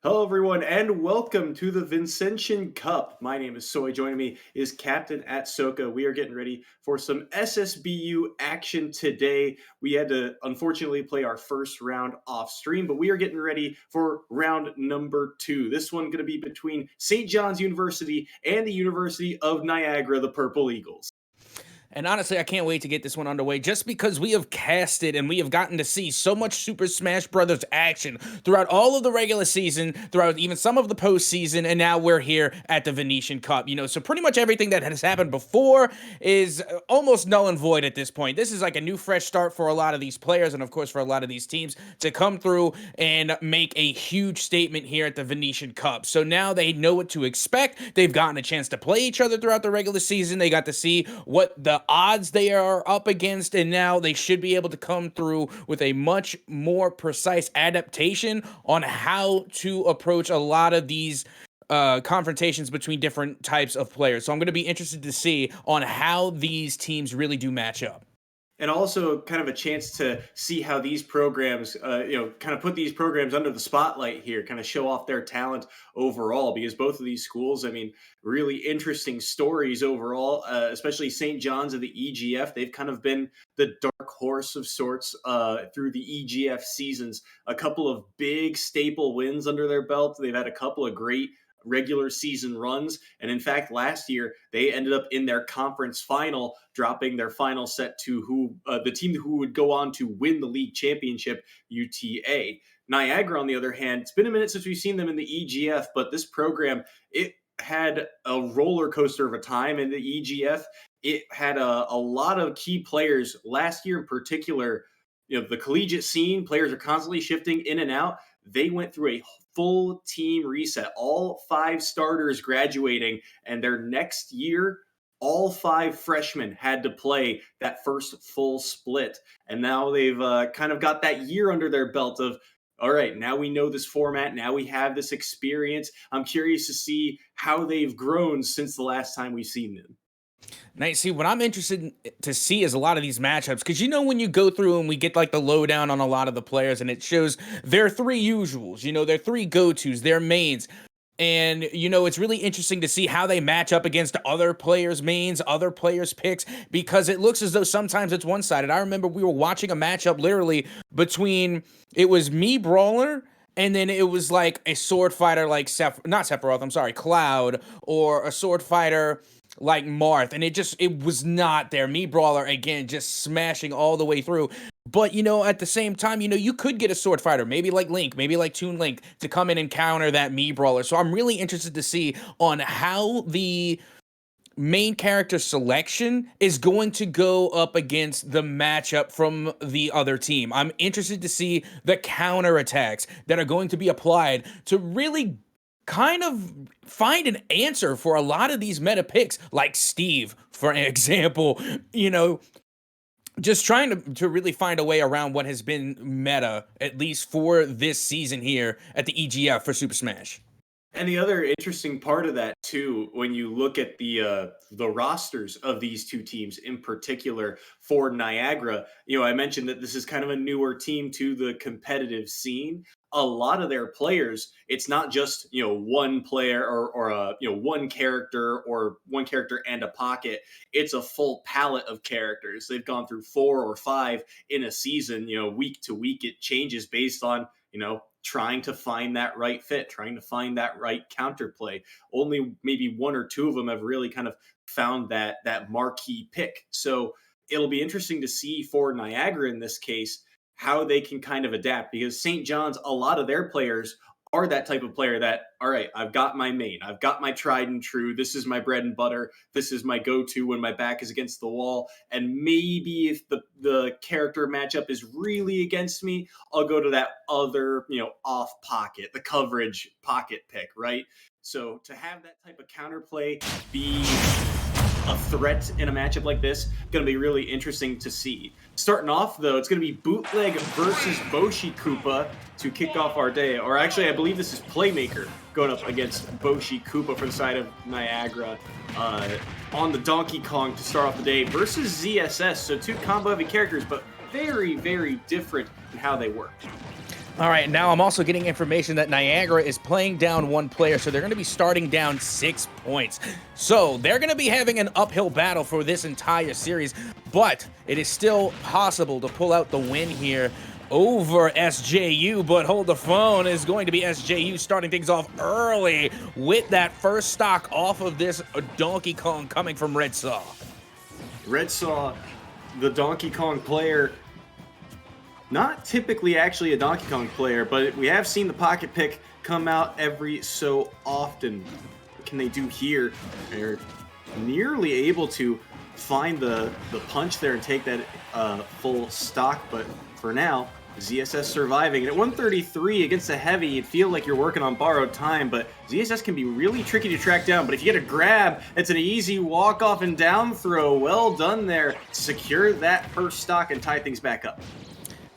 Hello, everyone, and welcome to the Vincentian Cup. My name is Soy. Joining me is Captain at Soka. We are getting ready for some SSBU action today. We had to unfortunately play our first round off stream, but we are getting ready for round number 2. This one going to be between St. John's University and the University of Niagara, the Purple Eagles. And honestly, I can't wait to get this one underway just because we have casted and we have gotten to see so much Super Smash Brothers action throughout all of the regular season, throughout even some of the postseason, and now we're here at the Venetian Cup. So pretty much everything that has happened before is almost null and void at this point. This is like a new fresh start for a lot of these players and, of course, for a lot of these teams to come through and make a huge statement here at the Venetian Cup. So now they know what to expect. They've gotten a chance to play each other throughout the regular season. They got to see what the odds they are up against, and now they should be able to come through with a much more precise adaptation on how to approach a lot of these confrontations between different types of players. So I'm going to be interested to see on how these teams really do match up. And also kind of a chance to see how these programs, kind of put these programs under the spotlight here, kind of show off their talent overall, because both of these schools, I mean, really interesting stories overall, especially St. John's of the EGF. They've kind of been the dark horse of sorts through the EGF seasons. A couple of big staple wins under their belt. They've had a couple of great regular season runs. And in fact, last year, they ended up in their conference final, dropping their final set to the team who would go on to win the league championship, UTA. Niagara, on the other hand, it's been a minute since we've seen them in the EGF, but this program, it had a roller coaster of a time in the EGF. It had a lot of key players last year in particular. The collegiate scene, players are constantly shifting in and out. They went through a full team reset, all 5 starters graduating, and their next year, all 5 freshmen had to play that first full split. And now they've kind of got that year under their belt of, all right, now we know this format. Now we have this experience. I'm curious to see how they've grown since the last time we've seen them. Now, see, what I'm interested to see is a lot of these matchups, because when you go through and we get like the lowdown on a lot of the players, and it shows their 3 usuals, their 3 go-tos, their mains. And, it's really interesting to see how they match up against other players' mains, other players' picks, because it looks as though sometimes it's one-sided. I remember we were watching a matchup literally between, it was me, Brawler, and then it was like a sword fighter like Cloud, or a sword fighter like Marth, and it was not there. Me, Brawler, again, just smashing all the way through. But, at the same time, you could get a sword fighter, maybe like Link, maybe like Toon Link, to come in and counter that Me Brawler. So I'm really interested to see on how the main character selection is going to go up against the matchup from the other team. I'm interested to see the counter attacks that are going to be applied to really kind of find an answer for a lot of these meta picks, like Steve, for example, just trying to really find a way around what has been meta, at least for this season here at the EGF for Super Smash. And the other interesting part of that too, when you look at the rosters of these two teams in particular for Niagara, I mentioned that this is kind of a newer team to the competitive scene. A lot of their players, it's not just one player or one character and a pocket. It's a full palette of characters. They've gone through 4 or 5 in a season. Week to week it changes based on trying to find that right fit, trying to find that right counterplay. Only maybe 1 or 2 of them have really kind of found that marquee pick. So it'll be interesting to see for Niagara in this case how they can kind of adapt, because St. John's, a lot of their players are that type of player that, all right, I've got my main, I've got my tried and true, this is my bread and butter, this is my go-to when my back is against the wall, and maybe if the character matchup is really against me, I'll go to that other, off pocket, the coverage pocket pick, right? So to have that type of counterplay be a threat in a matchup like this, going to be really interesting to see. Starting off, though, it's going to be Bootleg versus Boshi Koopa to kick off our day. Or actually, I believe this is Playmaker going up against Boshi Koopa for the side of Niagara on the Donkey Kong to start off the day versus ZSS. So 2 combo-heavy characters, but very, very different in how they work. All right, now I'm also getting information that Niagara is playing down one player, so they're going to be starting down 6 points. So they're going to be having an uphill battle for this entire series, but it is still possible to pull out the win here over SJU. But hold the phone, is going to be SJU starting things off early with that first stock off of this Donkey Kong coming from Red Saw. Red Saw, the Donkey Kong player, not typically actually a Donkey Kong player, but we have seen the pocket pick come out every so often. What can they do here? They're nearly able to find the punch there and take that full stock, but for now, ZSS surviving. And at 133 against a heavy, you'd feel like you're working on borrowed time, but ZSS can be really tricky to track down. But if you get a grab, it's an easy walk-off and down throw. Well done there. Secure that first stock and tie things back up.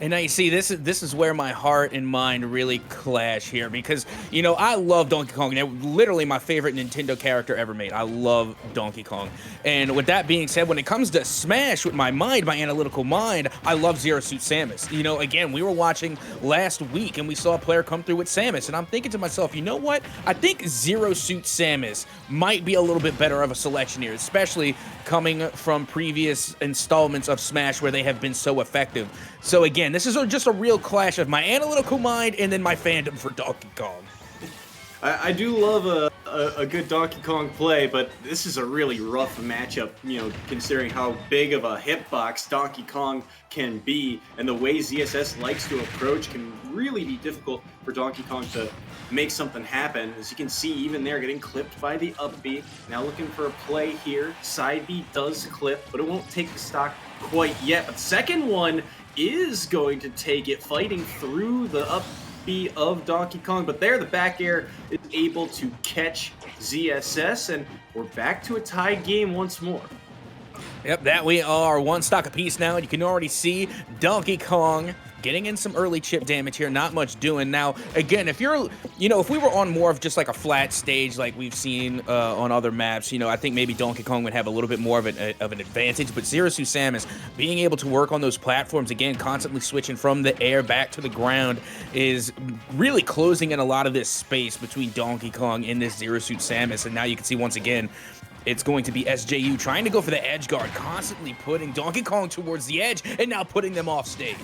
And now you see, this is where my heart and mind really clash here, because, you know, I love Donkey Kong. They're literally my favorite Nintendo character ever made. I love Donkey Kong. And with that being said, when it comes to Smash, with my mind, my analytical mind, I love Zero Suit Samus. You know, again, we were watching last week, and we saw a player come through with Samus, and I'm thinking to myself, you know what? I think Zero Suit Samus might be a little bit better of a selection here, especially coming from previous installments of Smash where they have been so effective. So again, this is just a real clash of my analytical mind and then my fandom for Donkey Kong. I do love a good Donkey Kong play, but this is a really rough matchup, you know, considering how big of a hitbox Donkey Kong can be, and the way ZSS likes to approach can really be difficult for Donkey Kong to make something happen. As you can see, even there, getting clipped by the up B. Now looking for a play here. Side B does clip, but it won't take the stock quite yet. But the second one is going to take it, fighting through the up B of Donkey Kong, but there the back air is able to catch ZSS, and we're back to a tied game once more. Yep, that we are one stock apiece now, and you can already see Donkey Kong getting in some early chip damage here, not much doing. Now, again, if you're, you know, if we were on more of just like a flat stage like we've seen on other maps, you know, I think maybe Donkey Kong would have a little bit more of an advantage, but Zero Suit Samus being able to work on those platforms, again, constantly switching from the air back to the ground, is really closing in a lot of this space between Donkey Kong and this Zero Suit Samus. And now you can see once again, it's going to be SJU trying to go for the edge guard, constantly putting Donkey Kong towards the edge and now putting them off stage.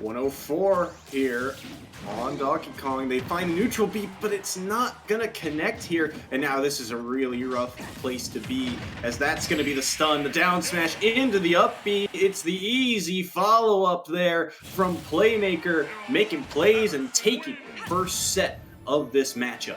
104 here on Donkey Kong. They find a neutral beat, but it's not gonna connect here. And now this is a really rough place to be, as that's gonna be the stun, the down smash into the up B. It's the easy follow-up there from Playmaker, making plays and taking the first set of this matchup.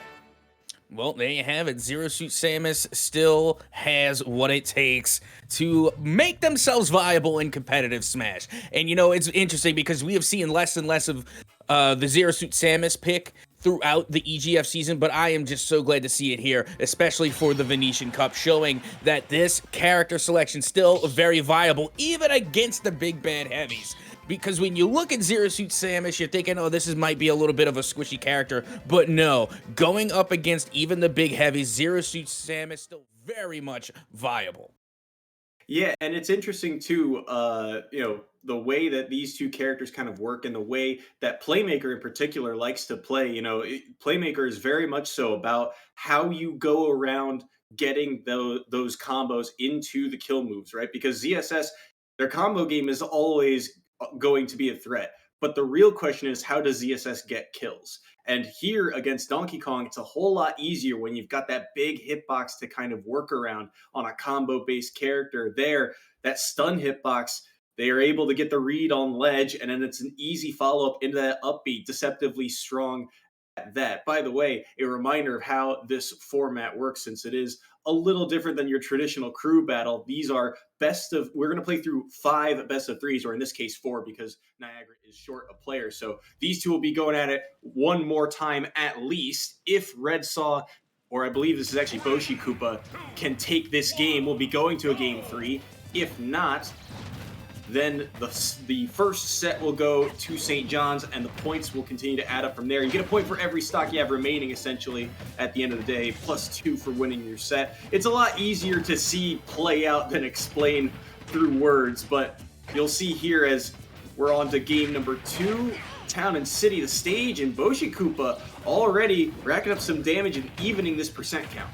Well, there you have it. Zero Suit Samus still has what it takes to make themselves viable in competitive Smash. And, you know, it's interesting because we have seen less and less of the Zero Suit Samus pick throughout the EGF season, but I am just so glad to see it here, especially for the Venetian Cup, showing that this character selection still very viable, even against the big bad heavies. Because when you look at Zero Suit Samus, you're thinking, oh, this might be a little bit of a squishy character. But no, going up against even the big heavies, Zero Suit Samus still very much viable. Yeah, and it's interesting too, you know, the way that these two characters kind of work and the way that Playmaker in particular likes to play. You know, Playmaker is very much so about how you go around getting those combos into the kill moves, right? Because ZSS, their combo game is always going to be a threat. But the real question is, how does ZSS get kills? And here against Donkey Kong, it's a whole lot easier when you've got that big hitbox to kind of work around on a combo-based character. There, that stun hitbox, they are able to get the read on ledge, and then it's an easy follow-up into that upbeat, deceptively strong at that. By the way, a reminder of how this format works, since it is a little different than your traditional crew battle. These are we're going to play through 5 best of 3s, or in this case 4, because Niagara is short a player. So these two will be going at it one more time at least. If Red Saw, or I believe this is actually Boshi Koopa, can take this game, we'll be going to a game 3. If not, then the first set will go to St. John's, and the points will continue to add up from there. You get a point for every stock you have remaining, essentially, at the end of the day, +2 for winning your set. It's a lot easier to see play out than explain through words, but you'll see here as we're on to game number 2. Town and City the stage, and Boshi Koopa already racking up some damage and evening this percent count.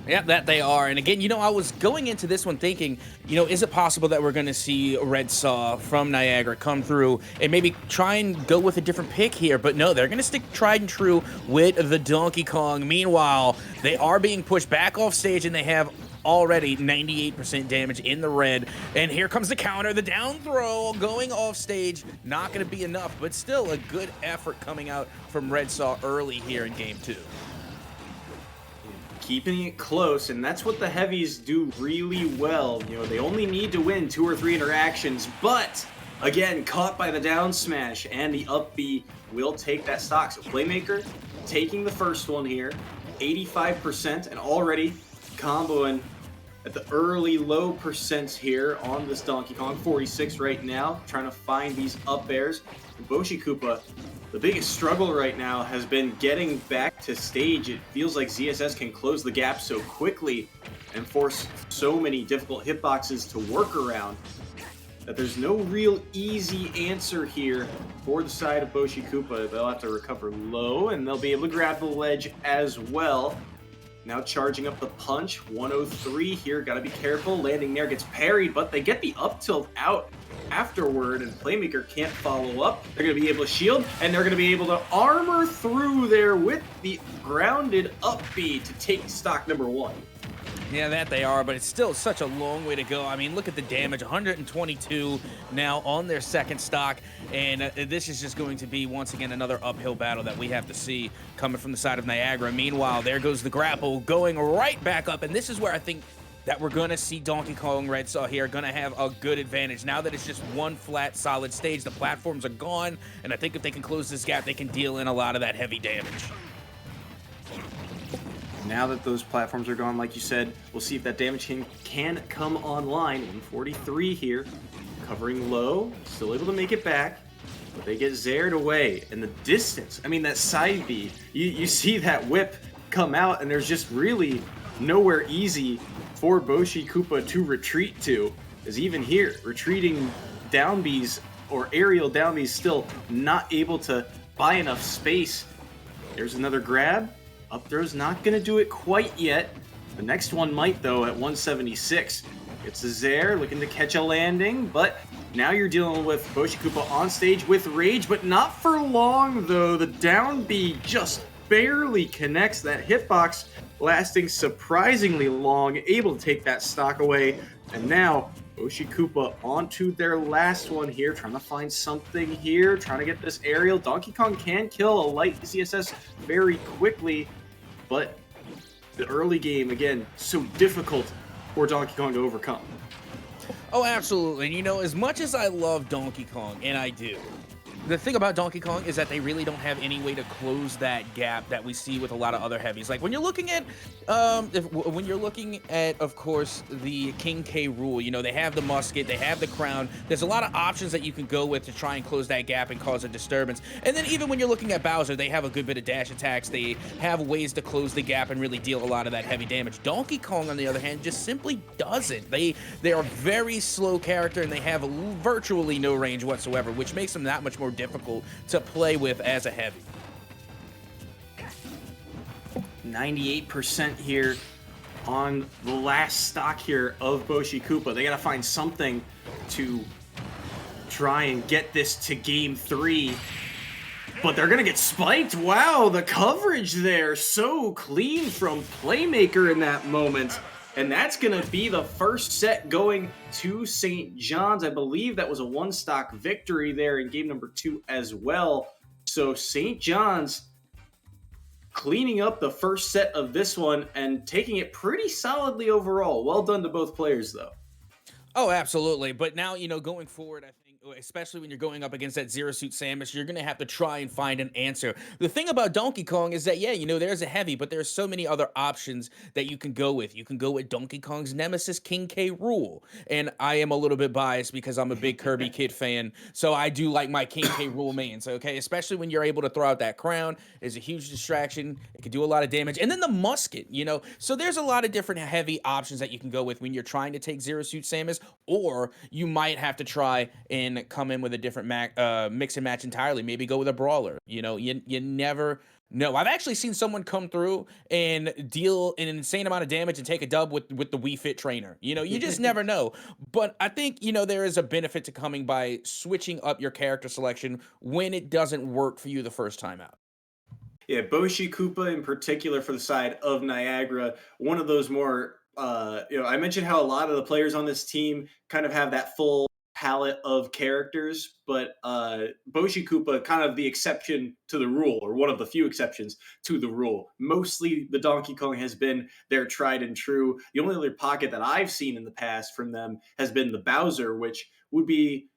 Yeah, that they are. And again, I was going into this one thinking, is it possible that we're going to see Red Saw from Niagara come through and maybe try and go with a different pick here? But no, they're going to stick tried and true with the Donkey Kong. Meanwhile, they are being pushed back off stage, and they have already 98% damage in the red. And here comes the counter, the down throw going off stage. Not going to be enough, but still a good effort coming out from Red Saw early here in game 2. Keeping it close, and that's what the heavies do really well. They only need to win 2 or 3 interactions, but again, caught by the down smash, and the up B will take that stock. So Playmaker taking the first one here, 85%, and already comboing at the early low percents here on this Donkey Kong, 46 right now, trying to find these up airs. Boshi Koopa, the biggest struggle right now has been getting back to stage. It feels like ZSS can close the gap so quickly and force so many difficult hitboxes to work around that there's no real easy answer here for the side of Boshi Koopa. They'll have to recover low, and they'll be able to grab the ledge as well. Now charging up the punch, 103 here, gotta be careful. Landing there, gets parried, but they get the up tilt out afterward, and Playmaker can't follow up. They're gonna be able to shield, and they're gonna be able to armor through there with the grounded up B to take stock number 1. Yeah, that they are, but it's still such a long way to go. I mean, look at the damage, 122 now on their second stock, and this is just going to be, once again, another uphill battle that we have to see coming from the side of Niagara. Meanwhile, there goes the grapple going right back up, and this is where I think that we're going to see Donkey Kong Red Saw here going to have a good advantage. Now that it's just one flat, solid stage, the platforms are gone, and I think if they can close this gap, they can deal in a lot of that heavy damage. Now that those platforms are gone, like you said, we'll see if that damage can come online. 143 here, covering low, still able to make it back, but they get zared away. And the distance, I mean, that side B, you see that whip come out, and there's just really nowhere easy for Boshi Koopa to retreat to. As even here, retreating down Bs or aerial down Bs still not able to buy enough space. There's another grab. Up throw's not going to do it quite yet. The next one might, though, at 176. It's a Zaire looking to catch a landing, but now you're dealing with Boshi Koopa on stage with Rage, but not for long, though. The down B just barely connects that hitbox, lasting surprisingly long, able to take that stock away. And now Boshi Koopa onto their last one here, trying to find something here, trying to get this aerial. Donkey Kong can kill a light CSS very quickly, but the early game, again, so difficult for Donkey Kong to overcome. Oh, absolutely. And as much as I love Donkey Kong, and I do, the thing about Donkey Kong is that they really don't have any way to close that gap that we see with a lot of other heavies. Like when you're looking at, of course, the King K. Rool, they have the musket, they have the crown. There's a lot of options that you can go with to try and close that gap and cause a disturbance. And then even when you're looking at Bowser, they have a good bit of dash attacks. They have ways to close the gap and really deal a lot of that heavy damage. Donkey Kong, on the other hand, just simply doesn't. They are a very slow character, and they have virtually no range whatsoever, which makes them that much more difficult to play with as a heavy. 98% here on the last stock here of Boshi Koopa. They gotta find something to try and get this to game 3. But they're gonna get spiked. Wow, the coverage there, so clean from Playmaker in that moment. And that's going to be the first set going to St. John's. I believe that was a one-stock victory there in game number 2 as well. So St. John's cleaning up the first set of this one and taking it pretty solidly overall. Well done to both players, though. Oh, absolutely. But now, going forward, I think, especially when you're going up against that Zero Suit Samus, you're going to have to try and find an answer. The thing about Donkey Kong is that, yeah, there's a heavy, but there's so many other options that you can go with. You can go with Donkey Kong's nemesis, King K. Rool. And I am a little bit biased because I'm a big Kirby Kid fan, so I do like my King K. Rool mains, okay? Especially when you're able to throw out that crown. It's a huge distraction. It can do a lot of damage. And then the musket, So there's a lot of different heavy options that you can go with when you're trying to take Zero Suit Samus, or you might have to try and can come in with a different mix and match entirely. Maybe go with a brawler. You never know. I've actually seen someone come through and deal an insane amount of damage and take a dub with the Wii Fit trainer. You just never know. But I think there is a benefit to coming by switching up your character selection when it doesn't work for you the first time out. Yeah, Boshi Koopa in particular for the side of Niagara, one of those more, I mentioned how a lot of the players on this team kind of have that full palette of characters, but Boshi Koopa kind of the exception to the rule, or one of the few exceptions to the rule. Mostly the Donkey Kong has been their tried and true. The only other pocket that I've seen in the past from them has been the Bowser, which would be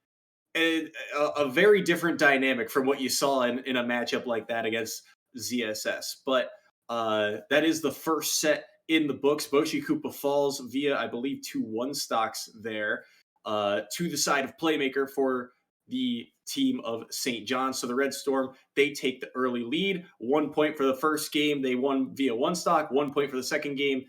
a very different dynamic from what you saw in a matchup like that against ZSS. But that is the first set in the books. Boshi Koopa falls via, I believe, 2-1 stocks there to the side of Playmaker for the team of St. John's. So the Red Storm, they take the early lead. 1 point for the first game. They won via 1 stock. 1 point for the second game.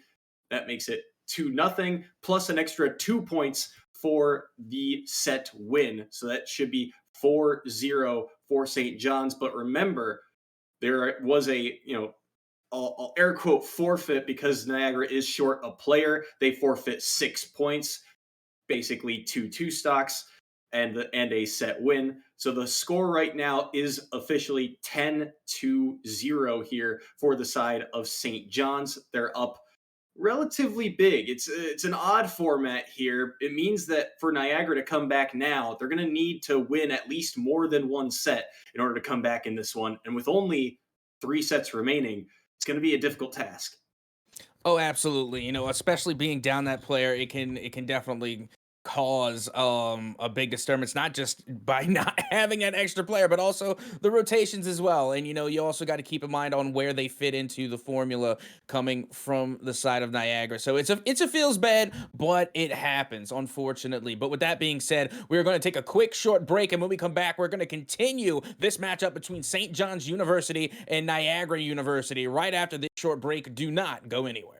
That makes it 2-0, plus an extra 2 points for the set win. So that should be 4-0 for St. John's. But remember, there was I'll air quote forfeit because Niagara is short a player. They forfeit 6 points, basically 2-2 stocks and a set win. So the score right now is officially 10-0 here for the side of St. John's. They're up relatively big. It's an odd format here. It means that for Niagara to come back now, they're going to need to win at least more than one set in order to come back in this one. And with only 3 sets remaining, it's going to be a difficult task. Oh, absolutely. Especially being down that player, it can definitely cause a big disturbance, not just by not having an extra player, but also the rotations as well. And you also got to keep in mind on where they fit into the formula coming from the side of Niagara. So it's a feels bad, but it happens, unfortunately. But with that being said, we're going to take a quick short break, and when we come back, we're going to continue this matchup between St. John's University and Niagara University right after this short break. Do not go anywhere.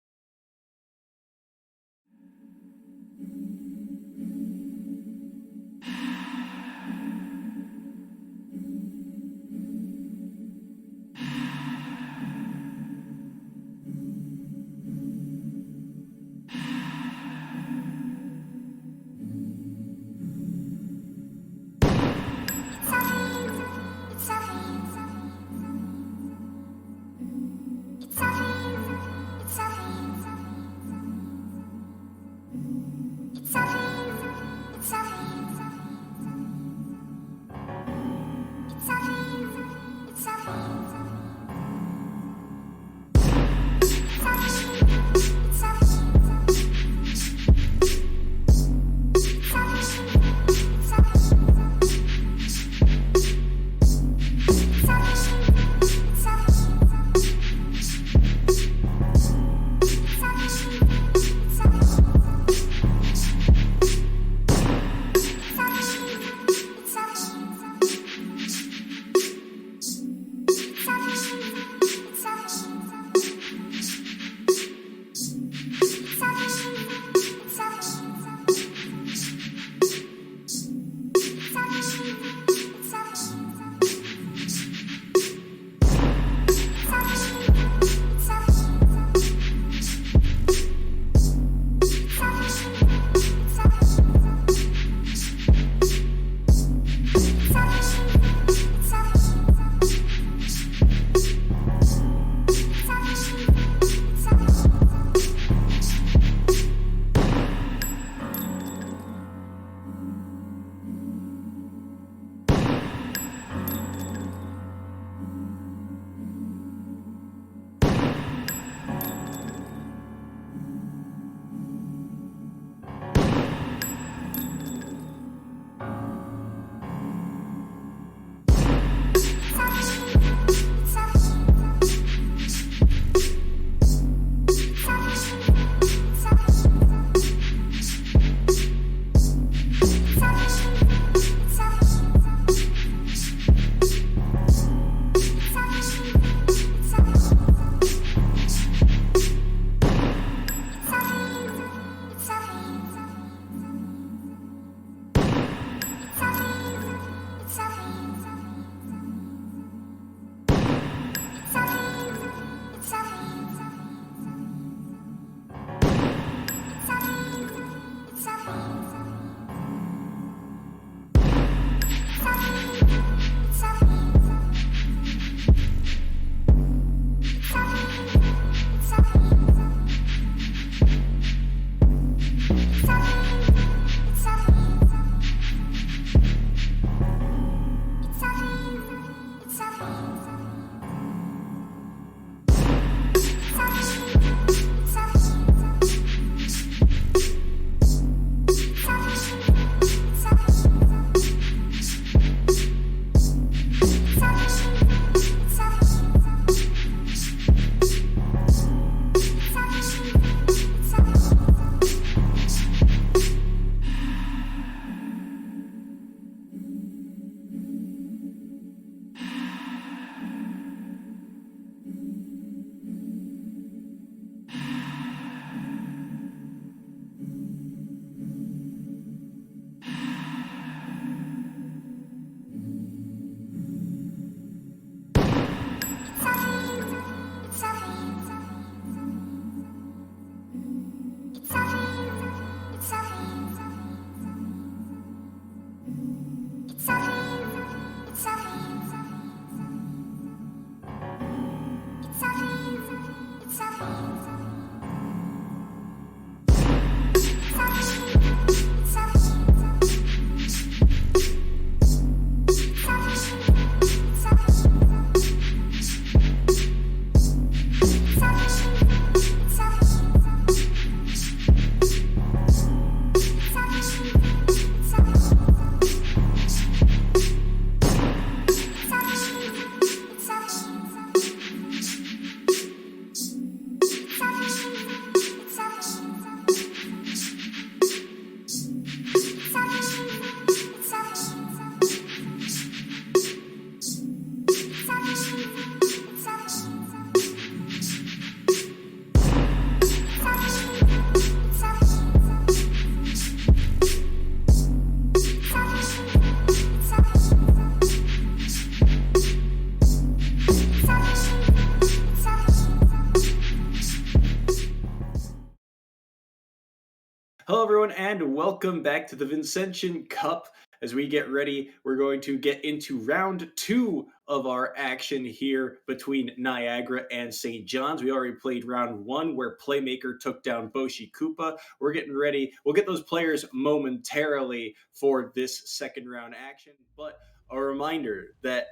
Hello, everyone, and welcome back to the Vincentian Cup. As we get ready, we're going to get into round two of our action here between Niagara and St. John's. We already played round one where Playmaker took down Boshi Koopa. We're getting ready. We'll get those players momentarily for this second round action. But a reminder that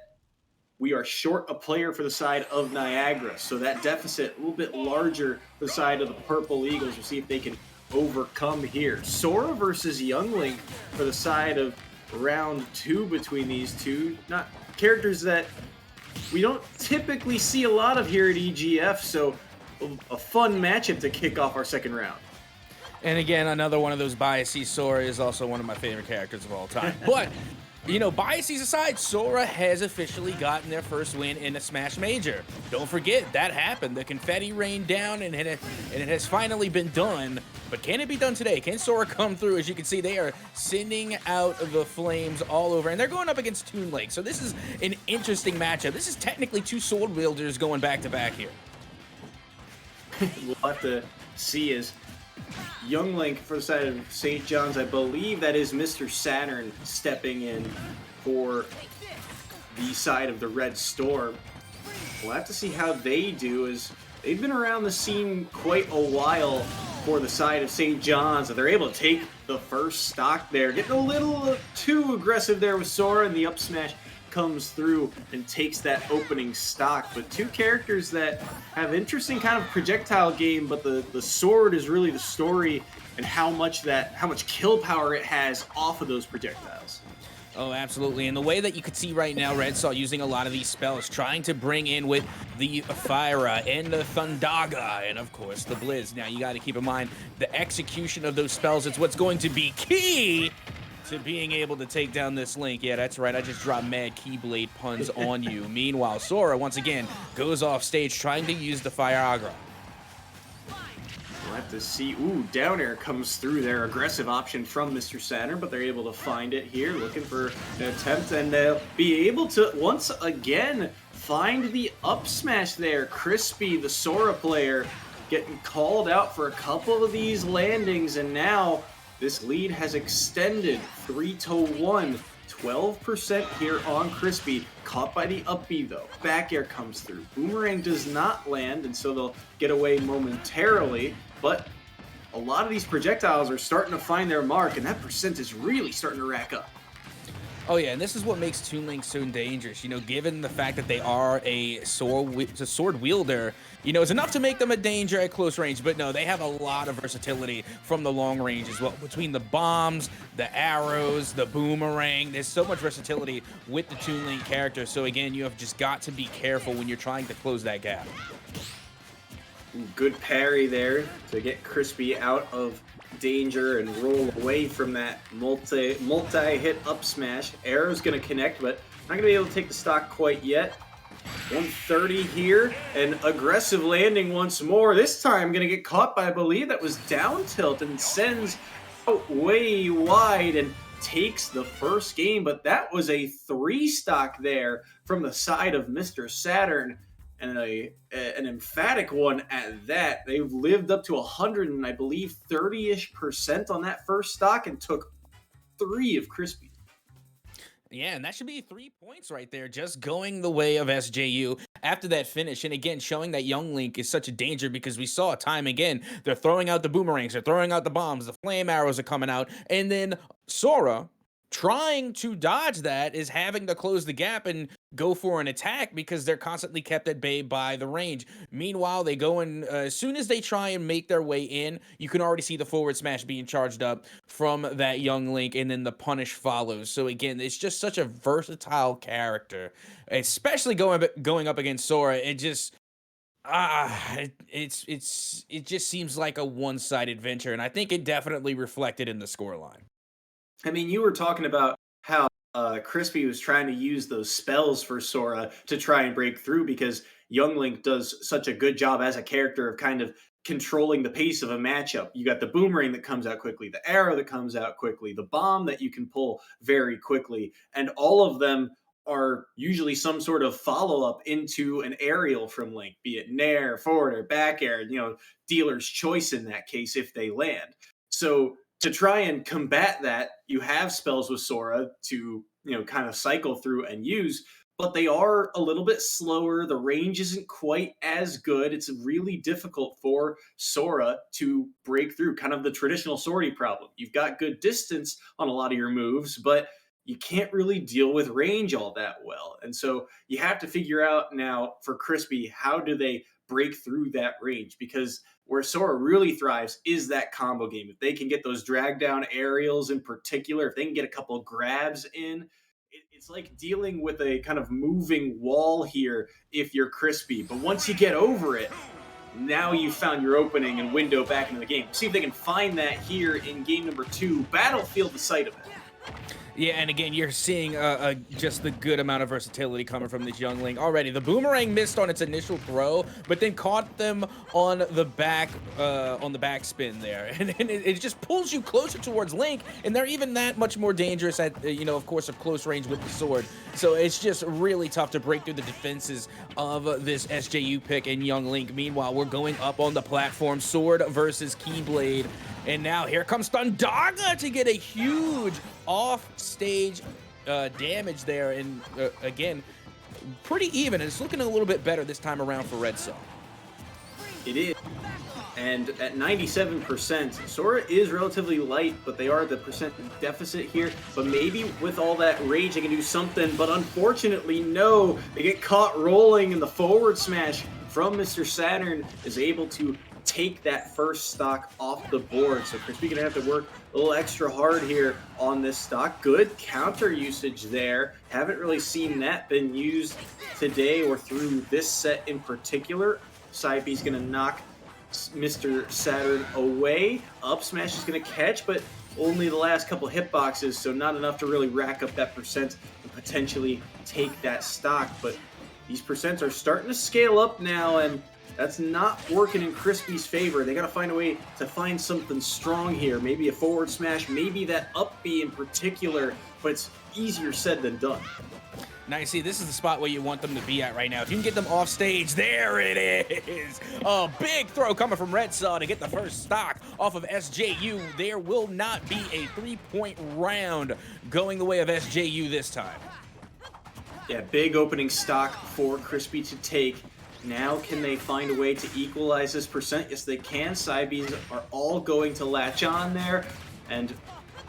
we are short a player for the side of Niagara. So that deficit a little bit larger for the side of the Purple Eagles. We'll see if they can overcome here. Sora versus Youngling for the side of round two between these two. Not characters that we don't typically see a lot of here at EGF. So a fun matchup to kick off our second round. And again, another one of those biases. Sora is also one of my favorite characters of all time. But, biases aside, Sora has officially gotten their first win in a Smash Major. Don't forget, that happened. The confetti rained down, and it has finally been done. But can it be done today? Can Sora come through? As you can see, they are sending out the flames all over, and they're going up against Toon Lake. So this is an interesting matchup. This is technically two sword wielders going back-to-back here. We'll have to see as Young Link for the side of St. John's. I believe that is Mr. Saturn stepping in for the side of the Red Storm. We'll have to see how they do, as they've been around the scene quite a while for the side of St. John's. They're able to take the first stock there. Getting a little too aggressive there with Sora, and the up smash comes through and takes that opening stock. But two characters that have interesting kind of projectile game, but the sword is really the story and how much kill power it has off of those projectiles. Oh, absolutely. And the way that you could see right now, Red Saw using a lot of these spells, trying to bring in with the Fyra and the Thundaga and, of course, the Blizz. Now, you got to keep in mind the execution of those spells. It's what's going to be key to being able to take down this Link. Yeah, that's right. I just dropped mad Keyblade puns on you. Meanwhile, Sora, once again, goes off stage trying to use the Fire Agra. We'll have to see. Ooh, down air comes through there. Aggressive option from Mr. Saturn, but they're able to find it here, looking for an attempt, and they'll be able to, once again, find the up smash there. Crispy, the Sora player, getting called out for a couple of these landings, and now this lead has extended 3-1. 12% here on Crispy. Caught by the up B though. Back air comes through. Boomerang does not land, and so they'll get away momentarily. But a lot of these projectiles are starting to find their mark, and that percent is really starting to rack up. Oh yeah, and this is what makes Toon Link so dangerous. Given the fact that they are a sword wielder, it's enough to make them a danger at close range. But no, they have a lot of versatility from the long range as well. Between the bombs, the arrows, the boomerang, there's so much versatility with the Toon Link character. So again, you have just got to be careful when you're trying to close that gap. Good parry there to get Crispy out of danger and roll away from that multi-hit up smash. Arrow's going to connect, but not going to be able to take the stock quite yet. 130 here, and aggressive landing once more. This time going to get caught by, I believe that was down tilt, and sends out way wide and takes the first game. But that was a 3 stock there from the side of Mr. Saturn, and an emphatic one at that. They lived up to 100 and I believe 30-ish% on that first stock and took 3 of Crispy. Yeah, and that should be 3 points right there, just going the way of SJU after that finish. And again, showing that Young Link is such a danger, because we saw time again, they're throwing out the boomerangs, they're throwing out the bombs, the flame arrows are coming out, and then Sora, trying to dodge that, is having to close the gap and go for an attack because they're constantly kept at bay by the range. Meanwhile, they go in, as soon as they try and make their way in, you can already see the forward smash being charged up from that Young Link, and then the punish follows. So again, it's just such a versatile character, especially going up against Sora. It just it just seems like a one-sided venture, and I think it definitely reflected in the scoreline. I mean, you were talking about how Crispy was trying to use those spells for Sora to try and break through, because Young Link does such a good job as a character of kind of controlling the pace of a matchup. You got the boomerang that comes out quickly, the arrow that comes out quickly, the bomb that you can pull very quickly, and all of them are usually some sort of follow-up into an aerial from Link, be it nair, forward, or back air, dealer's choice in that case if they land. So to try and combat that, you have spells with Sora to, kind of cycle through and use, but they are a little bit slower. The range isn't quite as good. It's really difficult for Sora to break through, kind of the traditional Sorty problem. You've got good distance on a lot of your moves, but you can't really deal with range all that well. And so you have to figure out now for Crispy, how do they break through that range? Because where Sora really thrives is that combo game. If they can get those drag down aerials in particular, if they can get a couple of grabs in, it's like dealing with a kind of moving wall here if you're Crispy. But once you get over it, now you've found your opening and window back into the game. See if they can find that here in game number 2. Battlefield, the site of it. Yeah, and again, you're seeing just the good amount of versatility coming from this young Link already. The boomerang missed on its initial throw, but then caught them on the back spin there, and it just pulls you closer towards Link, and they're even that much more dangerous at of course, at close range with the sword. So it's just really tough to break through the defenses of this SJU pick and young Link. Meanwhile, we're going up on the platform, sword versus Keyblade. And now here comes Thundaga to get a huge off-stage damage there. And again, pretty even. It's looking a little bit better this time around for Red Saw. It is. And at 97%, Sora is relatively light, but they are at the percent deficit here. But maybe with all that rage, they can do something. But unfortunately, no. They get caught rolling, and the forward smash from Mr. Saturn is able to take that first stock off the board. So Crispy gonna have to work a little extra hard here on this stock. Good counter usage there. Haven't really seen that been used today or through this set in particular. Side B's gonna knock Mr. Saturn away. Up smash is gonna catch, but only the last couple hitboxes, so not enough to really rack up that percent and potentially take that stock. But these percents are starting to scale up now, and that's not working in Crispy's favor. They got to find a way to find something strong here. Maybe a forward smash, maybe that up B in particular, but it's easier said than done. Now, you see, this is the spot where you want them to be at right now. If you can get them off stage, there it is. A big throw coming from Red Saw to get the first stock off of SJU. There will not be a 3-point round going the way of SJU this time. Yeah, big opening stock for Crispy to take. Now, can they find a way to equalize this percent? Yes, they can. Side Bs are all going to latch on there and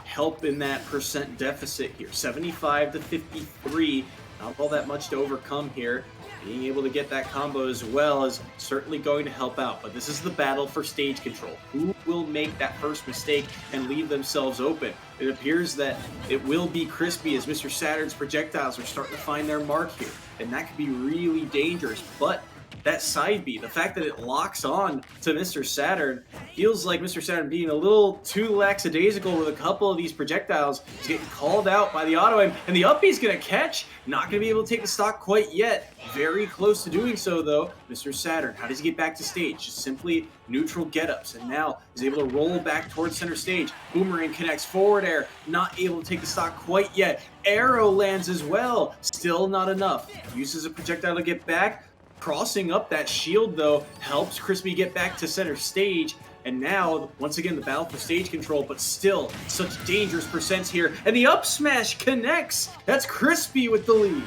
help in that percent deficit here. 75 to 53. Not all that much to overcome here. Being able to get that combo as well is certainly going to help out. But this is the battle for stage control. Who will make that first mistake and leave themselves open? It appears that it will be Crispy, as Mr. Saturn's projectiles are starting to find their mark here. And that could be really dangerous. But that side B, the fact that it locks on to Mr. Saturn, feels like Mr. Saturn being a little too lackadaisical with a couple of these projectiles. He's getting called out by the auto aim, and the up B is going to catch. Not going to be able to take the stock quite yet. Very close to doing so, though. Mr. Saturn, how does he get back to stage? Just simply neutral get-ups, and now is able to roll back towards center stage. Boomerang connects, forward air, not able to take the stock quite yet. Arrow lands as well, still not enough. Uses a projectile to get back. Crossing up that shield, though, helps Crispy get back to center stage. And now, once again, the battle for stage control, but still such dangerous percents here. And the up smash connects. That's Crispy with the lead.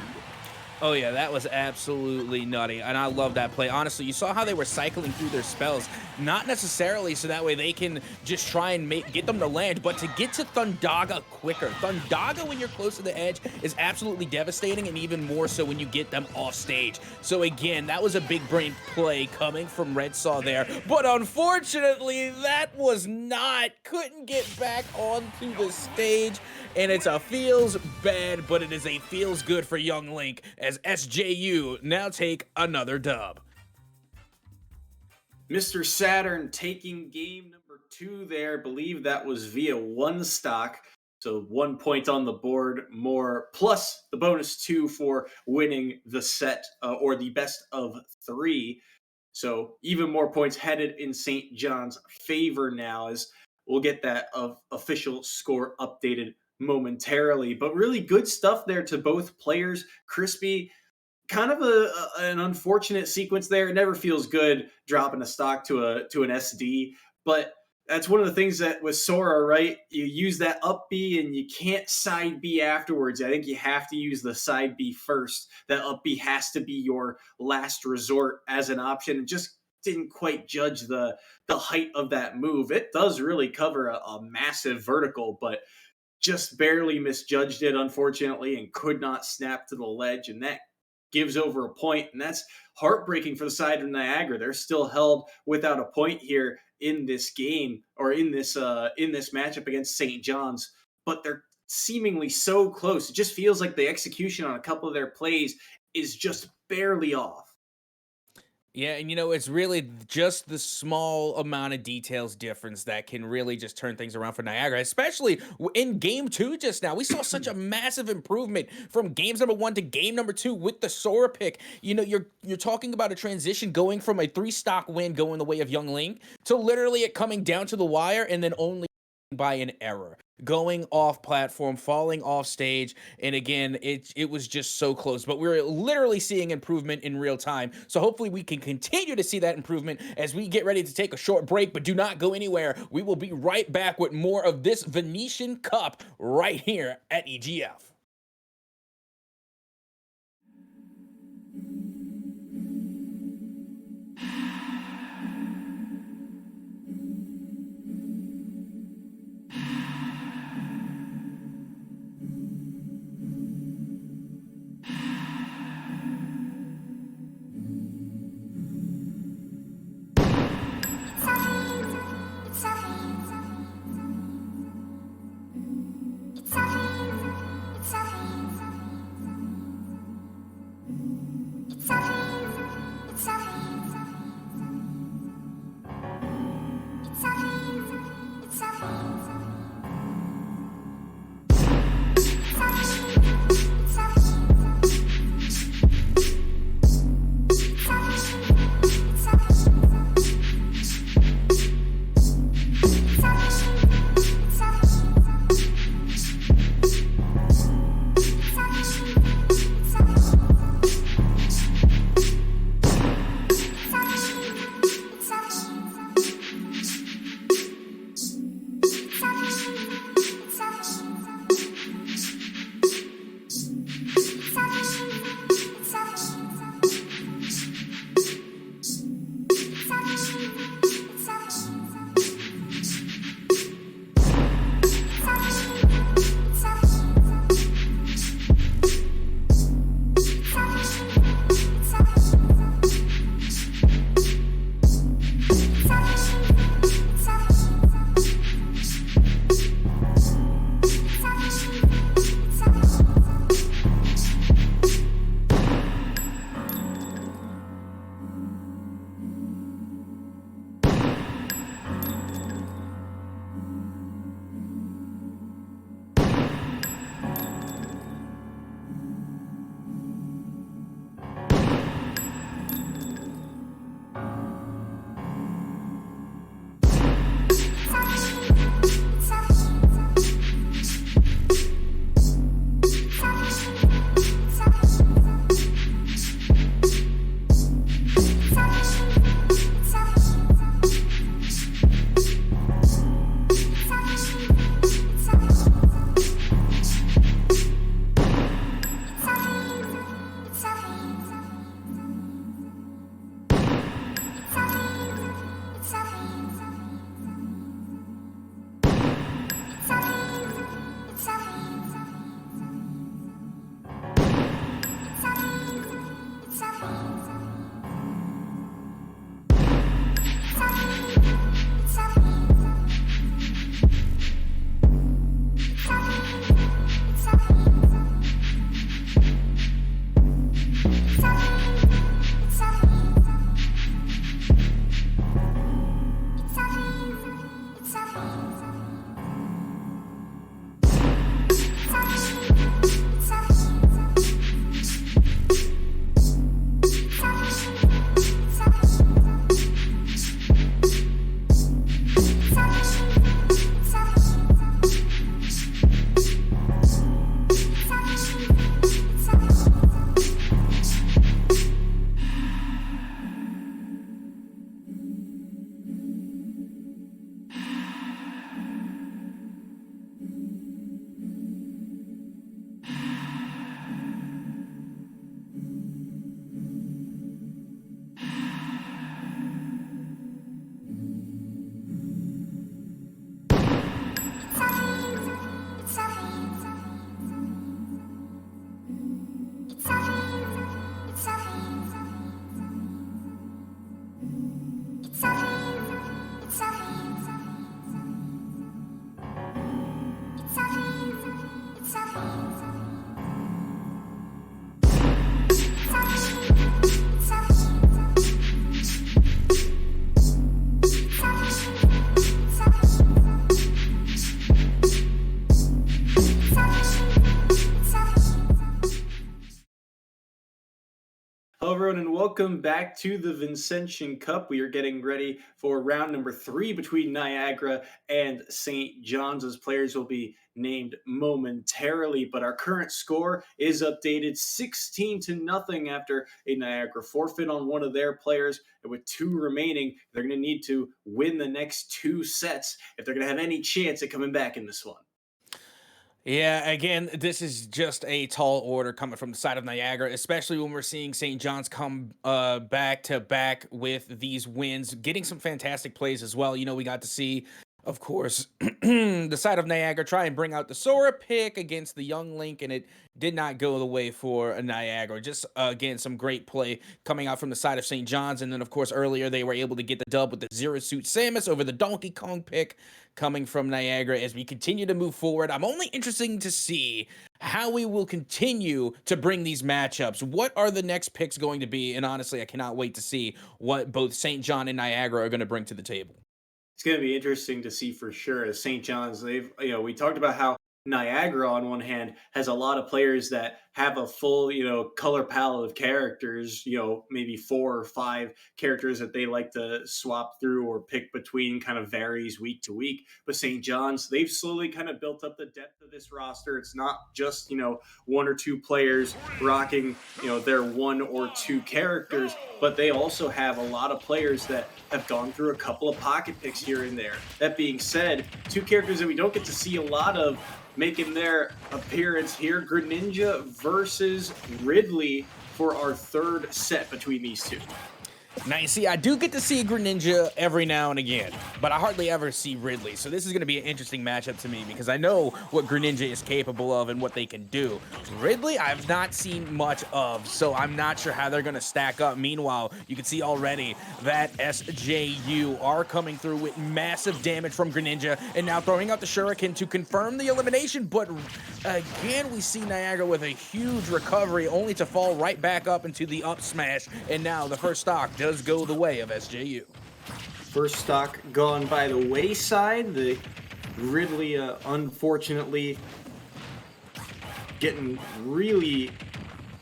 Oh yeah, that was absolutely nutty, and I love that play. Honestly, you saw how they were cycling through their spells, not necessarily so that way they can just try and get them to land, but to get to Thundaga quicker. Thundaga, when you're close to the edge, is absolutely devastating, and even more so when you get them off stage. So again, that was a big brain play coming from Red Saw there, but unfortunately, that was not. Couldn't get back onto the stage, and it's a feels bad, but it is a feels good for young Link, as SJU now take another dub. Mr. Saturn taking game number 2 there. Believe that was via 1 stock. So 1 point on the board more, plus the bonus 2 for winning the set, or the best of 3. So even more points headed in St. John's favor now, as we'll get that official score updated momentarily. But really good stuff there to both players. Crispy, kind of an unfortunate sequence there. It never feels good dropping a stock to an SD, but That's one of the things that with Sora, right? You use that up B and you can't side B afterwards. I think you have to use the side B first. That up B has to be your last resort as an option. Just didn't quite judge the height of that move. It does really cover a massive vertical, but just barely misjudged it, unfortunately, and could not snap to the ledge. And that gives over a point, and that's heartbreaking for the side of Niagara. They're still held without a point here in this game or in this matchup against St. John's, but they're seemingly so close. It just feels like the execution on a couple of their plays is just barely off. Yeah, and it's really just the small amount of details difference that can really just turn things around for Niagara, especially in game two just now. We saw such a massive improvement from games number one to game number two with the Sora pick. You're talking about a transition going from a three-stock win going the way of Young Ling to literally it coming down to the wire and then only by an error, going off platform, falling off stage, and again, it was just so close. But we're literally seeing improvement in real time. So hopefully we can continue to see that improvement as we get ready to take a short break. But do not go anywhere. We will be right back with more of this Venetian Cup right here at EGF. Hello, everyone, and welcome back to the Vincentian Cup. We are getting ready for round number three between Niagara and St. John's. As players will be named momentarily, but our current score is updated 16 to nothing after a Niagara forfeit on one of their players. And with two remaining, they're going to need to win the next two sets if they're going to have any chance at coming back in this one. Yeah, again, this is just a tall order coming from the side of Niagara, especially when we're seeing St. John's come back to back with these wins, getting some fantastic plays as well. We got to see, of course, the side of Niagara try and bring out the Sora pick against the young Link, and it did not go the way for Niagara. Just again, some great play coming out from the side of St. John's, and then of course earlier they were able to get the dub with the Zero Suit Samus over the Donkey Kong pick coming from Niagara as we continue to move forward. I'm only interested to see how we will continue to bring these matchups. What are the next picks going to be? And honestly, I cannot wait to see what both St. John and Niagara are going to bring to the table. It's going to be interesting to see for sure. As St. John's, we talked about how Niagara on one hand has a lot of players that have a full, color palette of characters, maybe four or five characters that they like to swap through or pick between, kind of varies week to week. But St. John's, they've slowly kind of built up the depth of this roster. It's not just, one or two players rocking, their one or two characters, but they also have a lot of players that have gone through a couple of pocket picks here and there. That being said, two characters that we don't get to see a lot of making their appearance here, Greninja versus Ridley for our third set between these two. Now, you see, I do get to see Greninja every now and again, but I hardly ever see Ridley. So this is going to be an interesting matchup to me because I know what Greninja is capable of and what they can do. Ridley, I've not seen much of, so I'm not sure how they're going to stack up. Meanwhile, you can see already that SJU are coming through with massive damage from Greninja and now throwing out the Shuriken to confirm the elimination. But again, we see Niagara with a huge recovery only to fall right back up into the up smash. And now the first stock does go the way of SJU. First stock gone by the wayside. The Ridley, unfortunately, getting really...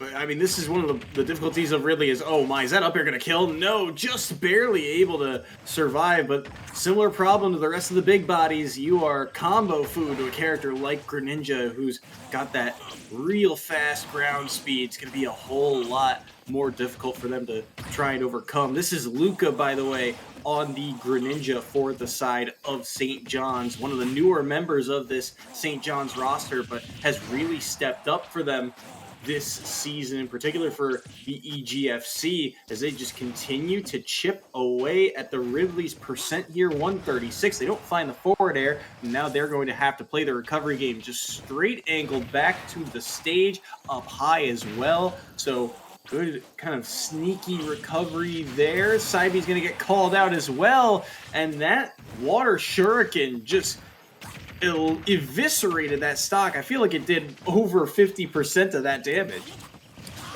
this is one of the difficulties of Ridley is, oh my, is that up air going to kill? No, just barely able to survive, but similar problem to the rest of the big bodies. You are combo food to a character like Greninja, who's got that real fast ground speed. It's going to be a whole lot more difficult for them to try and overcome. This is Luca, by the way, on the Greninja for the side of St. John's, one of the newer members of this St. John's roster, but has really stepped up for them this season, in particular for the EGFC, as they just continue to chip away at the Ridley's percent here, 136. They don't find the forward air, and now they're going to have to play the recovery game just straight angled back to the stage, up high as well. So good kind of sneaky recovery there. Saibi's going to get called out as well, and that water shuriken just eviscerated that stock. I feel like it did over 50% of that damage.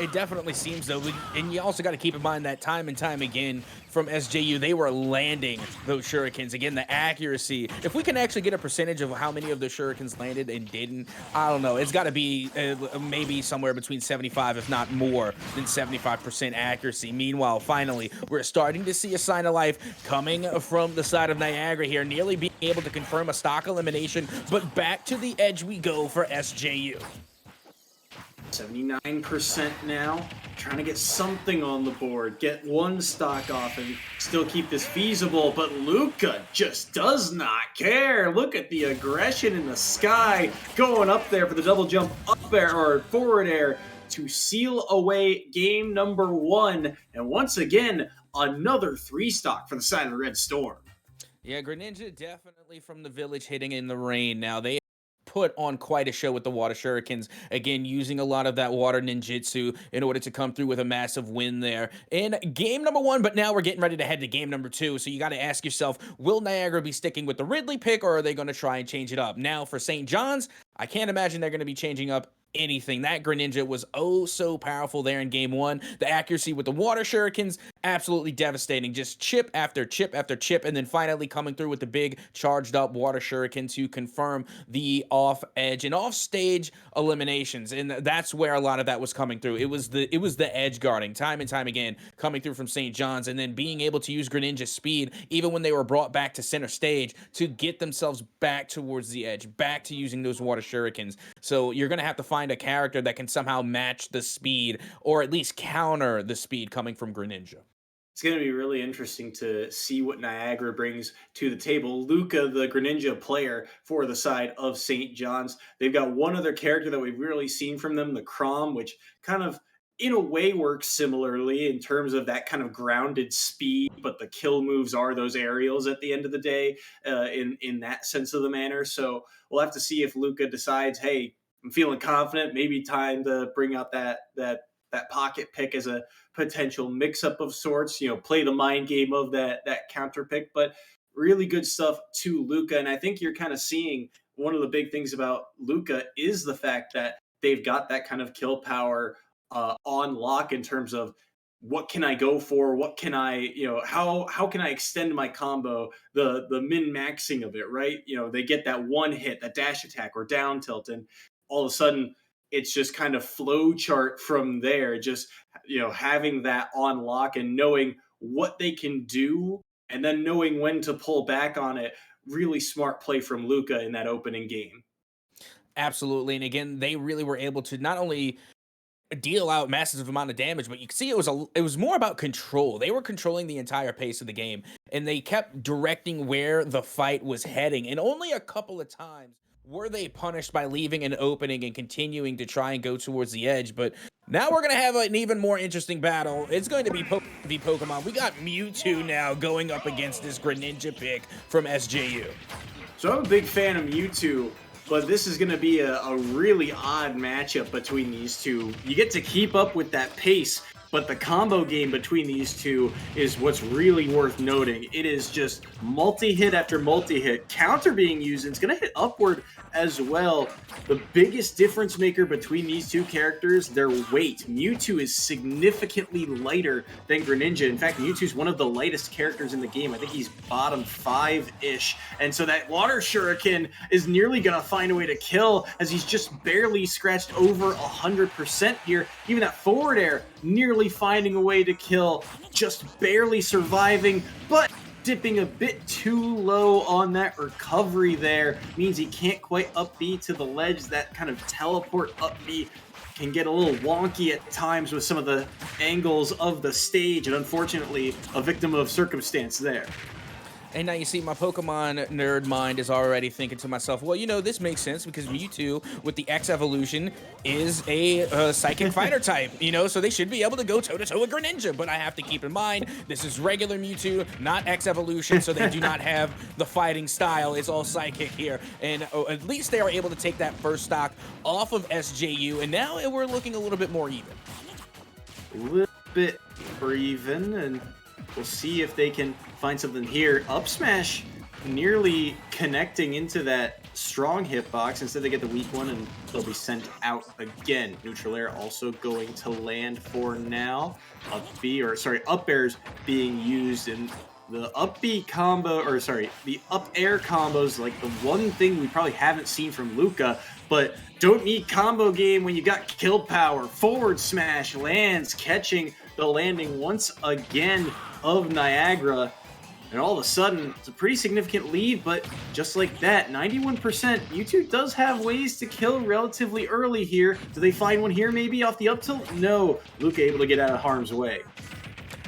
It definitely seems though, and you also got to keep in mind that time and time again from SJU, they were landing those shurikens. Again, the accuracy. If we can actually get a percentage of how many of the shurikens landed and didn't, I don't know. It's got to be maybe somewhere between 75, if not more than 75% accuracy. Meanwhile, finally, we're starting to see a sign of life coming from the side of Niagara here, nearly being able to confirm a stock elimination, but back to the edge we go for SJU. 79% now, trying to get something on the board, get one stock off and still keep this feasible, but Luca just does not care. Look at the aggression in the sky, going up there for the double jump up air or forward air to seal away game number one. And once again, another three stock for the side of the Red Storm. Yeah, Greninja definitely from the village hitting in the rain. Now they put on quite a show with the water shurikens, again using a lot of that water ninjutsu in order to come through with a massive win there in game number one. But now we're getting ready to head to game number two, so you got to ask yourself, will Niagara be sticking with the Ridley pick, or are they going to try and change it up? Now for St. John's, I can't imagine they're going to be changing up anything. That Greninja was oh so powerful there in game one. The accuracy with the water shurikens, Absolutely devastating. Just chip after chip after chip, and then finally coming through with the big charged up water shuriken to confirm the off edge and off stage eliminations. And that's where a lot of that was coming through. It was the edge guarding time and time again coming through from St. John's, and then being able to use Greninja's speed, even when they were brought back to center stage, to get themselves back towards the edge, back to using those water shurikens. So you're gonna have to find a character that can somehow match the speed, or at least counter the speed coming from Greninja. It's going to be really interesting to see what Niagara brings to the table. Luca, the Greninja player for the side of St. John's, they've got one other character that we've really seen from them, the Crom, which kind of in a way works similarly in terms of that kind of grounded speed, but the kill moves are those aerials at the end of the day, in that sense of the manner. So we'll have to see if Luca decides, hey, I'm feeling confident. Maybe time to bring out that pocket pick as a potential mix up of sorts, play the mind game of that counter pick, but really good stuff to Luca. And I think you're kind of seeing one of the big things about Luca is the fact that they've got that kind of kill power on lock in terms of what can I go for? What can I, how can I extend my combo? The min maxing of it, right? They get that one hit, that dash attack or down tilt, and all of a sudden it's just kind of flow chart from there. Just having that on lock and knowing what they can do, and then knowing when to pull back on it. Really smart play from Luca in that opening game. Absolutely. And again, they really were able to not only deal out massive amount of damage, but you can see it was more about control. They were controlling the entire pace of the game, and they kept directing where the fight was heading. And only a couple of times were they punished by leaving an opening and continuing to try and go towards the edge. But now we're gonna have an even more interesting battle. It's going to be the Pokemon. We got Mewtwo now going up against this Greninja pick from SJU. So I'm a big fan of Mewtwo, but this is going to be a really odd matchup between these two. You get to keep up with that pace, but the combo game between these two is what's really worth noting. It is just multi-hit after multi-hit. Counter being used, and it's going to hit upward as well. The biggest difference maker between these two characters, their weight. Mewtwo is significantly lighter than Greninja. In fact, Mewtwo is one of the lightest characters in the game. I think he's bottom 5-ish. And so that water shuriken is nearly going to find a way to kill, as he's just barely scratched over 100% here. Even that forward air nearly finding a way to kill, just barely surviving, but dipping a bit too low on that recovery there means he can't quite up B to the ledge. That kind of teleport up B can get a little wonky at times with some of the angles of the stage, and unfortunately a victim of circumstance there. And now you see my Pokemon nerd mind is already thinking to myself, well, this makes sense because Mewtwo with the X evolution is a psychic fighter type, so they should be able to go toe to toe with Greninja. But I have to keep in mind, this is regular Mewtwo, not X evolution, so they do not have the fighting style. It's all psychic here. And at least they are able to take that first stock off of SJU, and now we're looking a little bit more even. A little bit more even, and we'll see if they can find something here. Up smash nearly connecting into that strong hitbox. Instead they get the weak one, and they'll be sent out again. Neutral air also going to land for now. Up airs being used in the up B combo, the up air combos, like the one thing we probably haven't seen from Luca, but don't need combo game when you got kill power. Forward smash lands, catching the landing once again of Niagara. And all of a sudden, it's a pretty significant lead, but just like that, 91%, Mewtwo does have ways to kill relatively early here. Do they find one here maybe off the up tilt? No. Luca able to get out of harm's way.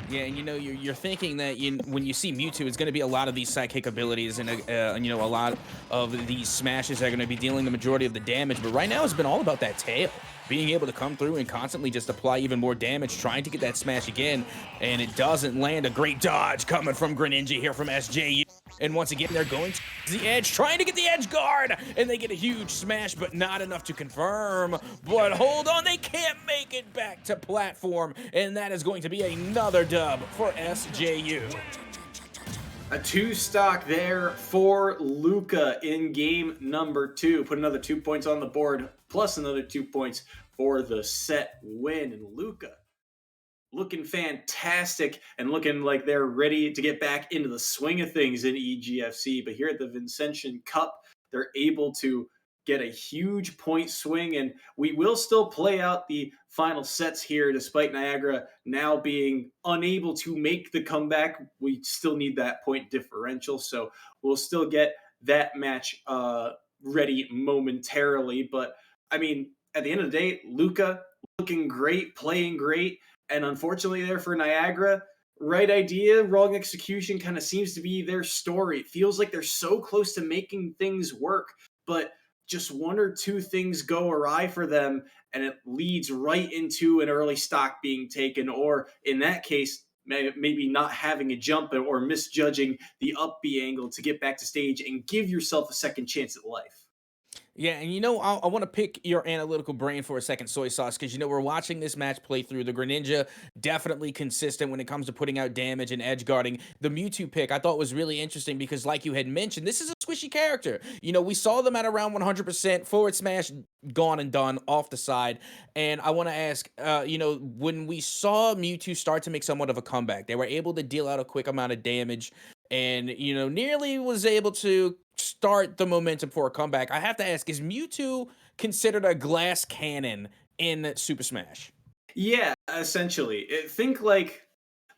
Yeah, and you're thinking that when you see Mewtwo, it's going to be a lot of these psychic abilities and a lot of these smashes that are going to be dealing the majority of the damage. But right now, it's been all about that tail, being able to come through and constantly just apply even more damage, trying to get that smash again, and it doesn't land. A great dodge coming from Greninja here from SJU. And once again, they're going to the edge, trying to get the edge guard, and they get a huge smash, but not enough to confirm. But hold on, they can't make it back to platform, and that is going to be another dub for SJU. A 2 stock there for Luca in game number 2. Put another 2 points on the board, plus another 2 points for the set win. And Luca looking fantastic and looking like they're ready to get back into the swing of things in EGFC. But here at the Vincentian Cup, they're able to get a huge point swing, and we will still play out the final sets here despite Niagara now being unable to make the comeback. We still need that point differential, so we'll still get that match ready momentarily. But I mean, at the end of the day, Luca looking great, playing great, and unfortunately, there for Niagara, right idea, wrong execution kind of seems to be their story. It feels like they're so close to making things work, but just one or two things go awry for them, and it leads right into an early stock being taken, or in that case, maybe not having a jump or misjudging the up B angle to get back to stage and give yourself a second chance at life. Yeah, and I want to pick your analytical brain for a second, soy sauce, because we're watching this match play through. The Greninja definitely consistent when it comes to putting out damage and edge guarding. The Mewtwo pick I thought was really interesting because, like you had mentioned, this is a squishy character. We saw them at around 100% forward smash, gone and done off the side. And I want to ask, when we saw Mewtwo start to make somewhat of a comeback, they were able to deal out a quick amount of damage and nearly was able to start the momentum for a comeback. I have to ask, is Mewtwo considered a glass cannon in Super Smash? Yeah, essentially. Think like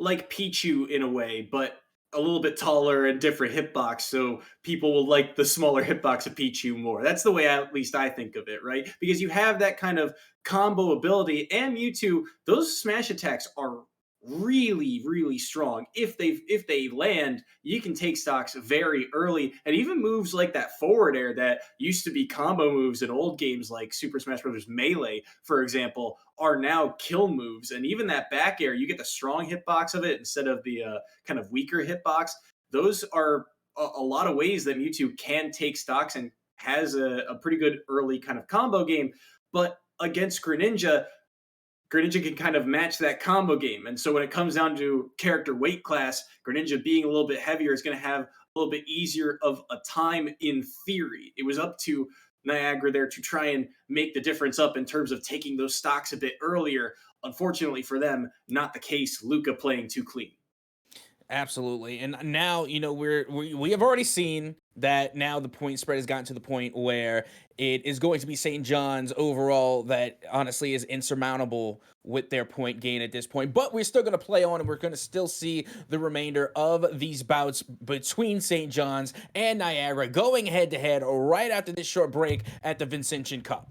Pichu in a way, but a little bit taller and different hitbox, so people will like the smaller hitbox of Pichu more. That's the way at least I think of it, right? Because you have that kind of combo ability, and Mewtwo, those smash attacks are really, really strong. If they land, you can take stocks very early, and even moves like that forward air that used to be combo moves in old games like Super Smash Bros. Melee, for example, are now kill moves. And even that back air, you get the strong hitbox of it instead of the kind of weaker hitbox. Those are a lot of ways that Mewtwo can take stocks and has a pretty good early kind of combo game. But against Greninja can kind of match that combo game. And so when it comes down to character weight class, Greninja being a little bit heavier is going to have a little bit easier of a time in theory. It was up to Niagara there to try and make the difference up in terms of taking those stocks a bit earlier. Unfortunately for them, not the case. Luca playing too clean. Absolutely. And now, we have already seen that now the point spread has gotten to the point where it is going to be St. John's overall that honestly is insurmountable with their point gain at this point. But we're still going to play on and we're going to still see the remainder of these bouts between St. John's and Niagara going head to head right after this short break at the Vincentian Cup.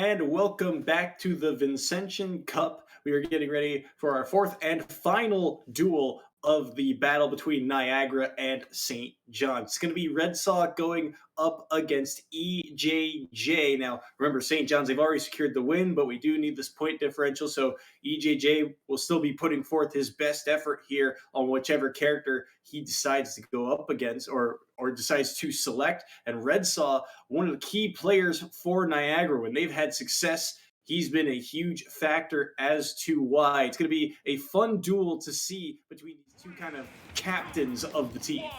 and welcome back to the Vincentian Cup. We are getting ready for our fourth and final duel of the battle between Niagara and St. John. It's going to be Red Sox going up against EJJ. Now, remember, St. John's, they've already secured the win, but we do need this point differential, so EJJ will still be putting forth his best effort here on whichever character he decides to go up against or decides to select. And Red Sox, one of the key players for Niagara, when they've had success, he's been a huge factor as to why. It's going to be a fun duel to see between these two kind of captains of the team.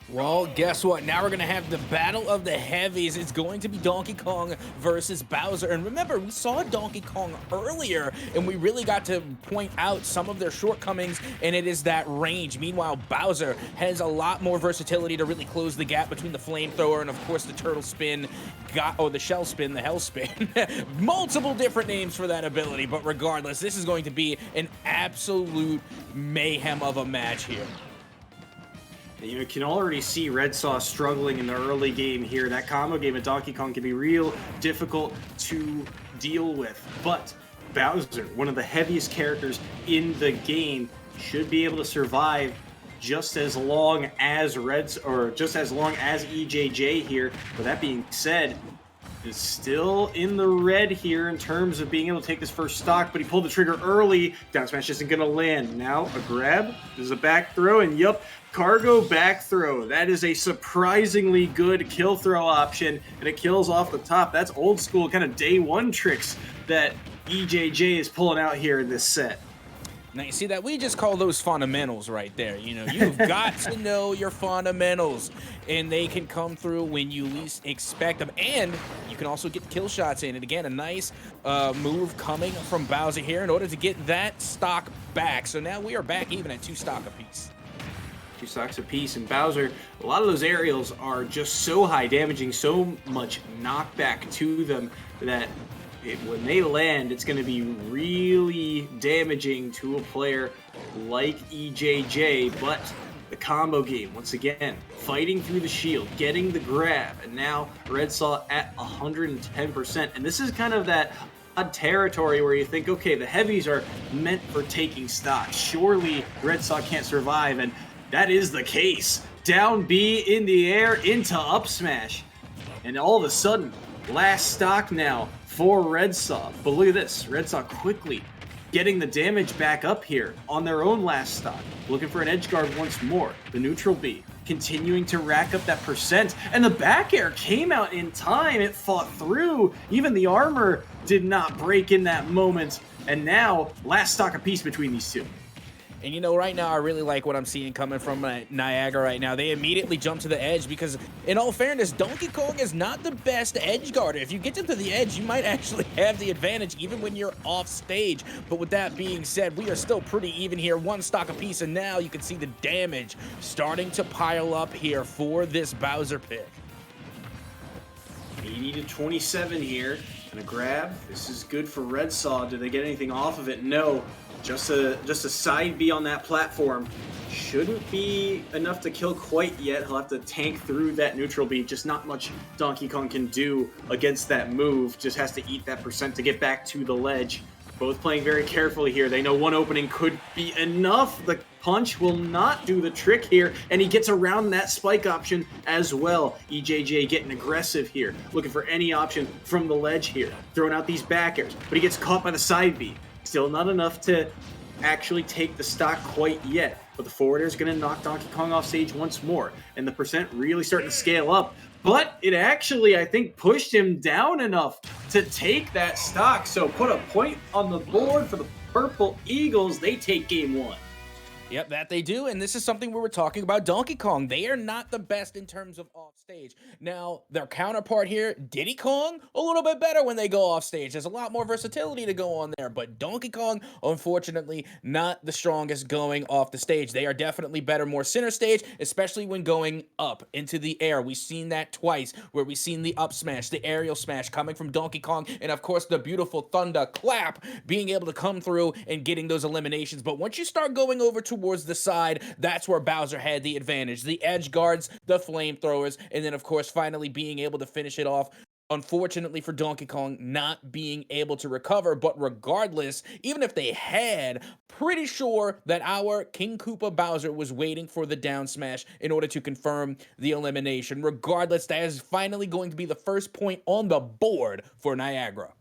Well, guess what? Now we're going to have the battle of the heavies. It's going to be Donkey Kong versus Bowser. And remember, we saw Donkey Kong earlier, and we really got to point out some of their shortcomings, and it is that range. Meanwhile, Bowser has a lot more versatility to really close the gap between the flamethrower and, of course, the turtle spin, the shell spin, the hell spin. Multiple different names for that ability, but regardless, this is going to be an absolute mayhem of a match here. You can already see Red Sox struggling in the early game here. That combo game of Donkey Kong can be real difficult to deal with. But Bowser, one of the heaviest characters in the game, should be able to survive just as long as EJJ here. But that being said, is still in the red here in terms of being able to take this first stock, but he pulled the trigger early. Down smash isn't going to land. Now a grab. There's a back throw, and yup, cargo back throw. That is a surprisingly good kill throw option, and it kills off the top. That's old school kind of day one tricks that EJJ is pulling out here in this set. Now, you see that? We just call those fundamentals right there. You know, you've got to know your fundamentals, and they can come through when you least expect them. And you can also get kill shots in. And again, a nice move coming from Bowser here in order to get that stock back. So now we are back even at 2 stock apiece. 2 stocks apiece, and Bowser, a lot of those aerials are just so high, damaging so much knockback to them that when they land, it's going to be really damaging to a player like EJJ. But the combo game, once again, fighting through the shield, getting the grab, and now Red Sox at 110%. And this is kind of that odd territory where you think, okay, the heavies are meant for taking stock. Surely Red Sox can't survive, and that is the case. Down B in the air into up smash. And all of a sudden, last stock now for Red Sox. But look at this. Red Sox quickly getting the damage back up here on their own last stock. Looking for an edge guard once more. The neutral B continuing to rack up that percent. And the back air came out in time. It fought through. Even the armor did not break in that moment. And now, last stock apiece between these two. And you know, right now, I really like what I'm seeing coming from Niagara right now. They immediately jump to the edge because, in all fairness, Donkey Kong is not the best edge guarder. If you get to the edge, you might actually have the advantage even when you're off stage. But with that being said, we are still pretty even here, 1 stock apiece, and now you can see the damage starting to pile up here for this Bowser pick. 80 to 27 here, and a grab. This is good for Red Sox. Did they get anything off of it? No. Just a side B on that platform. Shouldn't be enough to kill quite yet. He'll have to tank through that neutral B. Just not much Donkey Kong can do against that move. Just has to eat that percent to get back to the ledge. Both playing very carefully here. They know one opening could be enough. The punch will not do the trick here, and he gets around that spike option as well. EJJ getting aggressive here, looking for any option from the ledge here. Throwing out these back airs, but he gets caught by the side B. Still not enough to actually take the stock quite yet. But the forwarder is going to knock Donkey Kong off stage once more. And the percent really starting to scale up. But it actually, I think, pushed him down enough to take that stock. So put a point on the board for the Purple Eagles. They take game 1. Yep, that they do, and this is something we were talking about Donkey Kong. They are not the best in terms of off stage. Now, their counterpart here, Diddy Kong, a little bit better when they go off stage. There's a lot more versatility to go on there, but Donkey Kong, unfortunately, not the strongest going off the stage. They are definitely better more center stage, especially when going up into the air. We've seen that twice, where we've seen the up smash, the aerial smash coming from Donkey Kong, and of course, the beautiful thunder clap being able to come through and getting those eliminations. But once you start going over towards the side, that's where Bowser had the advantage. The edge guards, the flamethrowers, and then of course finally being able to finish it off Unfortunately for Donkey Kong, not being able to recover. But regardless, even if they had, pretty sure that our King Koopa Bowser was waiting for the down smash in order to confirm the elimination. Regardless, that is finally going to be the first point on the board for Niagara.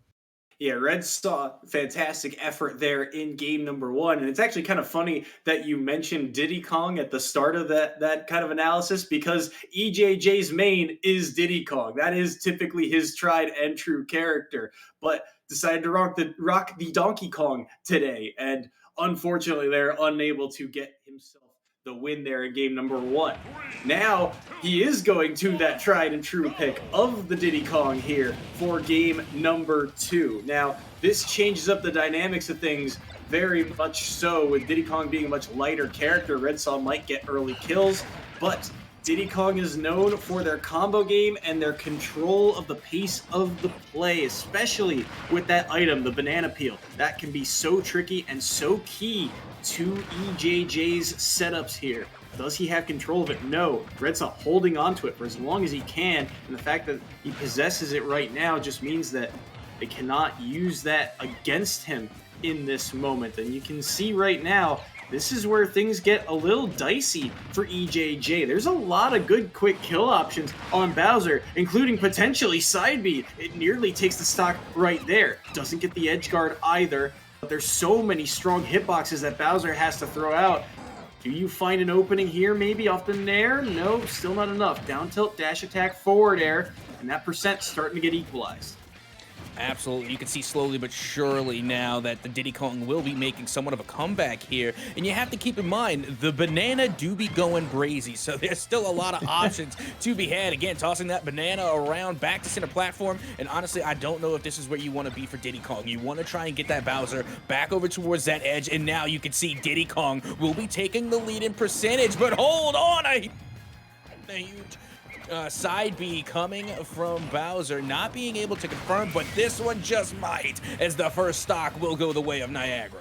Yeah, Red saw fantastic effort there in game number one. And it's actually kind of funny that you mentioned Diddy Kong at the start of that kind of analysis, because EJJ's main is Diddy Kong. That is typically his tried and true character, but decided to rock the Donkey Kong today. And unfortunately, they're unable to get himself the win there in game number one. Now he is going to that tried and true pick of the Diddy Kong here for game number two. Now this changes up the dynamics of things very much so, with Diddy Kong being a much lighter character. Red Saw might get early kills, but Diddy Kong is known for their combo game and their control of the pace of the play, especially with that item, the banana peel. That can be so tricky and so key to EJJ's setups here. Does he have control of it? No. Red Saw holding on to it for as long as he can, and the fact that he possesses it right now just means that they cannot use that against him in this moment. And you can see right now, this is where things get a little dicey for EJJ. There's a lot of good quick kill options on Bowser, including potentially side B. It nearly takes the stock right there. Doesn't get the edge guard either, but there's so many strong hitboxes that Bowser has to throw out. Do you find an opening here, maybe off the nair? No, still not enough. Down tilt, dash attack, forward air, and that percent starting to get equalized. Absolutely. You can see slowly but surely now that the Diddy Kong will be making somewhat of a comeback here. And you have to keep in mind, the banana do be going brazy, so there's still a lot of options to be had. Again, tossing that banana around back to center platform. And honestly, I don't know if this is where you want to be for Diddy Kong. You want to try and get that Bowser back over towards that edge. And now you can see Diddy Kong will be taking the lead in percentage. But hold on, a huge side B coming from Bowser, not being able to confirm, but this one just might, as the first stock will go the way of Niagara.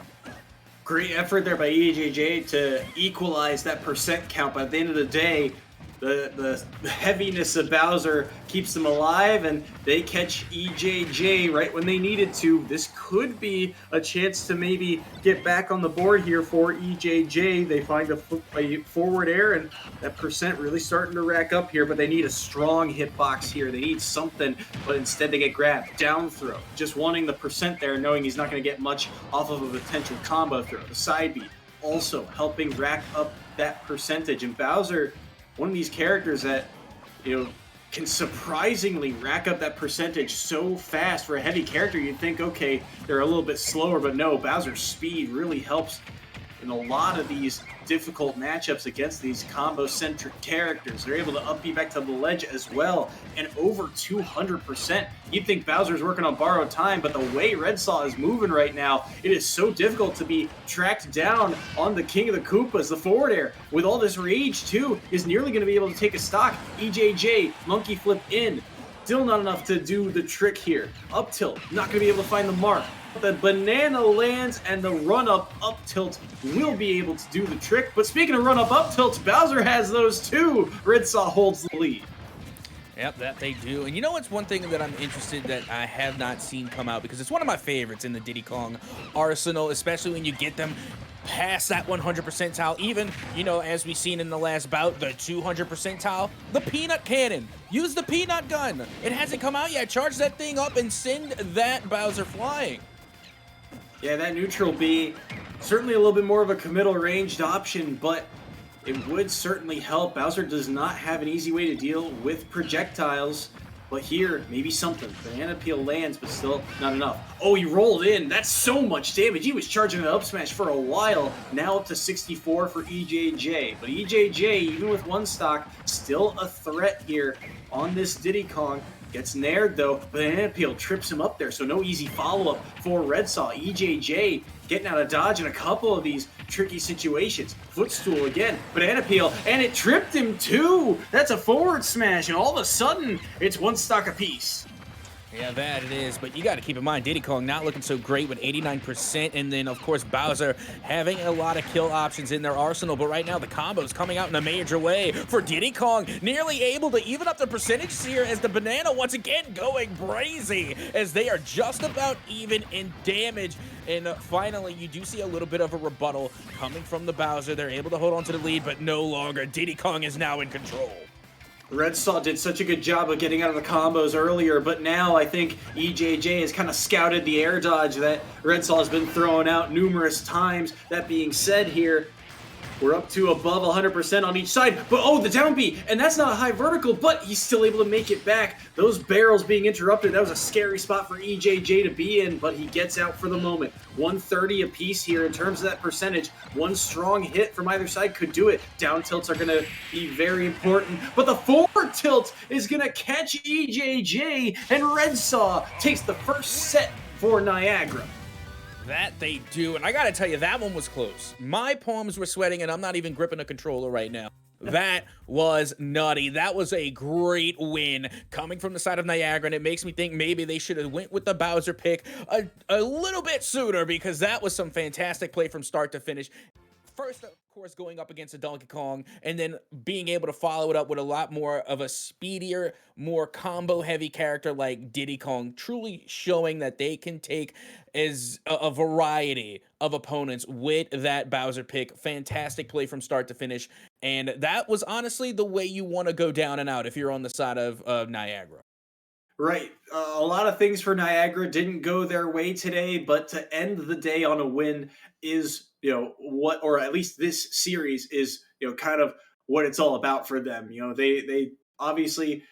Great effort there by EJJ to equalize that percent count. By the end of the day, the heaviness of Bowser keeps them alive, and they catch EJJ right when they needed to. This could be a chance to maybe get back on the board here for EJJ. They find a forward air, and that percent really starting to rack up here, but they need a strong hitbox here. They need something, but instead they get grabbed. Down throw, just wanting the percent there, knowing he's not going to get much off of a potential combo throw. The side B also helping rack up that percentage, and Bowser, one of these characters that, can surprisingly rack up that percentage so fast. For a heavy character, you'd think, okay, they're a little bit slower, but no, Bowser's speed really helps in a lot of these difficult matchups against these combo-centric characters. They're able to up B back to the ledge as well, and over 200%. You'd think Bowser's working on borrowed time, but the way Red Saw is moving right now, it is so difficult to be tracked down on the King of the Koopas. The forward air, with all this rage too, is nearly going to be able to take a stock. EJJ, monkey flip in. Still not enough to do the trick here. Up tilt, not going to be able to find the mark. The banana lands, and the run-up up tilt will be able to do the trick. But speaking of run-up up tilts, Bowser has those too. Red Saw holds the lead. Yep, that they do. And you know what's one thing that I'm interested that I have not seen come out, because it's one of my favorites in the Diddy Kong arsenal, especially when you get them past that 100 percentile, even, as we've seen in the last bout, the 200 percentile, the peanut cannon. Use the peanut gun. It hasn't come out yet. Charge that thing up and send that Bowser flying. Yeah, that neutral B, certainly a little bit more of a committal ranged option, but it would certainly help. Bowser does not have an easy way to deal with projectiles, but here, maybe something. Banana peel lands, but still not enough. Oh, he rolled in. That's so much damage. He was charging an up smash for a while. Now up to 64 for EJJ. But EJJ, even with one stock, still a threat here on this Diddy Kong. Gets nared though, Banana Peel trips him up there, so no easy follow-up for Red Saw. EJJ getting out of dodge in a couple of these tricky situations. Footstool again, Banana Peel, and it tripped him too! That's a forward smash, and all of a sudden, it's one stock apiece. Yeah, that it is. But you got to keep in mind, Diddy Kong not looking so great with 89%. And then, of course, Bowser having a lot of kill options in their arsenal. But right now, the combos coming out in a major way for Diddy Kong. Nearly able to even up the percentage here as the banana once again going brazy as they are just about even in damage. And finally, you do see a little bit of a rebuttal coming from the Bowser. They're able to hold on to the lead, but no longer. Diddy Kong is now in control. Red Saw did such a good job of getting out of the combos earlier, but now I think EJJ has kind of scouted the air dodge that Red Saw has been throwing out numerous times. That being said here, we're up to above 100% on each side, but oh, the down B, and that's not a high vertical, but he's still able to make it back. Those barrels being interrupted, that was a scary spot for EJJ to be in, but he gets out for the moment. 130 apiece here in terms of that percentage. One strong hit from either side could do it. Down tilts are going to be very important, but the forward tilt is going to catch EJJ, and Red Saw takes the first set for Niagara. That they do, and I gotta tell you, that one was close. My palms were sweating, and I'm not even gripping a controller right now. That was nutty. That was a great win coming from the side of Niagara, and it makes me think maybe they should have went with the Bowser pick a little bit sooner, because that was some fantastic play from start to finish. First, of course, going up against a Donkey Kong, and then being able to follow it up with a lot more of a speedier, more combo-heavy character like Diddy Kong, truly showing that they can take as a variety of opponents with that Bowser pick. Fantastic play from start to finish, and that was honestly the way you want to go down and out if you're on the side of Niagara. Right. A lot of things for Niagara didn't go their way today, but to end the day on a win is, what, or at least this series is, kind of what it's all about for them. They obviously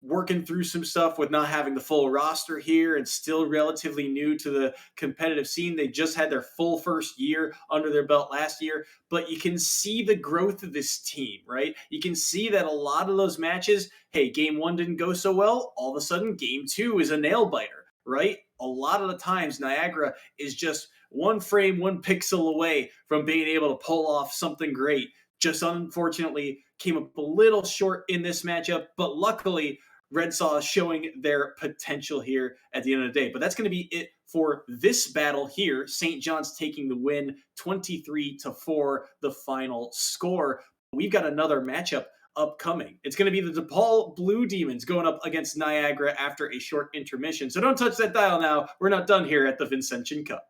working through some stuff with not having the full roster here and still relatively new to the competitive scene. They just had their full first year under their belt last year, but you can see the growth of this team, right? You can see that a lot of those matches, hey, game one didn't go so well. All of a sudden, game two is a nail biter, right? A lot of the times, Niagara is just one frame, one pixel away from being able to pull off something great. Just unfortunately came up a little short in this matchup, but luckily Red Saw is showing their potential here at the end of the day. But that's going to be it for this battle here. St. John's taking the win, 23-4, the final score. We've got another matchup upcoming. It's going to be the DePaul Blue Demons going up against Niagara after a short intermission. So don't touch that dial now. We're not done here at the Vincentian Cup.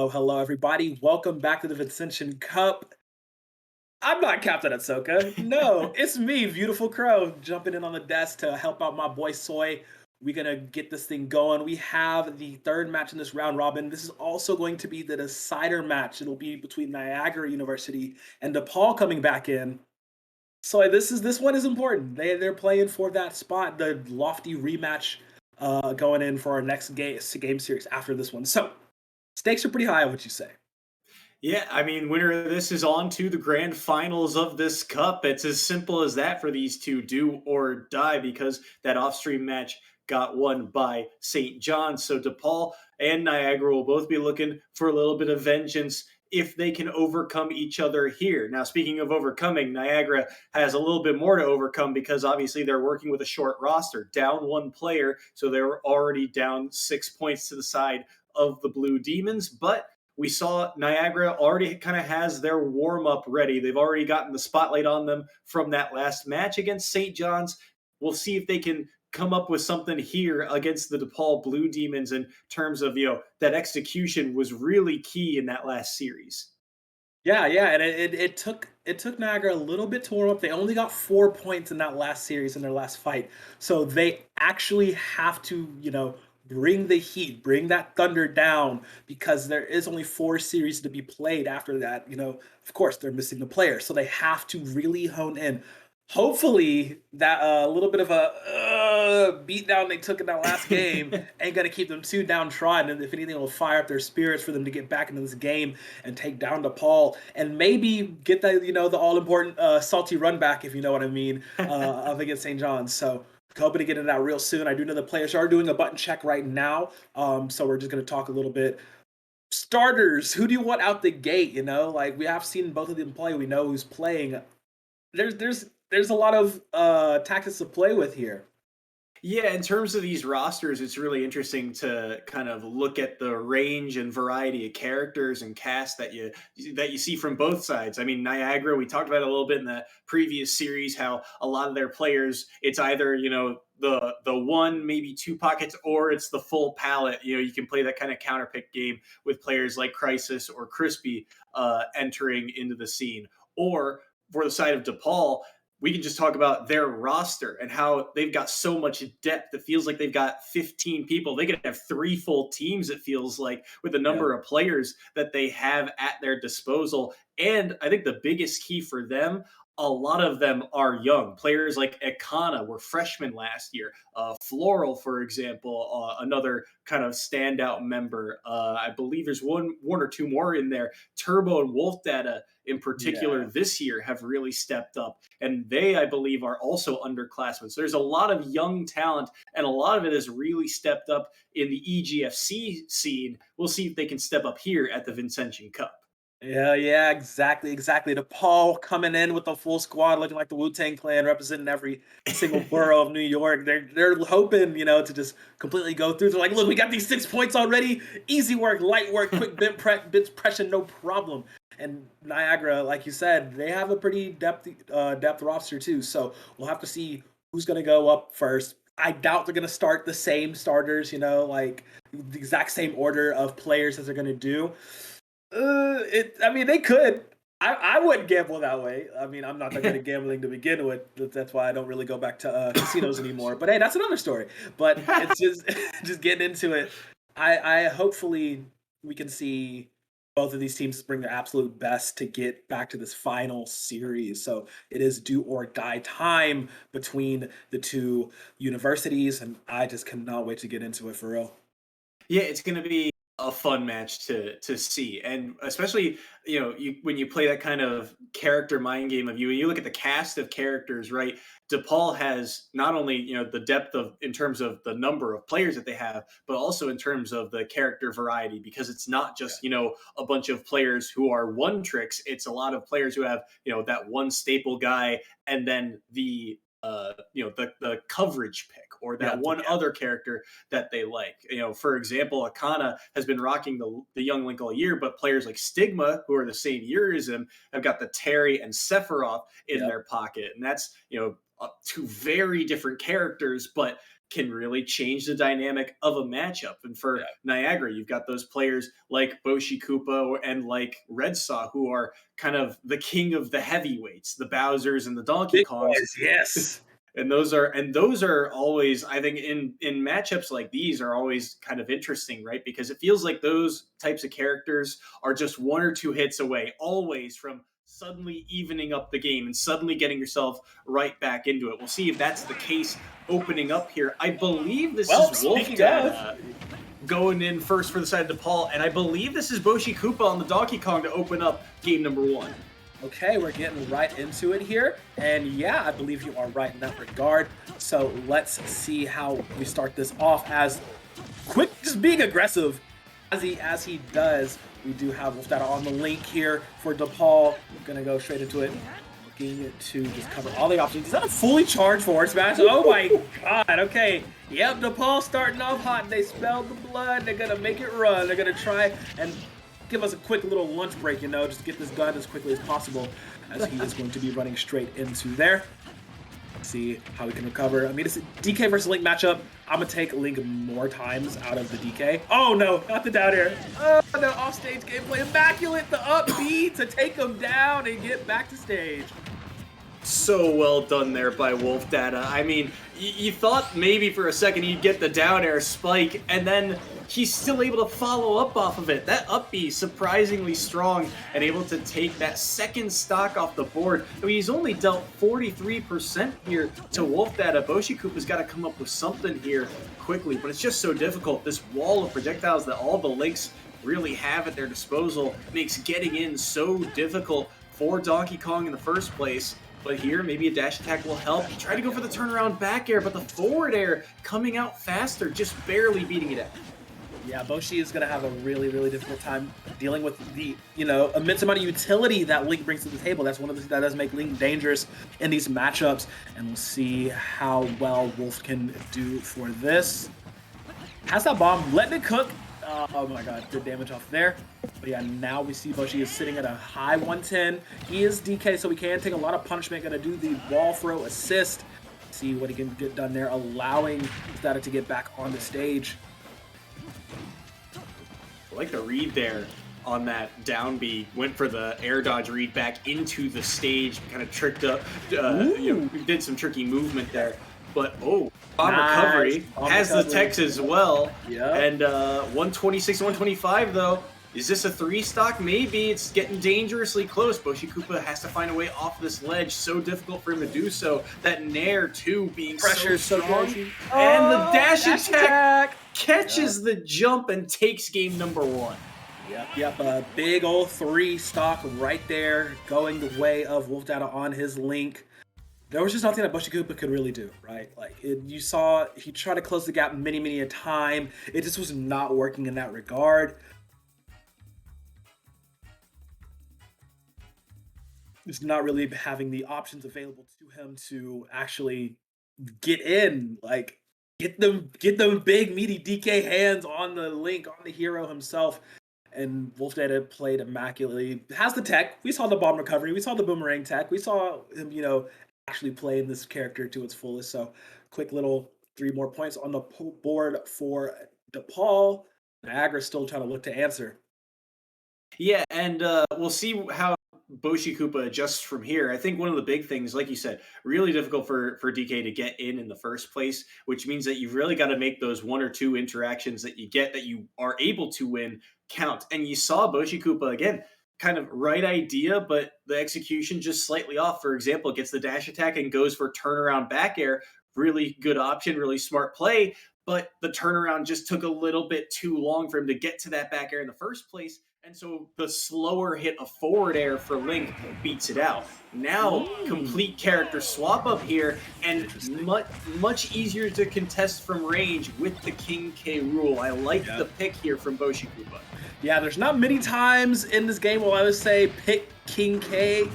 hello, everybody. Welcome back to the Vincentian Cup. I'm not Captain Ahsoka. No, it's me, Beautiful Crow, jumping in on the desk to help out my boy Soy. We're gonna get this thing going. We have the third match in this round robin. This is also going to be the decider match. It'll be between Niagara University and DePaul coming back in. So this one is important. They're playing for that spot, the lofty rematch, going in for our next game series after this one. So stakes are pretty high, would you say? Yeah, I mean, winner of this is on to the grand finals of this cup. It's as simple as that for these two, do or die, because that off-stream match got won by St. John's. So DePaul and Niagara will both be looking for a little bit of vengeance if they can overcome each other here. Now, speaking of overcoming, Niagara has a little bit more to overcome because obviously they're working with a short roster, down one player, so they were already down 6 points to the side of the Blue Demons, but we saw Niagara already kind of has their warm up ready. They've already gotten the spotlight on them from that last match against St. John's. We'll see if they can come up with something here against the DePaul Blue Demons in terms of, that execution was really key in that last series. Yeah, yeah, and it took Niagara a little bit to warm up. They only got 4 points in that last series in their last fight, so they actually have to, bring the heat, bring that thunder down because there is only four series to be played after that. Of course, they're missing the player, so they have to really hone in. Hopefully, that little bit of a beat down they took in that last game ain't gonna keep them too downtrodden, and if anything, it will fire up their spirits for them to get back into this game and take down DePaul, and maybe get that the all important salty run back, if you know what I mean, up against St. John's. So hoping to get into that real soon. I do know the players are doing a button check right now, so we're just gonna talk a little bit. Starters, who do you want out the gate? Like we have seen both of them play. We know who's playing. There's a lot of tactics to play with here. Yeah, in terms of these rosters, it's really interesting to kind of look at the range and variety of characters and cast that you see from both sides. I mean, Niagara, we talked about it a little bit in the previous series, how a lot of their players, it's either the one maybe two pockets, or it's the full palette. You can play that kind of counter pick game with players like Crisis or Crispy entering into the scene, or for the side of DePaul, we can just talk about their roster and how they've got so much depth. It feels like they've got 15 people. They could have three full teams, it feels like, with the Yeah. number of players that they have at their disposal. And I think the biggest key for them, a lot of them are young. Players like Ekana were freshmen last year. Floral, for example, another kind of standout member. I believe there's one or two more in there. Turbo and Wolf Data in particular Yeah. this year have really stepped up, and they, I believe, are also underclassmen. So there's a lot of young talent, and a lot of it has really stepped up in the EGFC scene. We'll see if they can step up here at the Vincentian Cup. Yeah, yeah, exactly, exactly. DePaul coming in with a full squad, looking like the Wu-Tang Clan, representing every single borough of New York. They're hoping, to just completely go through. They're like, look, we got these 6 points already. Easy work, light work, quick bit pressure, no problem. And Niagara, like you said, they have a pretty depth roster too. So we'll have to see who's going to go up first. I doubt they're going to start the same starters, like the exact same order of players as they're going to do. I mean, they could. I wouldn't gamble that way. I mean, I'm not that good at gambling to begin with. That's why I don't really go back to casinos anymore. But hey, that's another story. But it's just just getting into it. I hopefully we can see both of these teams bring their absolute best to get back to this final series. So it is do or die time between the two universities, and I just cannot wait to get into it for real. Yeah, it's going to be a fun match to see, and especially when you play that kind of character mind game of you look at the cast of characters, right? DePaul has not only the depth of in terms of the number of players that they have, but also in terms of the character variety, because it's not Yeah. just a bunch of players who are one tricks. It's a lot of players who have that one staple guy, and then the coverage pick, or Yeah, that one other character that they like. For example, Akana has been rocking the young link all year, but players like Stigma, who are the same year as him, have got the Terry and Sephiroth in yeah. their pocket, and that's two very different characters, but can really change the dynamic of a matchup. And for Yeah. Niagara, you've got those players like Boshi Koopa and like Red Saw, who are kind of the king of the heavyweights, the Bowsers and the Donkey Big Kongs. boys, yes. And those are always, I think, in matchups like these are always kind of interesting, right? Because it feels like those types of characters are just one or two hits away, always from suddenly evening up the game and suddenly getting yourself right back into it. We'll see if that's the case opening up here. I believe this Well, is Wolf speaking Dad going in first for the side of DePaul, and I believe this is Boshi Koopa on the Donkey Kong to open up game number 1. Okay, we're getting right into it here. And yeah, I believe you are right in that regard. So let's see how we start this off as quick, just being aggressive as he does. We do have Wolf Data on the link here for DePaul. I'm gonna go straight into it. Looking to just cover all the options. Is that a fully charged forward smash? Oh my god, okay. Yep, DePaul starting off hot. They smelled the blood. They're gonna make it run. They're gonna try and give us a quick little lunch break, just get this done as quickly as possible, as he is going to be running straight into there. See how we can recover. I mean, it's a DK versus Link matchup. I'm gonna take Link more times out of the DK. Oh no, not the down air. Oh, the offstage gameplay. Immaculate, the up B to take him down and get back to stage. So well done there by Wolf Data. I mean, you thought maybe for a second he'd get the down air spike, and then he's still able to follow up off of it. That up B surprisingly strong and able to take that second stock off the board. I mean, he's only dealt 43% here to Wolf Data. Boshi Koopa's got to come up with something here quickly, but it's just so difficult. This wall of projectiles that all the Links really have at their disposal makes getting in so difficult for Donkey Kong in the first place. But here, maybe a dash attack will help. He tried to go for the turnaround back air, but the forward air coming out faster, just barely beating it out. Yeah, Boshi is going to have a really, really difficult time dealing with the, immense amount of utility that Link brings to the table. That's one of the things that does make Link dangerous in these matchups. And we'll see how well Wolf can do for this. Has that bomb, letting it cook. Oh my god, good damage off there. But yeah, now we see Boshi is sitting at a high 110. He is DK, so he can take a lot of punishment. Gonna do the wall throw assist. See what he can get done there, allowing Static to get back on the stage. I like the read there on that down B. Went for the air dodge read back into the stage, kind of tricked up, did some tricky movement there. But bomb recovery has the techs as well. Yeah. And 126, 125 though. Is this a 3-stock? Maybe. It's getting dangerously close. Boshi Koopa has to find a way off this ledge. So difficult for him to do so. That Nair too being Pressure so strong. crazy. And the dash attack catches the jump and takes game number 1. Yep, a big old 3-stock right there, going the way of Wolf Data on his Link. There was just nothing that Boshi Koopa could really do, right? Like, you saw he tried to close the gap many a time. It just was not working in that regard. Just not really having the options available to him to actually get in, like get them big meaty DK hands on the Link, on the hero himself. And Wolf Data played immaculately. Has the tech. We saw the bomb recovery. We saw the boomerang tech. We saw him, actually playing this character to its fullest. So quick little 3 more points on the board for DePaul. Niagara still trying to look to answer. Yeah, and we'll see how Boshi Koopa adjusts from here. I think one of the big things, like you said, really difficult for DK to get in the first place, which means that you've really got to make those 1 or 2 interactions that you get that you are able to win count. And you saw Boshi Koopa, again, kind of right idea, but the execution just slightly off. For example, gets the dash attack and goes for turnaround back air. Really good option, really smart play, but the turnaround just took a little bit too long for him to get to that back air in the first place. And so the slower hit of forward air for Link beats it out. Now, complete character swap up here, and much easier to contest from range with the King K rule. I like the pick here from Boshi Koopa. Yeah, there's not many times in this game where I would say pick King K,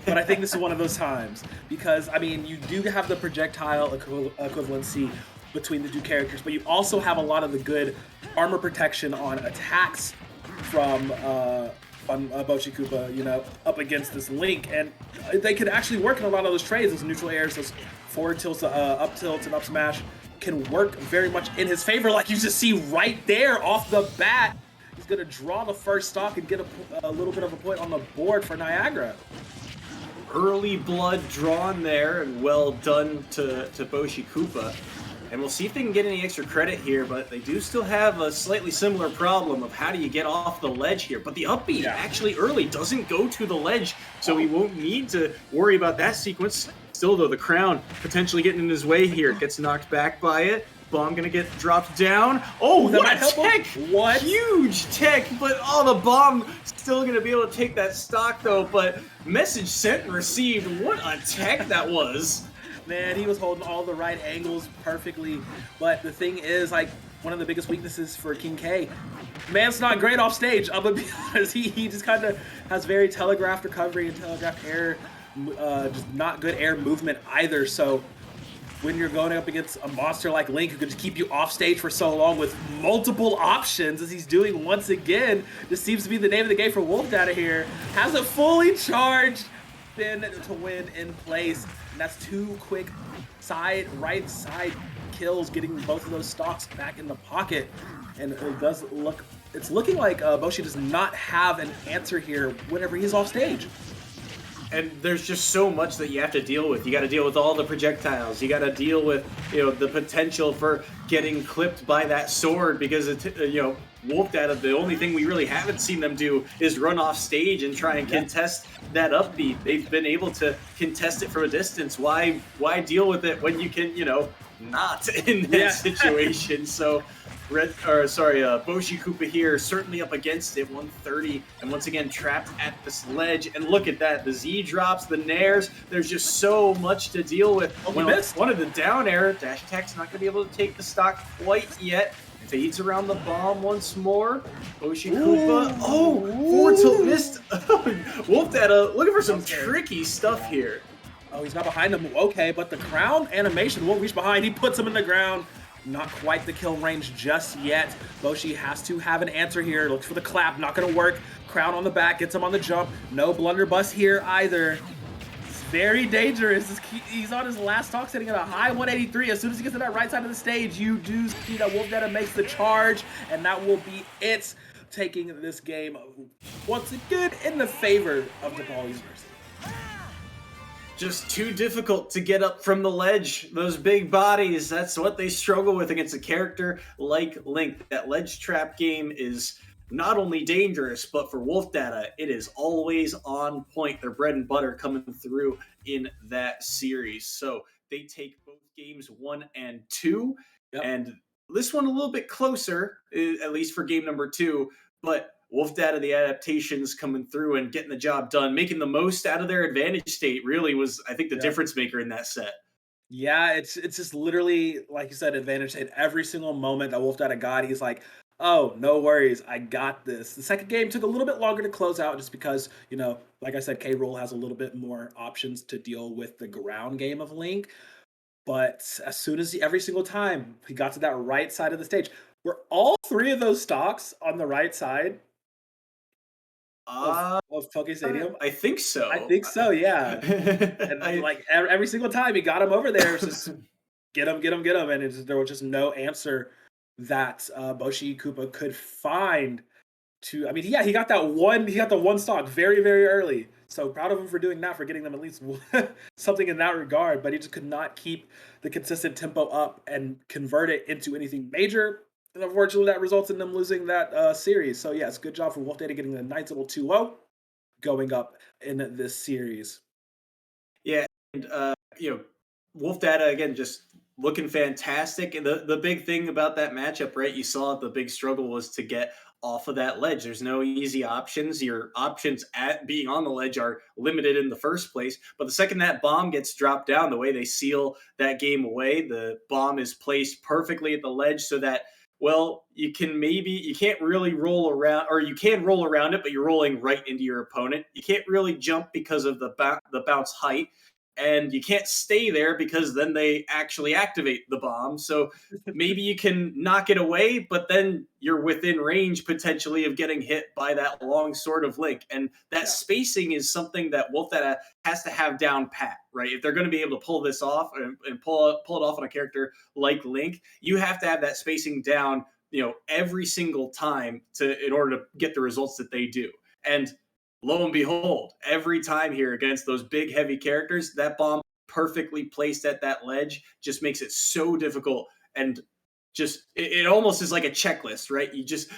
but I think this is one of those times. Because, I mean, you do have the projectile equivalency between the 2 characters, but you also have a lot of the good armor protection on attacks from Boshi Koopa, up against this Link, and they could actually work in a lot of those trades, those neutral airs, those forward tilts, up tilts, and up smash. can work very much in his favor. Like you just see right there off the bat, he's going to draw the first stock and get a little bit of a point on the board for Niagara. Early blood drawn there, and well done to Boshi Koopa. And we'll see if they can get any extra credit here, but they do still have a slightly similar problem of how do you get off the ledge here. But the up B actually early doesn't go to the ledge, so he won't need to worry about that sequence. Still, though, the crown potentially getting in his way here. Gets knocked back by it. Bomb gonna get dropped down. Oh, what a tech! What? Huge tech, but the bomb still gonna be able to take that stock, though. But message sent and received. What a tech that was. Man, he was holding all the right angles perfectly. But the thing is, like, one of the biggest weaknesses for King K, man's not great off stage. Because he just kind of has very telegraphed recovery and telegraphed air, just not good air movement either. So when you're going up against a monster like Link who can just keep you off stage for so long with multiple options, as he's doing once again, this seems to be the name of the game for Wolf Data here. Has a fully charged spin to win in place. And that's 2 quick right side kills, getting both of those stocks back in the pocket. And it's looking like Boshi does not have an answer here whenever he's off stage. And there's just so much that you have to deal with. You got to deal with all the projectiles. You got to deal with, the potential for getting clipped by that sword, because Wolf Data, the only thing we really haven't seen them do is run off stage and try and contest that up B. They've been able to contest it from a distance. Why deal with it when you can, not in that situation? So Boshi Koopa here certainly up against it, 130, and once again trapped at this ledge. And look at that, the Z drops, the nairs. There's just so much to deal with. One of the down air, dash attack's not going to be able to take the stock quite yet. Fades around the bomb once more. Boshi Koopa. Forward tilt missed. Wolf Data looking for some tricky stuff here. Oh, he's not behind him. Okay, but the crown animation won't reach behind. He puts him in the ground. Not quite the kill range just yet. Boshi has to have an answer here. Looks for the clap. Not going to work. Crown on the back. Gets him on the jump. No blunderbuss here either. It's very dangerous. He's on his last stock, sitting at a high 183. As soon as he gets to that right side of the stage, you do see that Wolf Data makes the charge, and that will be it, taking this game once again in the favor of DePaul University. Just too difficult to get up from the ledge. Those big bodies, that's what they struggle with against a character like Link. That ledge trap game is not only dangerous, but for Wolf Data, it is always on point. Their bread and butter coming through in that series. So they take both games 1 and 2, and this one a little bit closer, at least for game number 2, but Wolf Data, the adaptations coming through and getting the job done, making the most out of their advantage state really was, I think, the difference maker in that set. Yeah, it's just literally, like you said, advantage state. Every single moment that Wolf Data got, he's like, oh, no worries, I got this. The second game took a little bit longer to close out just because, like I said, K-Rool has a little bit more options to deal with the ground game of Link. But as soon as every single time he got to that right side of the stage, were all 3 of those stocks on the right side of Poké Stadium? I think so. I think so, yeah. And like every single time he got him over there, it's just get him. And there was just no answer that Boshi Koopa could find to. I mean, he got that one. He got the one stock very, very early. So proud of him for doing that, for getting them at least something in that regard. But he just could not keep the consistent tempo up and convert it into anything major. And unfortunately, that results in them losing that series. So yes, good job for Wolf Data getting the nice little 2-0 going up in this series. Yeah, and Wolf Data again just looking fantastic. And the big thing about that matchup, right? You saw the big struggle was to get off of that ledge. There's no easy options. Your options at being on the ledge are limited in the first place. But the second that bomb gets dropped down, the way they seal that game away, the bomb is placed perfectly at the ledge so that, well, you can't really roll around, or you can roll around it, but you're rolling right into your opponent. You can't really jump because of the bounce height. and you can't stay there because then they actually activate the bomb. So maybe you can knock it away, but then you're within range potentially of getting hit by that long sword of Link. And that Yeah. spacing is something that Wolf that has to have down pat, right? If they're going to be able to pull this off and pull it off on a character like Link, you have to have that spacing down, every single time in order to get the results that they do. And lo and behold, every time here against those big heavy characters, that bomb perfectly placed at that ledge just makes it so difficult. And just it almost is like a checklist, right? You just,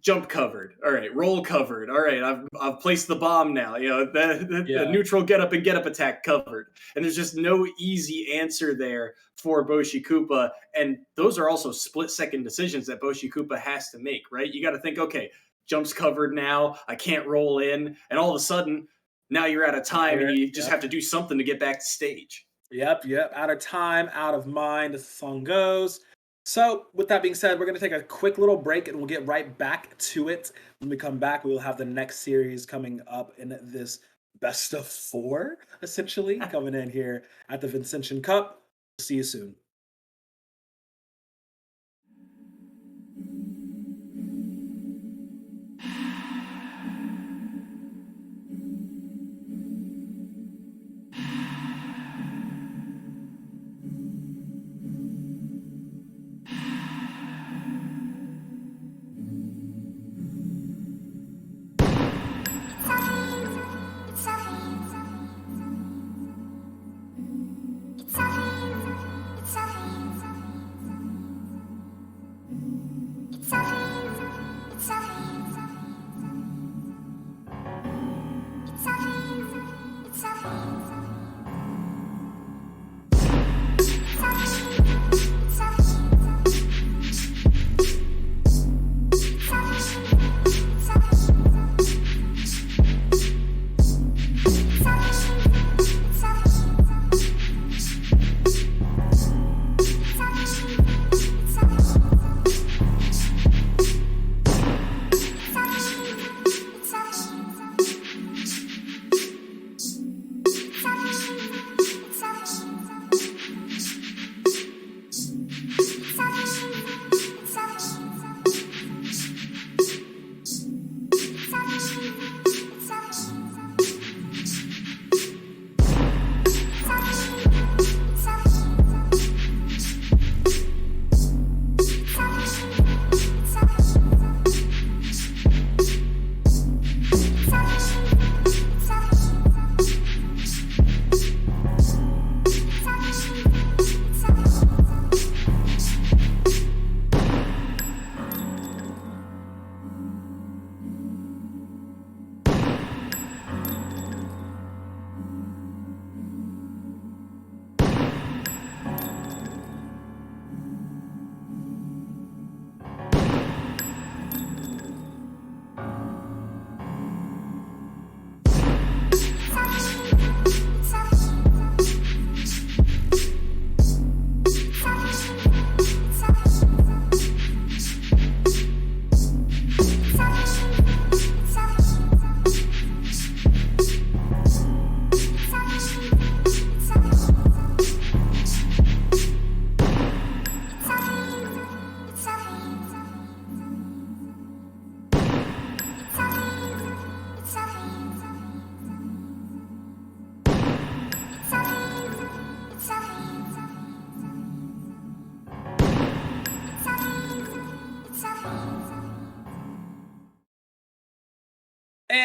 jump covered, all right, roll covered, all right, I've placed the bomb now, the Yeah. neutral get up and get up attack covered. And there's just no easy answer there for Boshi Koopa. And those are also split second decisions that Boshi Koopa has to make, right? You got to think, okay, jump's covered now, I can't roll in, and all of a sudden now you're out of time and you just Yep. have to do something to get back to stage. Yep. Out of time, out of mind, as the song goes. So, with that being said, we're going to take a quick little break and we'll get right back to it. When we come back, we will have the next series coming up in this best of four, essentially, coming in here at the Vincentian Cup. See you soon.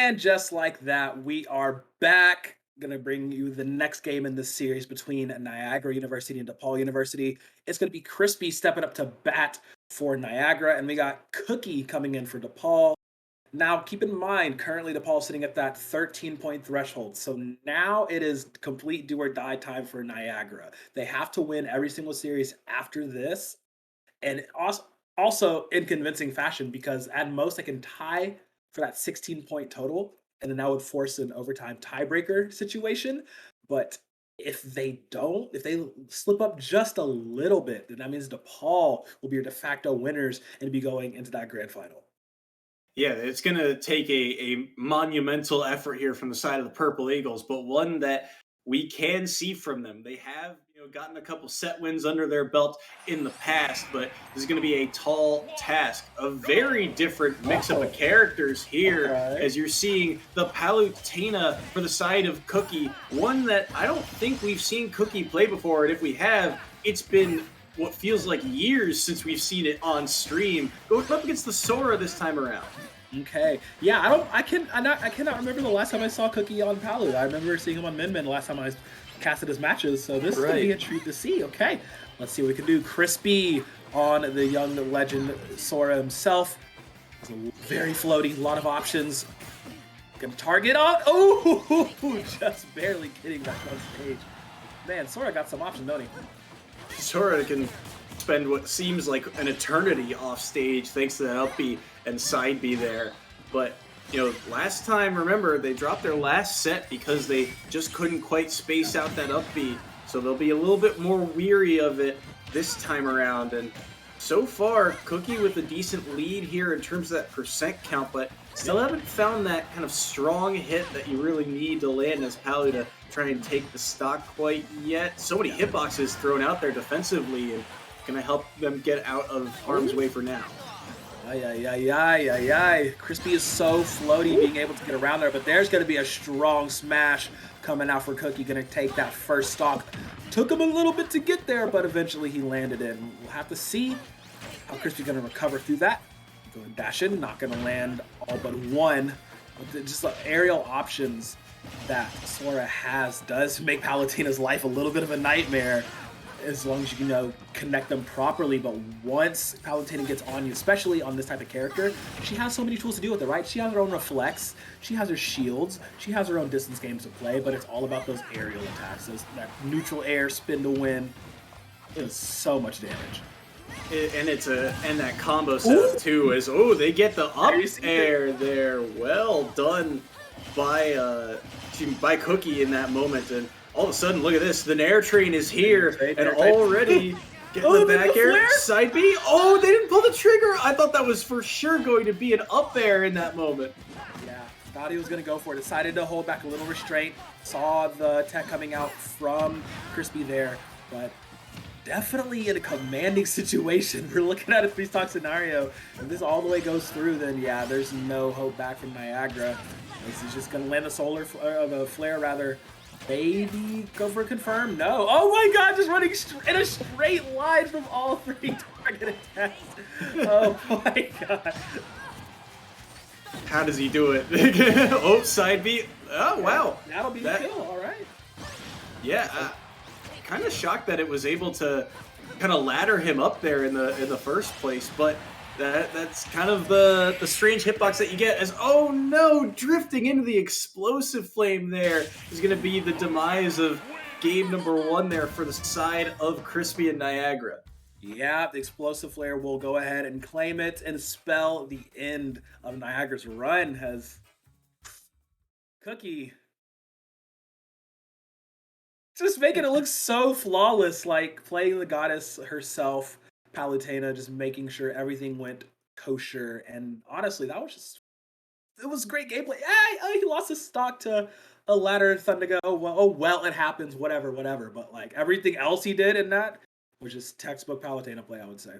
And just like that, we are back. Gonna bring you the next game in this series between Niagara University and DePaul University. It's gonna be Crispy stepping up to bat for Niagara, and we got Cookie coming in for DePaul. Now, keep in mind, currently DePaul sitting at that 13-point threshold. So now it is complete do or die time for Niagara. They have to win every single series after this, and also in convincing fashion, because at most they can tie for that 16-point total, and then that would force an overtime tiebreaker situation. But if they don't, if they slip up just a little bit, then that means DePaul will be your de facto winners and be going into that grand final. Yeah, it's going to take a monumental effort here from the side of the Purple Eagles, but one that we can see from them. They have, gotten a couple set wins under their belt in the past, but this is going to be a tall task. A very different mix up Oh, of characters here okay. as you're seeing the Palutena for the side of Cookie, one that I don't think we've seen Cookie play before, and if we have, it's been what feels like years since we've seen it on stream, going up against the Sora this time around. Okay. Yeah, I cannot remember the last time I saw Cookie on Palu. I remember seeing him on Min Min the last time I casted his matches, so this is going to be a treat to see. Okay, let's see what we can do. Crispy on the young legend Sora himself. It's very floaty, a lot of options. Gonna target on. Oh, just barely getting back on stage. Man, Sora got some options, don't he? Sora can spend what seems like an eternity off stage thanks to that up B and side B there. But, last time, remember, they dropped their last set because they just couldn't quite space out that up B. So they'll be a little bit more weary of it this time around. And so far, Cookie with a decent lead here in terms of that percent count, but still haven't found that kind of strong hit that you really need to land as Palu to try and take the stock quite yet. So many hitboxes thrown out there defensively and going to help them get out of harm's way for now. Crispy is so floaty being able to get around there, but there's going to be a strong smash coming out for Cookie, going to take that first stock. Took him a little bit to get there, but eventually he landed it. We'll have to see how Crispy's going to recover through that. Going dash in, not going to land all but one. But just the aerial options that Sora has does make Palutena's life a little bit of a nightmare, as long as you can connect them properly. But once Palutena gets on you, especially on this type of character, she has so many tools to deal with it, right? She has her own reflex, she has her shields, she has her own distance games to play, but it's all about those aerial attacks. That neutral air spin to win does so much damage. And that combo setup too is, they get the up air there. Well done by Cookie in that moment. And all of a sudden, look at this. The Nair train is here and already getting the back air. Side B. Oh, they didn't pull the trigger. I thought that was for sure going to be an up air in that moment. Yeah, thought he was going to go for it. Decided to hold back a little restraint. Saw the tech coming out from Crispy there, but definitely in a commanding situation. We're looking at a 3-stock scenario. If this all the way goes through, then yeah, there's no hope back from Niagara. This is just going to land the flare rather. Maybe go for a confirm? No. Oh my god, just running in a straight line from all 3 target attacks. Oh my god. How does he do it? Oh, side B. Oh, wow. That'll be the kill, all right. Yeah, kind of shocked that it was able to kind of ladder him up there in the first place, but that's kind of the strange hitbox that you get as, oh no, drifting into the explosive flame there is going to be the demise of game number 1 there for the side of Crispy and Niagara. Yeah, the explosive flare will go ahead and claim it and spell the end of Niagara's run as Cookie just making it look so flawless, like playing the goddess herself. Palutena just making sure everything went kosher, and honestly, it was great gameplay. He lost his stock to a ladder Thundergo. Well, it happens, whatever. But like everything else he did in that was just textbook Palutena play, I would say.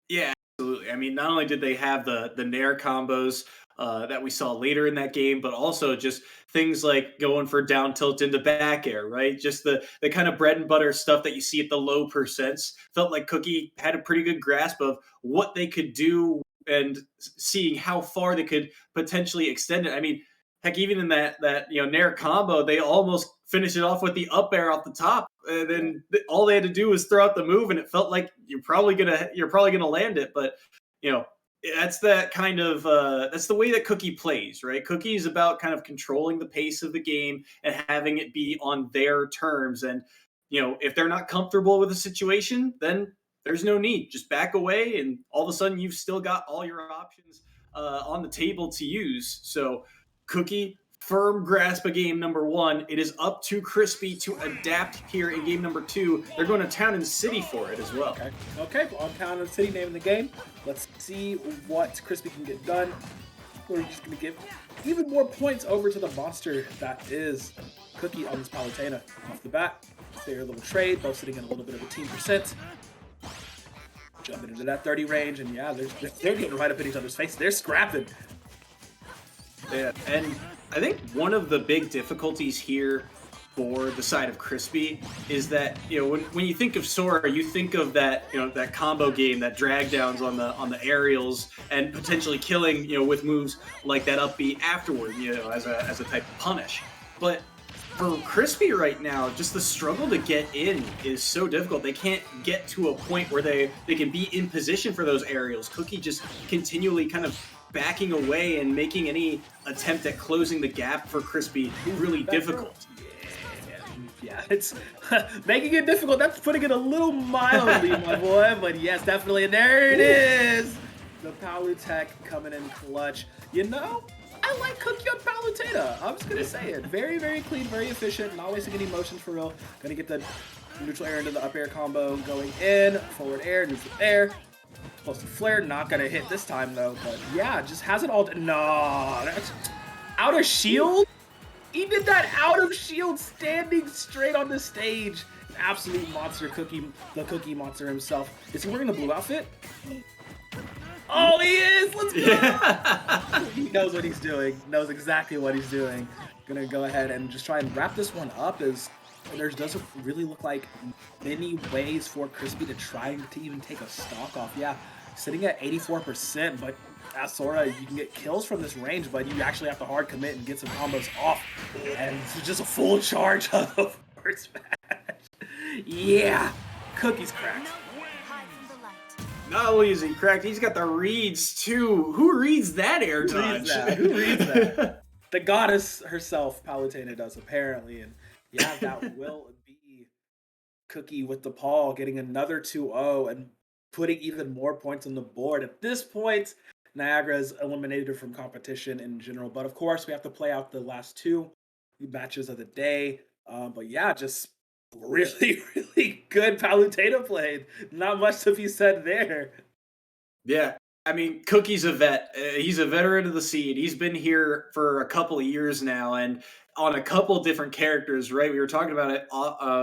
Yeah, absolutely. I mean, not only did they have the Nair combos that we saw later in that game, but also just things like going for down tilt into back air, right? Just the kind of bread and butter stuff that you see at the low percents. Felt like Cookie had a pretty good grasp of what they could do and seeing how far they could potentially extend it. I mean, heck, even in that Nair combo, they almost finished it off with the up air off the top. And then all they had to do was throw out the move, and it felt like you're probably gonna land it. But that's that kind of that's the way that Cookie plays, right? Cookie is about kind of controlling the pace of the game and having it be on their terms. And if they're not comfortable with the situation, then there's no need. Just back away, and all of a sudden you've still got all your options on the table to use. So Cookie, firm grasp of game number 1. It is up to Crispy to adapt here in game number 2. They're going to Town and City for it as well. Okay. On Town and City, naming the game. Let's see what Crispy can get done. We're just going to give even more points over to the monster that is Cookie on this Palutena off the bat. Their little trade, both sitting in a little bit of a team percent. Jumping into that 30 range, and yeah, they're getting right up in each other's face. They're scrapping. Yeah, and I think one of the big difficulties here for the side of Crispy is that, you know, when you think of Sora, you think of that, you know, that combo game, that drag downs on the aerials, and potentially killing, you know, with moves like that upbeat afterward, you know, as a type of punish. But for Crispy right now, just the struggle to get in is so difficult. They can't get to a point where they can be in position for those aerials. Cookie just continually kind of backing away and making any attempt at closing the gap for Crispy really difficult. Yeah, it's making it difficult. That's putting it a little mildly, my boy. But yes, definitely. And there it is. The Palutech coming in clutch. You know, I like Cookie on Palutena. I'm just going to say it. Very, very clean, very efficient. Not wasting any motions for real. Going to get the neutral air into the up air combo going in. Forward air, neutral air. Close to flare. Not going to hit this time, though. But yeah, just has it all. No, that's out of shield. He did that out of shield, standing straight on the stage. An absolute monster, Cookie, the Cookie monster himself. Is he wearing the blue outfit? Oh, he is! Let's go! Yeah. He knows what he's doing. Knows exactly what he's doing. Gonna go ahead and just try and wrap this one up. As there doesn't really look like many ways for Crispy to try to even take a stock off. Yeah, sitting at 84%, but as Sora, you can get kills from this range, but you actually have to hard commit and get some combos off. And it's just a full charge of the first match. Yeah, Cookie's cracked. Not only is he cracked, he's got the reads too. Who reads that air dodge? Who reads that? The goddess herself, Palutena, does apparently. And yeah, that will be Cookie with DePaul getting another 2-0 and putting even more points on the board. At this point, Niagara is eliminated from competition in general. But of course, we have to play out the last two matches of the day. But yeah, just really, really good Palutena played. Not much to be said there. Yeah, I mean, Cookie's a vet. He's a veteran of the scene. He's been here for a couple of years now, and on a couple different characters, right? We were talking about it,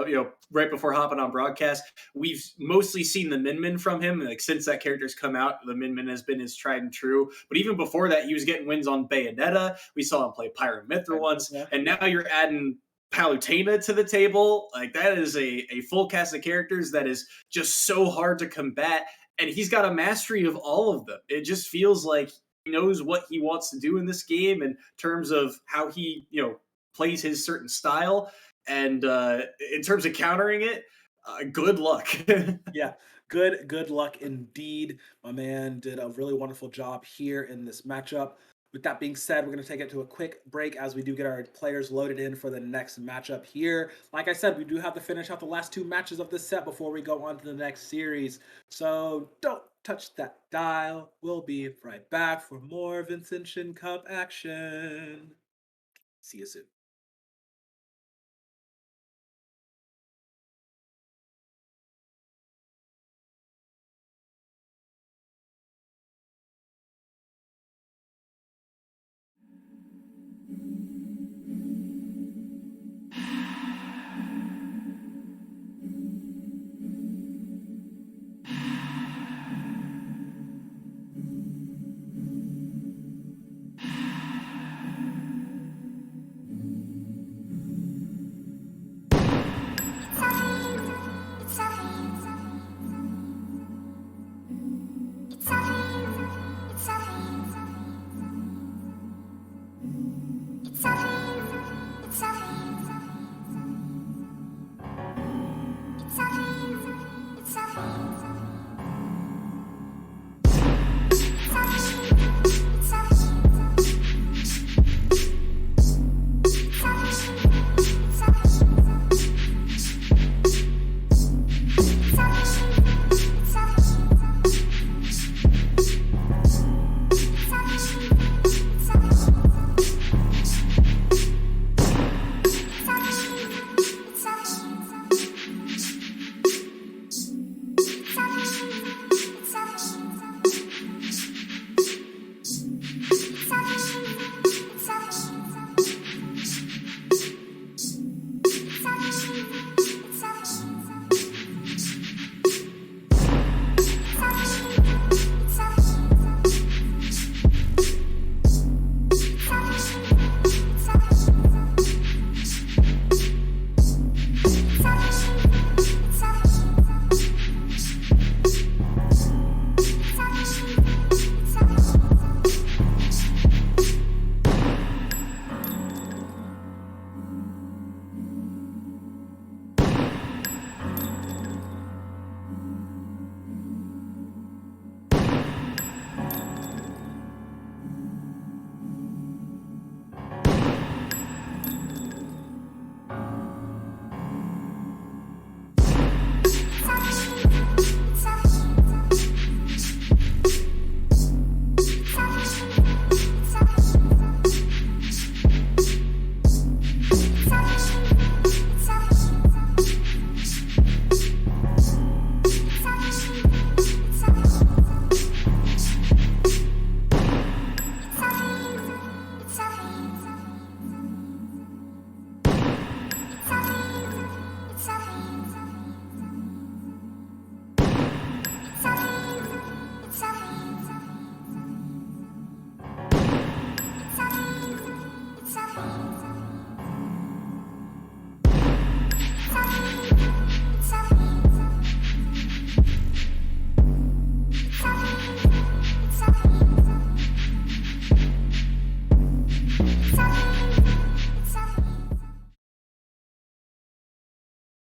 you know, right before hopping on broadcast. We've mostly seen the Min from him. Like, since that character's come out, the Min has been his tried and true. But even before that, he was getting wins on Bayonetta. We saw him play Pyramithra once, and now you're adding Palutena to the table. Like, that is a full cast of characters that is just so hard to combat, and he's got a mastery of all of them. It just feels like he knows what he wants to do in this game in terms of how he, you know, plays his certain style, and in terms of countering it, good luck. Yeah, good luck indeed. My man did a really wonderful job here in this matchup. With that being said, we're going to take it to a quick break as we do get our players loaded in for the next matchup here. Like I said, we do have to finish out the last two matches of this set before we go on to the next series. So don't touch that dial. We'll be right back for more Vincentian Cup action. See you soon.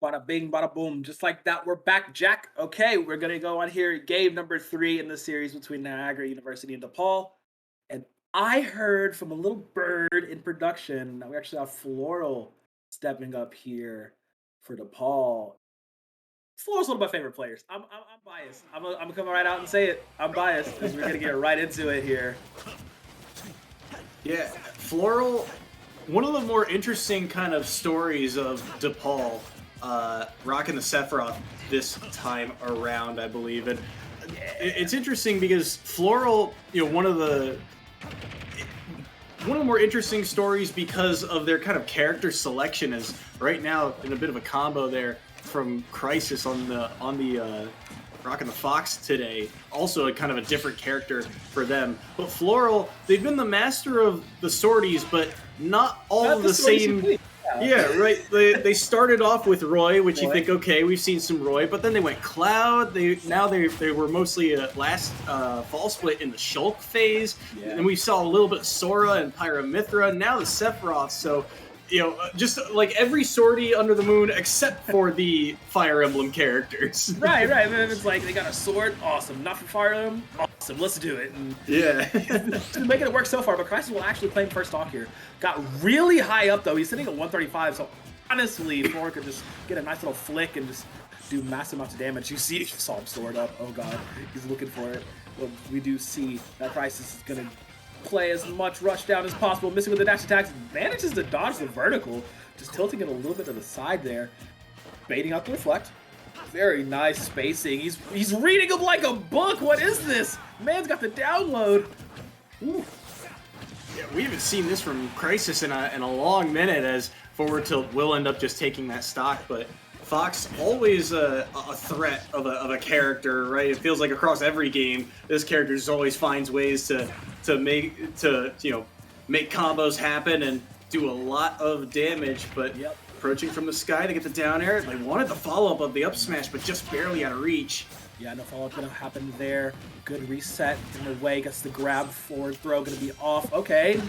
Bada bing, bada boom. Just like that, we're back, Jack. Okay, we're going to go on here. Game number 3 in the series between Niagara University and DePaul. And I heard from a little bird in production that we actually have Floral stepping up here for DePaul. Floral's one of my favorite players. I'm biased. I'm gonna come right out and say it. I'm biased because we're gonna get right into it here. Yeah, Floral, one of the more interesting kind of stories of DePaul rocking the Sephiroth this time around, I believe. And it's interesting because Floral, one of the more interesting stories because of their kind of character selection is right now in a bit of a combo there from Crisis on the Rockin' the Fox today. Also a kind of a different character for them. But Floral, they've been the master of the sorties, but not all Not the same. Yeah, right. They started off with Roy, which you think, okay, we've seen some Roy, but then they went Cloud. They were mostly last fall split in the Shulk phase, and we saw a little bit of Sora and Pyramithra. Now the Sephiroth. So, just like every sortie under the moon except for the Fire Emblem characters. Right. And then it's like they got a sword, awesome. Not for Fire Emblem, awesome. Let's do it. And making it work so far, but Crisis will actually play first stock here. Got really high up though. He's sitting at 135, so honestly, Floor could just get a nice little flick and just do massive amounts of damage. You saw him sword up. Oh god, he's looking for it. But we do see that Crisis is gonna play as much rush down as possible, missing with the dash attacks, manages to dodge the vertical, just tilting it a little bit to the side there, baiting out the reflect. Very nice spacing. He's reading him like a book. What is this? Man's got the download. Ooh. Yeah, we haven't seen this from Crisis in a long minute, as forward tilt will end up just taking that stock, but Fox always a threat of a character, right? It feels like across every game, this character just always finds ways to make combos happen and do a lot of damage. But approaching from the sky to get the down air, they wanted the follow up of the up smash, but just barely out of reach. Yeah, no follow up gonna happen there. Good reset in the way, gets the grab forward throw, gonna be off. Okay,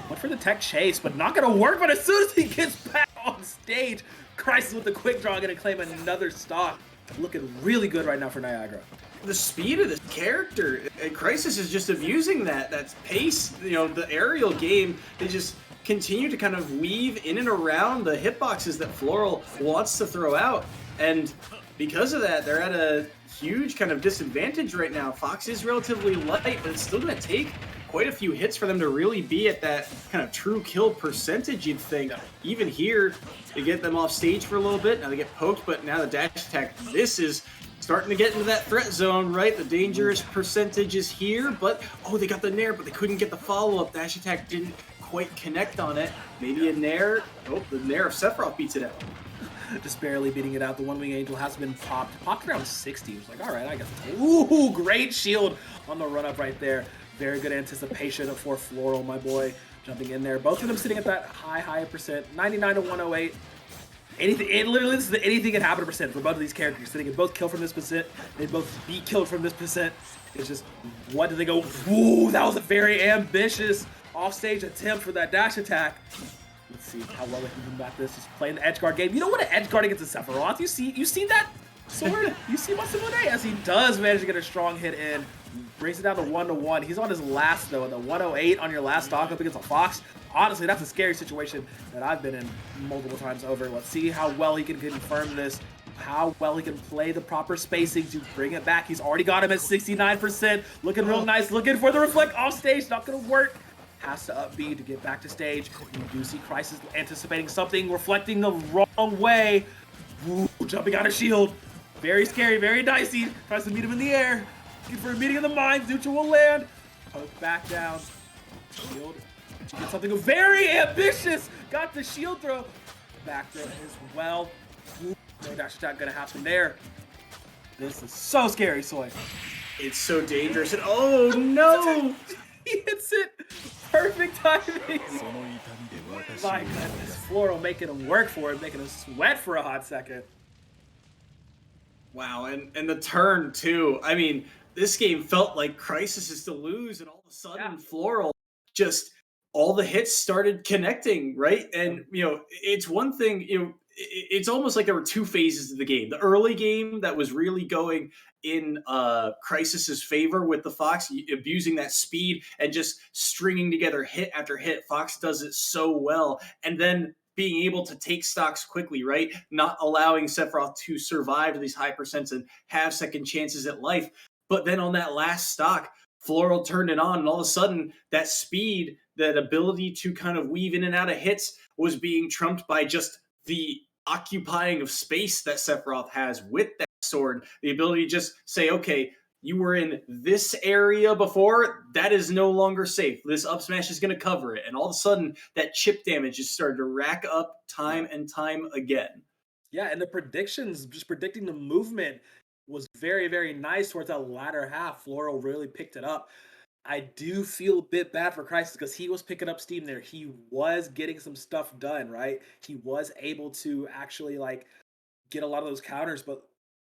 went for the tech chase, but not gonna work. But as soon as he gets back on stage, Crisis with the quick draw, gonna claim another stock. Looking really good right now for Niagara. The speed of this character, and Crisis is just abusing that pace. The aerial game, they just continue to kind of weave in and around the hitboxes that Floral wants to throw out, and because of that, they're at a huge kind of disadvantage right now. Fox is relatively light, but it's still going to take quite a few hits for them to really be at that kind of true kill percentage, you'd think. Even here, they get them off stage for a little bit. Now they get poked, but now the dash attack, this is starting to get into that threat zone, right? The dangerous percentage is here, but, they got the nair, but they couldn't get the follow-up. Dash attack didn't quite connect on it. Maybe a nair. The nair of Sephiroth beats it out. Just barely beating it out. The One-Wing Angel has been popped around 60. It's like, all right, I guess. Ooh, great shield on the run-up right there. Very good anticipation for Floral, my boy, jumping in there. Both of them sitting at that high percent, 99 to 108. Literally, this is the anything can happen percent for both of these characters. So they can both kill from this percent. They both be killed from this percent. It's just, what do they go? Ooh, that was a very ambitious offstage attempt for that dash attack. Let's see how well they can combat this. Just playing the edge guard game. You know what an edge guard against a Sephiroth? You see that sword? You see Masamune? As he does manage to get a strong hit in. Brings it down to 1-1. He's on his last though, the 108 on your last stock up against a Fox. Honestly, that's a scary situation that I've been in multiple times over. Let's see how well he can confirm this. How well he can play the proper spacing to bring it back. He's already got him at 69%. Looking real nice. Looking for the reflect off stage. Not going to work. Has to up B to get back to stage. You do see Crisis anticipating something, reflecting the wrong way. Ooh, jumping out of shield. Very scary, very dicey. Tries to meet him in the air. Looking for a meeting of the minds. Neutral will land. Poke back down. Shield. Get something very ambitious. Got the shield throw. Back there as well. Ooh, no dash attack gonna happen there. This is so scary, Soy. It's so dangerous. And oh no! He hits it. Perfect timing. My goodness. Floral making him work for it, making him sweat for a hot second. Wow, and the turn too. I mean, this game felt like Crisis is to lose, and all of a sudden Floral just all the hits started connecting, right? And it's one thing, it's almost like there were two phases of the game. The early game that was really going in Crisis's favor with the Fox, abusing that speed and just stringing together hit after hit. Fox does it so well. And then being able to take stocks quickly, right? Not allowing Sephiroth to survive to these high percents and have second chances at life. But then on that last stock, Floral turned it on, and all of a sudden, that speed, that ability to kind of weave in and out of hits was being trumped by just the occupying of space that Sephiroth has with that sword. The ability to just say, okay, you were in this area before, that is no longer safe. This up smash is going to cover it. And all of a sudden, that chip damage just started to rack up time and time again. Yeah, and the predictions, just predicting the movement, was very, very nice towards that latter half. Floral really picked it up. I do feel a bit bad for Crisis because he was picking up steam there. He was getting some stuff done, right? He was able to actually like get a lot of those counters, but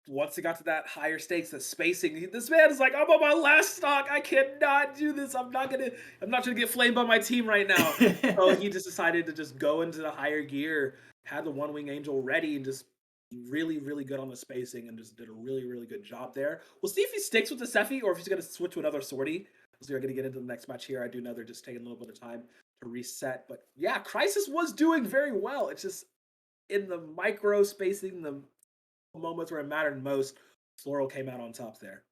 once it got to that higher stakes, the spacing, this man is like, I'm on my last stock. I cannot do this. I'm not gonna get flamed by my team right now. So he just decided to just go into the higher gear, had the one wing angel ready, and just really, really good on the spacing, and just did a really, really good job there. We'll see if he sticks with the Sephi or if he's gonna switch to another sortie. So we're gonna get into the next match here. I do know they're just taking a little bit of time to reset, but yeah, Crisis was doing very well. It's just in the micro spacing, the moments where it mattered most, Floral came out on top there.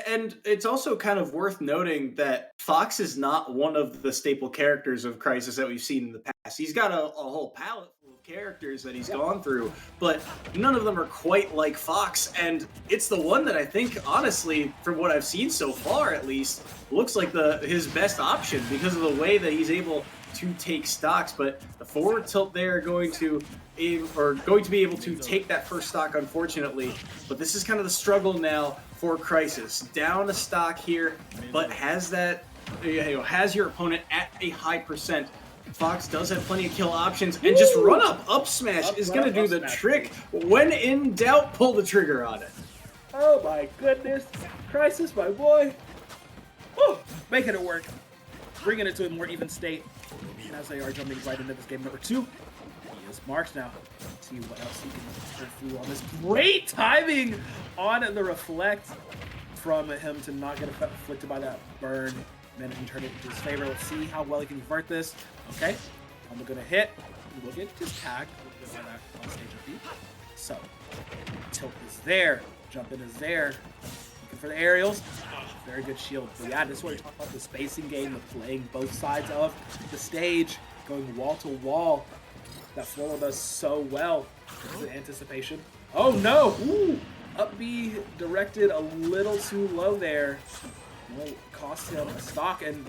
And it's also kind of worth noting that Fox is not one of the staple characters of Crisis that we've seen in the past. He's got a whole palette full of characters that he's gone through, but none of them are quite like Fox. And it's the one that I think, honestly, from what I've seen so far at least, looks like his best option because of the way that he's able to take stocks. But the forward tilt there going to be able to take that first stock, unfortunately. But this is kind of the struggle now for Crisis. Down a stock here, but has that has your opponent at a high percent. Fox does have plenty of kill options, and just run up smash is going to do the trick. When in doubt, pull the trigger on it. Oh my goodness, Crisis, my boy. Woo, making it work, bringing it to a more even state. And as they are jumping right into this game number 2, he is marked now. Let's see what else he can pull through on this. Great timing on the reflect from him to not get afflicted by that burn. Managing to turn it into his favor. Let's see how well he can convert this. Okay, I'm gonna hit. We'll get just tagged a little bit by that on stage of feet. So, tilt is there. Jump in is there. Looking for the aerials. Very good shield. But yeah, this is where we talk about the spacing game, the playing both sides of the stage, going wall to wall. That Floral does so well. The anticipation. Oh no! Ooh! Up B directed a little too low there. Will cost him a stock, and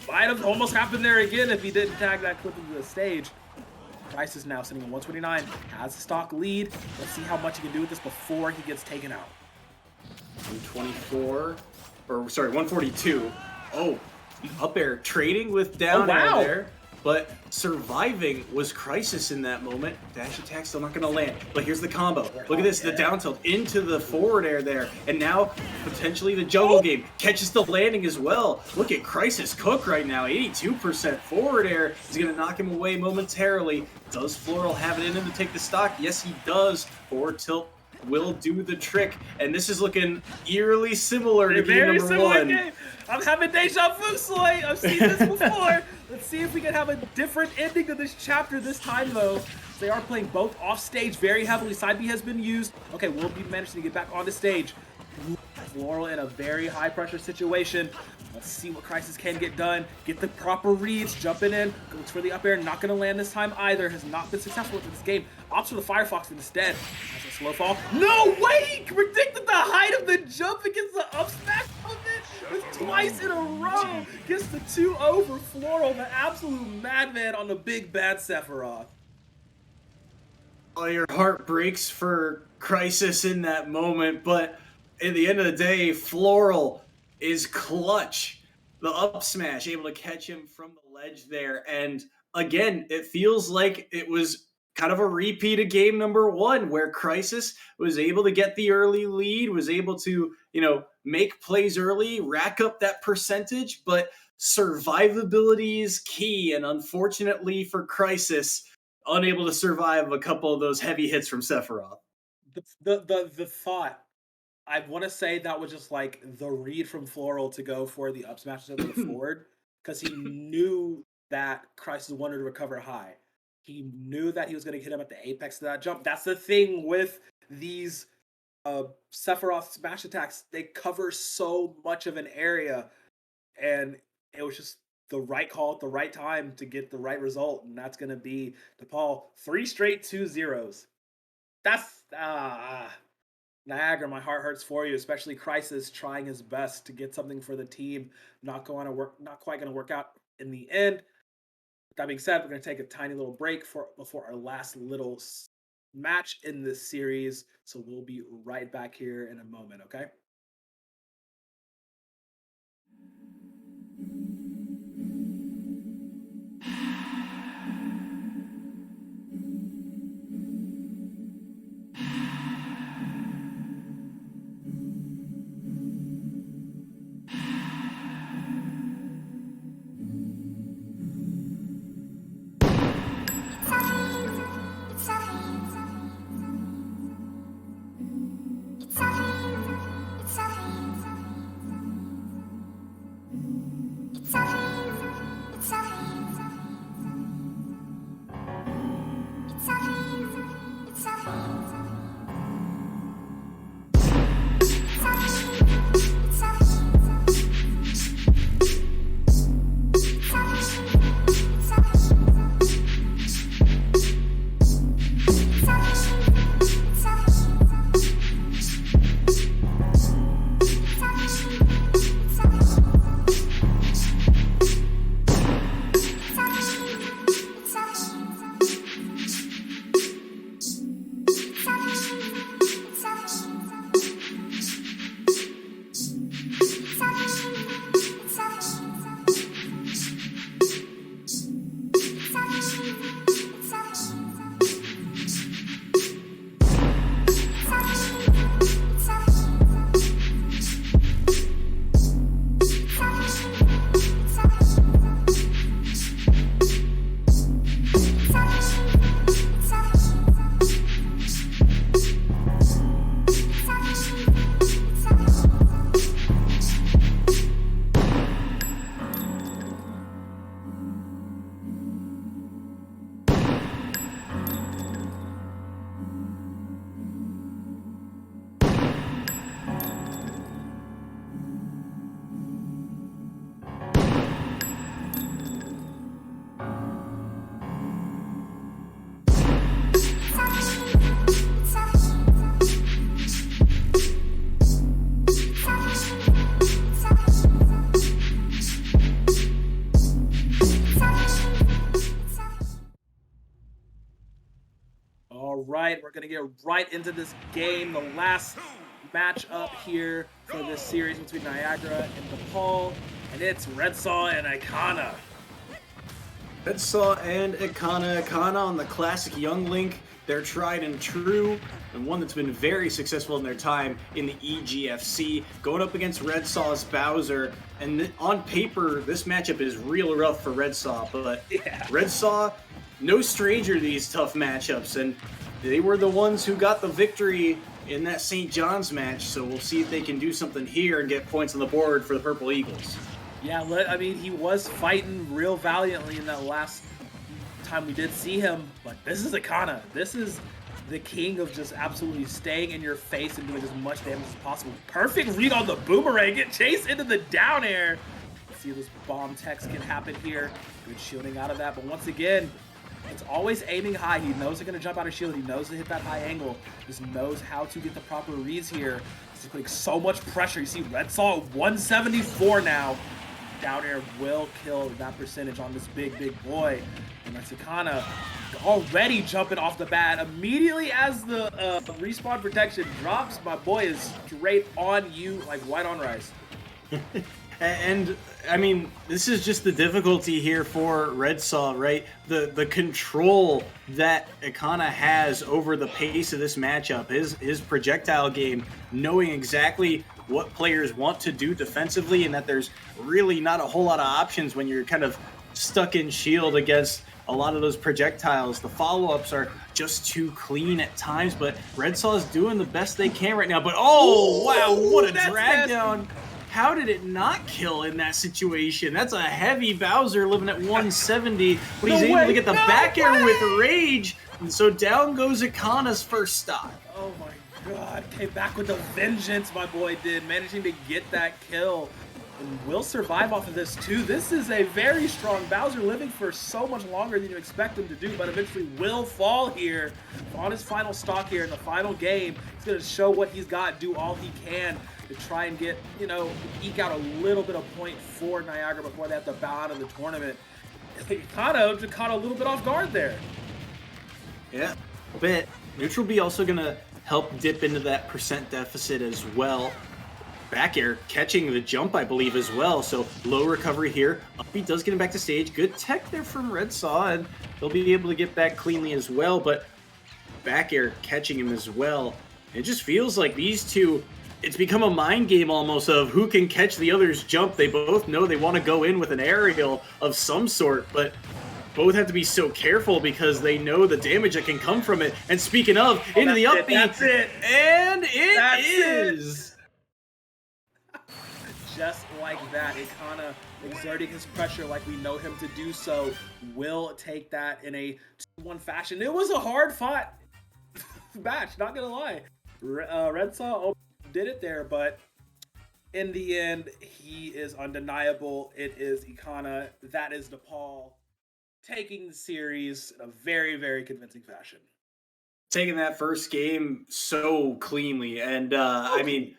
might have almost happened there again if he didn't tag that clip into the stage. Price is now sitting at 129, has a stock lead. Let's see how much he can do with this before he gets taken out. 142. Oh, up air trading with down air there. But surviving was Crisis in that moment. Dash attack still not going to land. But here's the combo. Look at this, the down tilt into the forward air there. And now potentially the juggle game catches the landing as well. Look at Crisis cook right now. 82% forward air is going to knock him away momentarily. Does Floral have it in him to take the stock? Yes, he does. Forward tilt will do the trick. And this is looking eerily similar to game number 1. Game. I'm having deja vu, Soy. I've seen this before. Let's see if we can have a different ending to this chapter this time, though. They are playing both off stage very heavily. Side B has been used. Okay, we'll be managing to get back on the stage. Floral in a very high pressure situation. Let's see what Crisis can get done. Get the proper reads, jumping in, goes for the up air, not gonna land this time either. Has not been successful in this game. Opts for the Firefox instead. Has a slow fall. No way! He predicted the height of the jump against the up smash of it with twice in a row. Gets the 2-0 for Floral, the absolute madman on the big bad Sephiroth. Oh, your heart breaks for Crisis in that moment, but at the end of the day, Floral is clutch. The up smash able to catch him from the ledge there. And again, it feels like it was kind of a repeat of game number 1 where Crisis was able to get the early lead, was able to, make plays early, rack up that percentage, but survivability is key, and unfortunately for Crisis, unable to survive a couple of those heavy hits from Sephiroth. The thought, I want to say that was just like the read from Floral to go for the up smash instead of the forward, because he knew that Crisis wanted to recover high. He knew that he was going to hit him at the apex of that jump. That's the thing with these Sephiroth smash attacks. They cover so much of an area, and it was just the right call at the right time to get the right result, and that's going to be DePaul 3 straight 2-0s. That's Niagara, my heart hurts for you, especially Crisis trying his best to get something for the team. Not quite going to work out in the end. That being said, we're going to take a tiny little break before our last little match in this series. So we'll be right back here in a moment, okay? Right, we're gonna get right into this game, the last match up here for this series between Niagara and DePaul, and it's Redsaw and Icona. Redsaw and Icona on the classic Young Link. They're tried and true, and one that's been very successful in their time in the EGFC, going up against Redsaw's Bowser. And on paper, this matchup is real rough for Redsaw, but Yeah. Redsaw, no stranger to these tough matchups, and they were the ones who got the victory in that St. John's match, so we'll see if they can do something here and get points on the board for the Purple Eagles. Yeah, I mean, he was fighting real valiantly in that last time we did see him, but this is Icona. This is the king of just absolutely staying in your face and doing as much damage as possible. Perfect read on the boomerang, get chased into the down air. See this bomb text can happen here. Good shielding out of that, but once again, it's always aiming high. He knows they're going to jump out of shield. He knows to hit that high angle. Just knows how to get the proper reads here. He's putting so much pressure. You see Redsaw at 174 now. Down air will kill that percentage on this big boy. And that's Icona already jumping off the bat. Immediately as the respawn protection drops, my boy is straight on you like white on rice. And I mean, this is just the difficulty here for Redsaw, right? The control that Icona has over the pace of this matchup, his projectile game, knowing exactly what players want to do defensively, and that there's really not a whole lot of options when you're kind of stuck in shield against a lot of those projectiles. The follow-ups are just too clean at times, but Red Saw is doing the best they can right now. But oh, wow, what a drag down. How did it not kill in that situation? That's a heavy Bowser living at 170, but he's able to get the back air with rage. And so down goes Ikana's first stock. Oh my God, came back with a vengeance, my boy did, managing to get that kill. And will survive off of this too. This is a very strong Bowser, living for so much longer than you expect him to do, but eventually will fall here on his final stock here in the final game. He's going to show what he's got, do all he can to try and get, you know, eke out a little bit of point for Niagara before they have to bow out of the tournament. Ikana caught a little bit off guard there. Yeah, a bit. Neutral B also going to help dip into that percent deficit as well. Back air catching the jump, I believe, as well. So low recovery here. Uppy does get him back to stage. Good tech there from Red Saw, and they'll be able to get back cleanly as well. But back air catching him as well. It just feels like these two, it's become a mind game almost of who can catch the other's jump. They both know they want to go in with an aerial of some sort, but both have to be so careful because they know the damage that can come from it. And speaking of, into the Uppy, that's it. And it is. Just like that, Ikana exerting his pressure like we know him to do so, will take that in a 2-1 fashion. It was a hard fought match, not gonna lie. Red Saw did it there, but in the end, he is undeniable. It is Ikana. That is DePaul taking the series in a very, very convincing fashion. Taking that first game so cleanly, and I mean,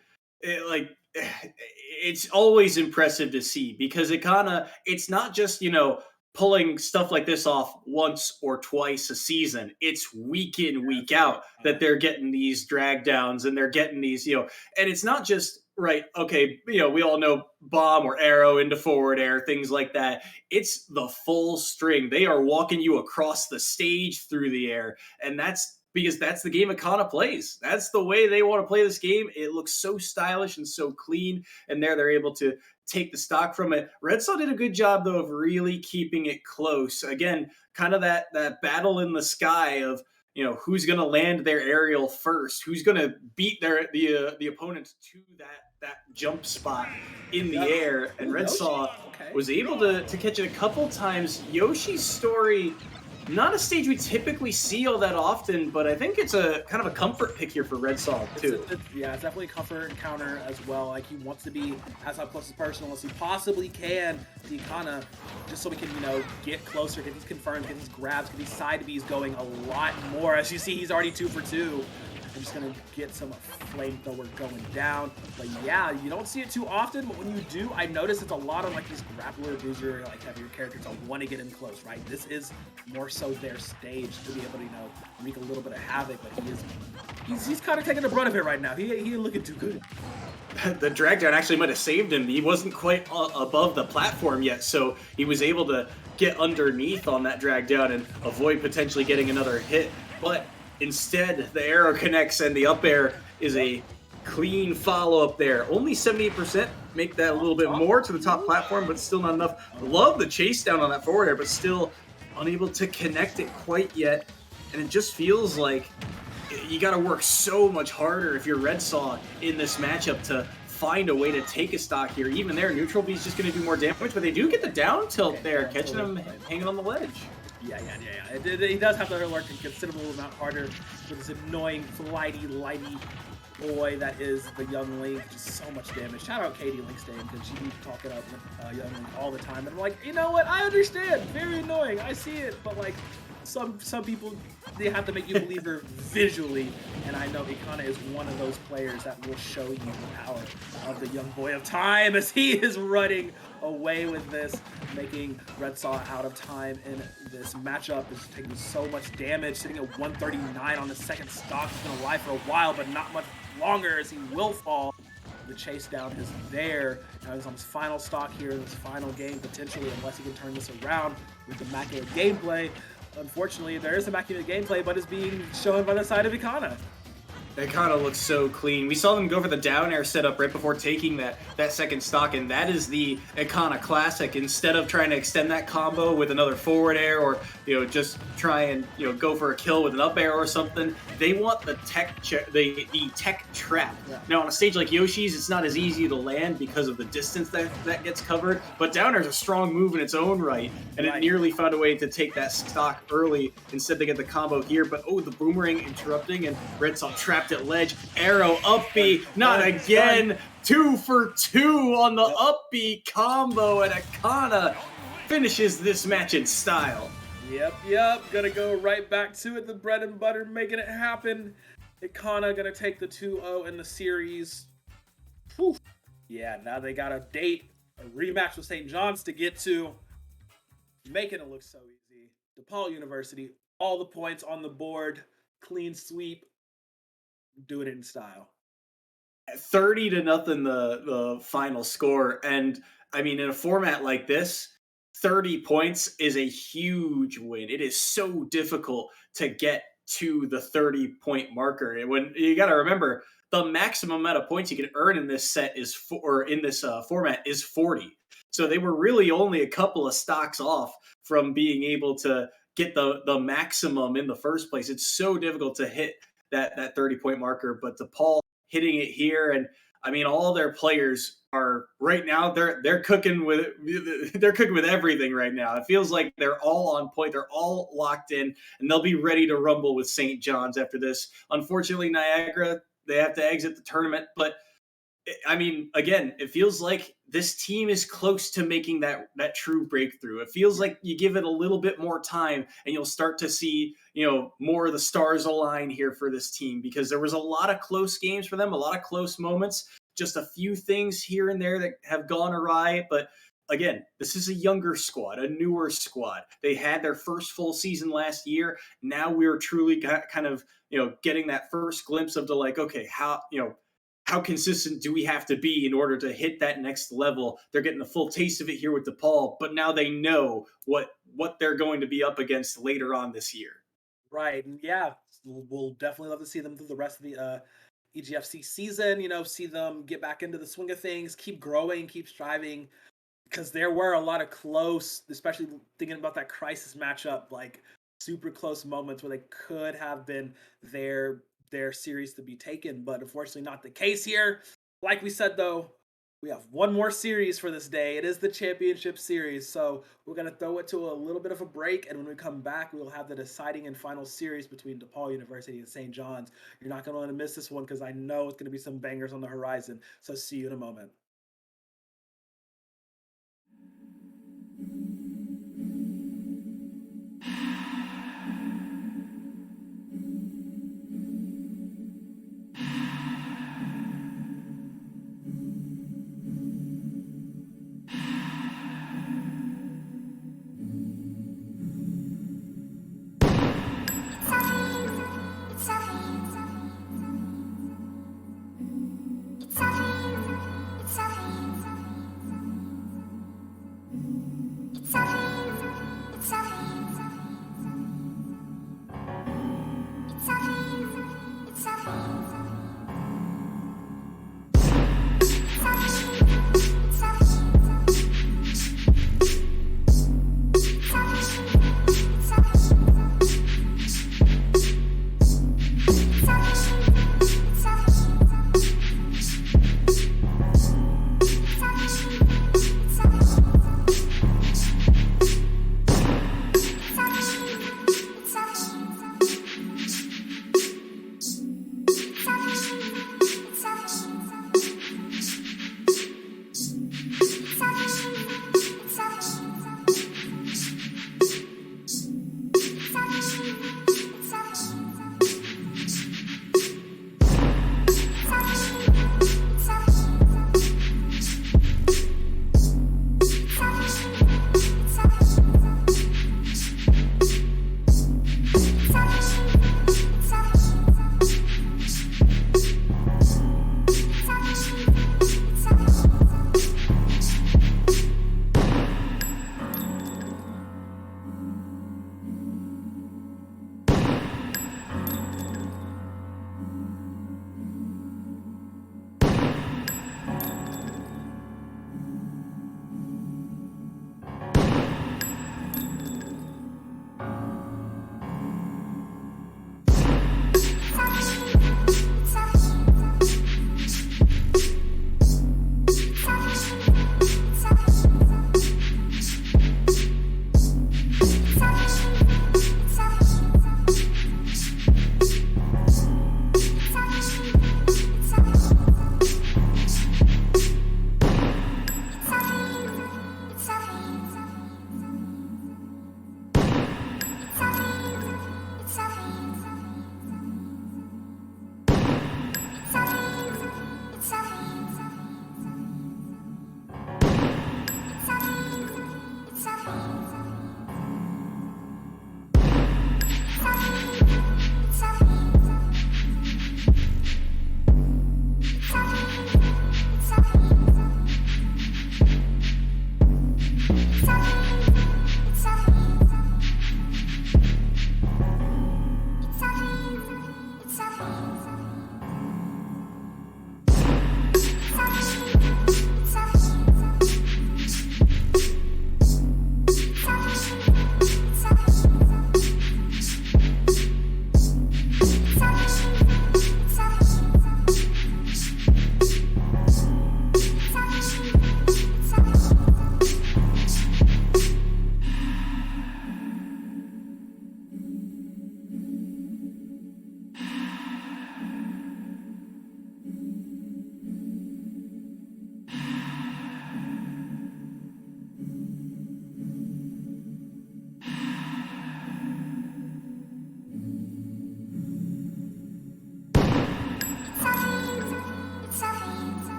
it's always impressive to see because it's not just, you know, pulling stuff like this off once or twice a season. It's week in, week out that they're getting these drag downs and they're getting these, you know, and it's not just, right, okay, you know, we all know bomb or arrow into forward air, things like that. It's the full string. They are walking you across the stage through the air, and that's because that's the game Ikana plays. That's the way they want to play this game. It looks so stylish and so clean, and they're able to take the stock from it. Red Saw did a good job, though, of really keeping it close. Again, kind of that battle in the sky of, you know, who's going to land their aerial first, who's going to beat the opponent to that jump spot in the air. And Red Saw was able to catch it a couple times. Yoshi's story, not a stage we typically see all that often, but I think it's a kind of a comfort pick here for Red Saw too. It's definitely a comfort encounter as well. Like, he wants to be as up close as personal as he possibly can to Ikana, just so we can, you know, get closer, get these confirms, get these grabs, get these side Bs going a lot more. As you see, he's already 2 for 2. I'm just gonna get some flamethrower going down. But yeah, you don't see it too often, but when you do, I notice it's a lot of like these grappler boozer, like heavier characters that want to get in close, right? This is more so their stage to be able to, you know, wreak a little bit of havoc, but he's kind of taking the brunt of it right now. He ain't looking too good. The drag down actually might have saved him. He wasn't quite above the platform yet, so he was able to get underneath on that drag down and avoid potentially getting another hit. But instead, the arrow connects and the up air is a clean follow-up there. Only 78%, make that a little bit more to the top platform, but still not enough. Love the chase down on that forward air, but still unable to connect it quite yet. And it just feels like you got to work so much harder if you're Red Saw in this matchup to find a way to take a stock here. Even there, Neutral B's just going to do more damage, but they do get the down tilt there, catching him hanging on the ledge. Yeah. He does have to work a considerable amount harder with this annoying, flighty, lighty boy that is the Young Link. Just so much damage. Shout out Katie Linkstein, because she keeps talking up Young Link all the time. And I'm like, you know what? I understand. Very annoying. I see it. But like, some people, they have to make you believe her visually. And I know Ikana is one of those players that will show you the power of the young boy of time as he is running away with this, making Red Saw out of time in this matchup. Is taking so much damage, sitting at 139 on the second stock. He's gonna lie for a while, but not much longer, as he will fall. The chase down is there. Now he's on his final stock here in this final game, potentially, unless he can turn this around with immaculate gameplay. Unfortunately, there is immaculate gameplay, but it's being shown by the side of Ikana. It kind of looks so clean. We saw them go for the down air setup right before taking that second stock, and that is the Icona classic. Instead of trying to extend that combo with another forward air, or just try and go for a kill with an up air or something, they want the the tech trap. Yeah. Now on a stage like Yoshi's, it's not as easy to land because of the distance that gets covered. But down air is a strong move in its own right, and it nearly found a way to take that stock early. Instead, they get the combo here, but the boomerang interrupting, and Red Salt trapped at ledge. Arrow up B, not again. 2 for 2 on the up B combo, and Akana finishes this match in style. Yep. Gonna go right back to it. The bread and butter making it happen. Ikana gonna take the 2-0 in the series. Whew. Yeah, now they got a rematch with St. John's to get to. Making it look so easy. DePaul University, all the points on the board. Clean sweep. Doing it in style. 30-0 the final score. And I mean, in a format like this, 30 points is a huge win. It is so difficult to get to the 30-point marker. And when you got to remember, the maximum amount of points you can earn in this set format is 40. So they were really only a couple of stocks off from being able to get the maximum in the first place. It's so difficult to hit that 30-point marker, but DePaul hitting it here, and I mean, all their players are right now. They're cooking with everything right now. It feels like they're all on point. They're all locked in, and they'll be ready to rumble with St. John's after this. Unfortunately, Niagara, they have to exit the tournament, but I mean, again, it feels like this team is close to making that true breakthrough. It feels like you give it a little bit more time and you'll start to see, more of the stars align here for this team, because there was a lot of close games for them, a lot of close moments, just a few things here and there that have gone awry. But again, this is a younger squad, a newer squad. They had their first full season last year. Now we're truly kind of, getting that first glimpse of okay, how consistent do we have to be in order to hit that next level? They're getting a full taste of it here with DePaul, but now they know what they're going to be up against later on this year. Right, and yeah, we'll definitely love to see them through the rest of the EGFC season. See them get back into the swing of things, keep growing, keep striving, because there were a lot of close, especially thinking about that crisis matchup, like super close moments where they could have been their series to be taken, but unfortunately not the case here. Like we said, though, we have one more series for this day. It is the championship series, so we're going to throw it to a little bit of a break, and when we come back, we will have the deciding and final series between DePaul University and St. John's. You're not going to want to miss this one, because I know it's going to be some bangers on the horizon, so see you in a moment. It's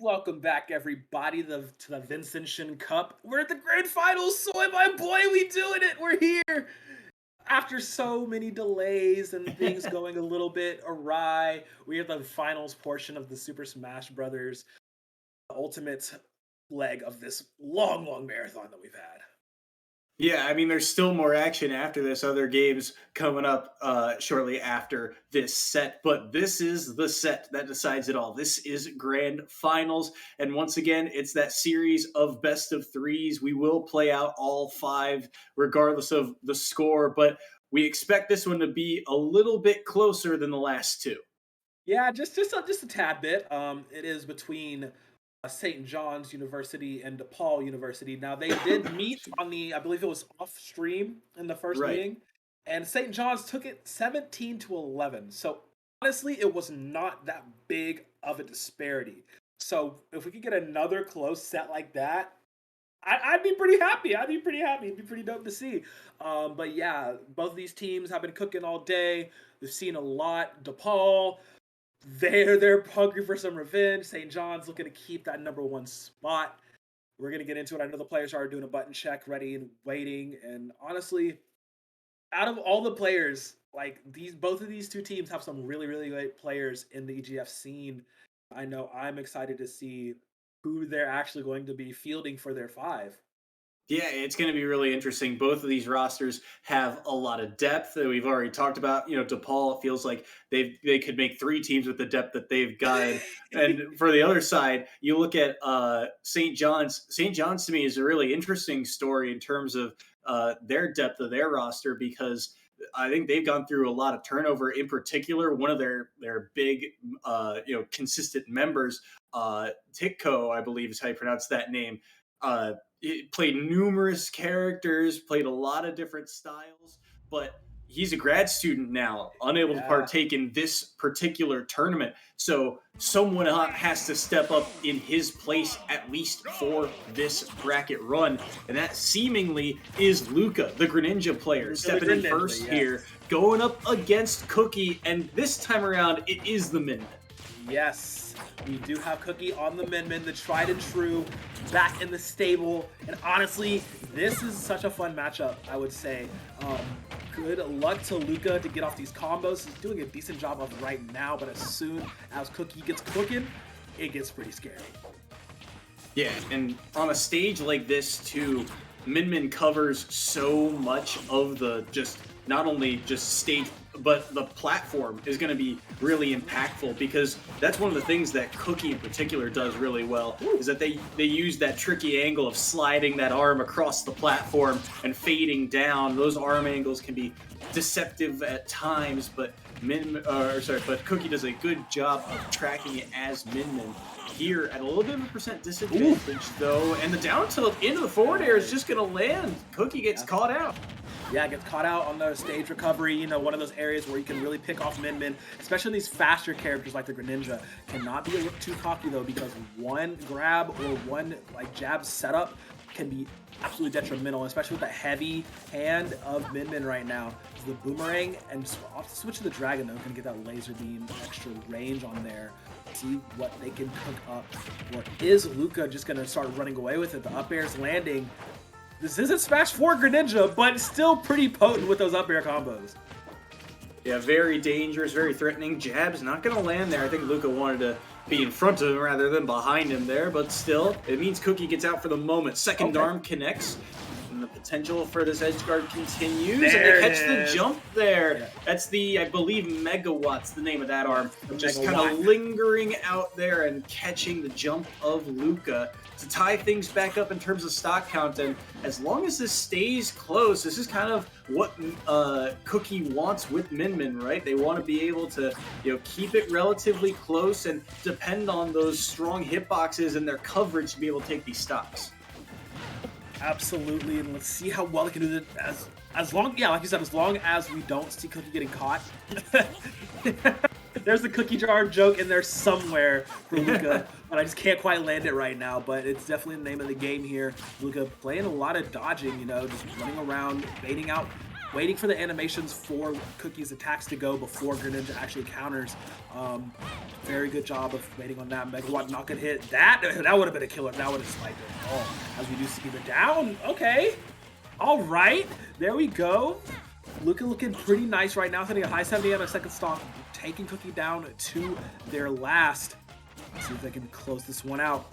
Welcome back, everybody, to the Vincentian Cup. We're at the grand finals, Soy, my boy. We doing it. We're here. After so many delays and things going a little bit awry, we have the finals portion of the Super Smash Brothers ultimate leg of this long, long marathon that we've had. Yeah, I mean, there's still more action after this. Other games coming up shortly after this set, but this is the set that decides it all. This is grand finals, and once again, it's that series of best of threes. We will play out all five, regardless of the score, but we expect this one to be a little bit closer than the last two. Yeah, just a tad bit. It is between St. John's University and DePaul University. Now they did meet on I believe it was off stream in the first Right. meeting, and St. John's took it 17-11. So honestly, it was not that big of a disparity. So if we could get another close set like that, I'd be pretty happy. I'd be pretty happy. It'd be pretty dope to see. But yeah, both of these teams have been cooking all day. We've seen a lot. DePaul, they're hungry for some revenge. St. John's looking to keep that number one spot. We're gonna get into it. I know the players are doing a button check, ready and waiting. And honestly, out of all the players, like both of these two teams have some really, really great players in the EGF scene. I know I'm excited to see who they're actually going to be fielding for their five. Yeah, it's going to be really interesting. Both of these rosters have a lot of depth that we've already talked about. You know, DePaul, it feels like they could make three teams with the depth that they've got. And for the other side, you look at St. John's. St. John's to me is a really interesting story in terms of their depth of their roster, because I think they've gone through a lot of turnover. In particular, one of their big, consistent members, Tikko, I believe is how you pronounce that name. It played numerous characters, played a lot of different styles, but he's a grad student now, unable to Yeah. partake in this particular tournament. So someone has to step up in his place, at least for this bracket run, and that seemingly is Luca, the Greninja player, Luka stepping the in Greninja, first yes. here, going up against Cookie, and this time around, it is the Min. Yes, we do have Cookie on the Min, the tried and true, back in the stable. And honestly, this is such a fun matchup, I would say. Good luck to Luca to get off these combos. He's doing a decent job of right now, but as soon as Cookie gets cooking, it gets pretty scary. Yeah, and on a stage like this too, Min covers so much of the not only just stage, but the platform is going to be really impactful, because that's one of the things that Cookie in particular does really well, is that they use that tricky angle of sliding that arm across the platform and fading down. Those arm angles can be deceptive at times, but Cookie does a good job of tracking it as Min here at a little bit of a percent disadvantage. Though, and the down tilt into the forward air is just going to land. Cookie gets caught out. Yeah, gets caught out on the stage recovery, one of those areas where you can really pick off Min, especially these faster characters like the Greninja. Cannot be a little too cocky though, because one grab or one jab setup can be absolutely detrimental, especially with the heavy hand of Min right now. The boomerang, and I'll have to switch to the dragon though, gonna get that laser beam extra range on there. See what they can cook up. Or is Luca just gonna start running away with it? The up air's landing. This isn't Smash 4 Greninja, but still pretty potent with those up air combos. Yeah, very dangerous, very threatening. Jab's not going to land there. I think Luca wanted to be in front of him rather than behind him there, but still, it means Cookie gets out for the moment. Second arm connects, and the potential for this edge guard continues, and they catch the jump there. Yeah. That's I believe, Megawatt's the name of that arm. Just kind of lingering out there and catching the jump of Luca to tie things back up in terms of stock count. And as long as this stays close, this is kind of what Cookie wants with Min, right? They want to be able to keep it relatively close and depend on those strong hitboxes and their coverage to be able to take these stocks. Absolutely, and let's see how well they can do that. As long, like you said, as long as we don't see Cookie getting caught. There's the cookie jar joke in there somewhere for Luca, but I just can't quite land it right now. But it's definitely the name of the game here. Luca playing a lot of dodging, just running around, baiting out waiting for the animations for Cookie's attacks to go before Greninja actually counters. Very good job of waiting on that. Megawatt not gonna hit. That would have been a killer. That would have sniped it. Oh, as we do see the down. Okay. All right. There we go. Luca looking pretty nice right now, hitting a high 70 on a second stock, taking Cookie down to their last. Let's see if they can close this one out.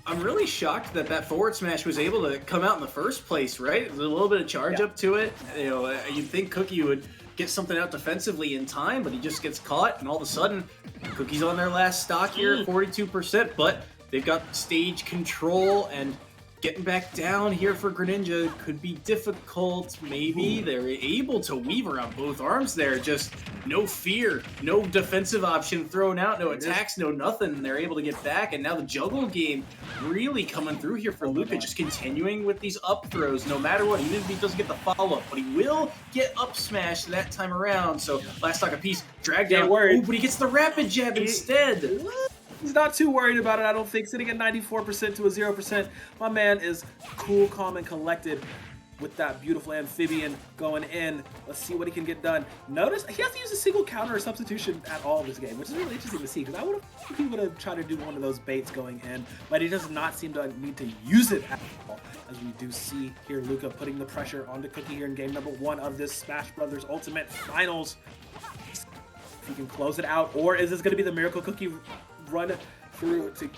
I'm really shocked that that forward smash was able to come out in the first place, right? There's a little bit of charge up to it. You know, you'd think Cookie would get something out defensively in time, but he just gets caught, and all of a sudden, Cookie's on their last stock here at 42%, but they've got stage control, and getting back down here for Greninja could be difficult. Maybe they're able to weave around both arms there. Just no fear, no defensive option thrown out, no attacks, no nothing. They're able to get back, and now the juggle game really coming through here for Luca, just continuing with these up throws no matter what, even if he doesn't get the follow-up. But he will get up smash that time around. So last stock apiece, drag down. Oh, but he gets the rapid jab instead. He's not too worried about it, I don't think. Sitting at 94% to a 0%. My man is cool, calm, and collected with that beautiful amphibian going in. Let's see what he can get done. Notice he hasn't used a single counter or substitution at all this game, which is really interesting to see, because he would have tried to do one of those baits going in, but he does not seem to need to use it at all. As we do see here, Luca putting the pressure on the Cookie here in game number 1 of this Smash Brothers Ultimate Finals. If he can close it out, or is this going to be the Miracle Cookie run through to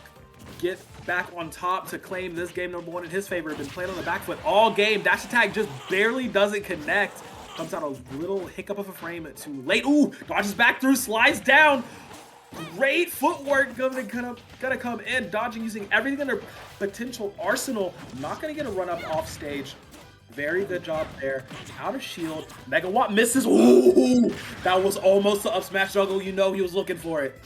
get back on top to claim this game number 1 in his favor? Been playing on the back foot all game. Dash attack just barely doesn't connect. Comes out a little hiccup of a frame too late. Ooh, dodges back through, slides down. Great footwork gonna come in, dodging, using everything in their potential arsenal. Not gonna get a run up off stage. Very good job there. Out of shield. Megawatt misses. Ooh, that was almost the up smash juggle. You know he was looking for it.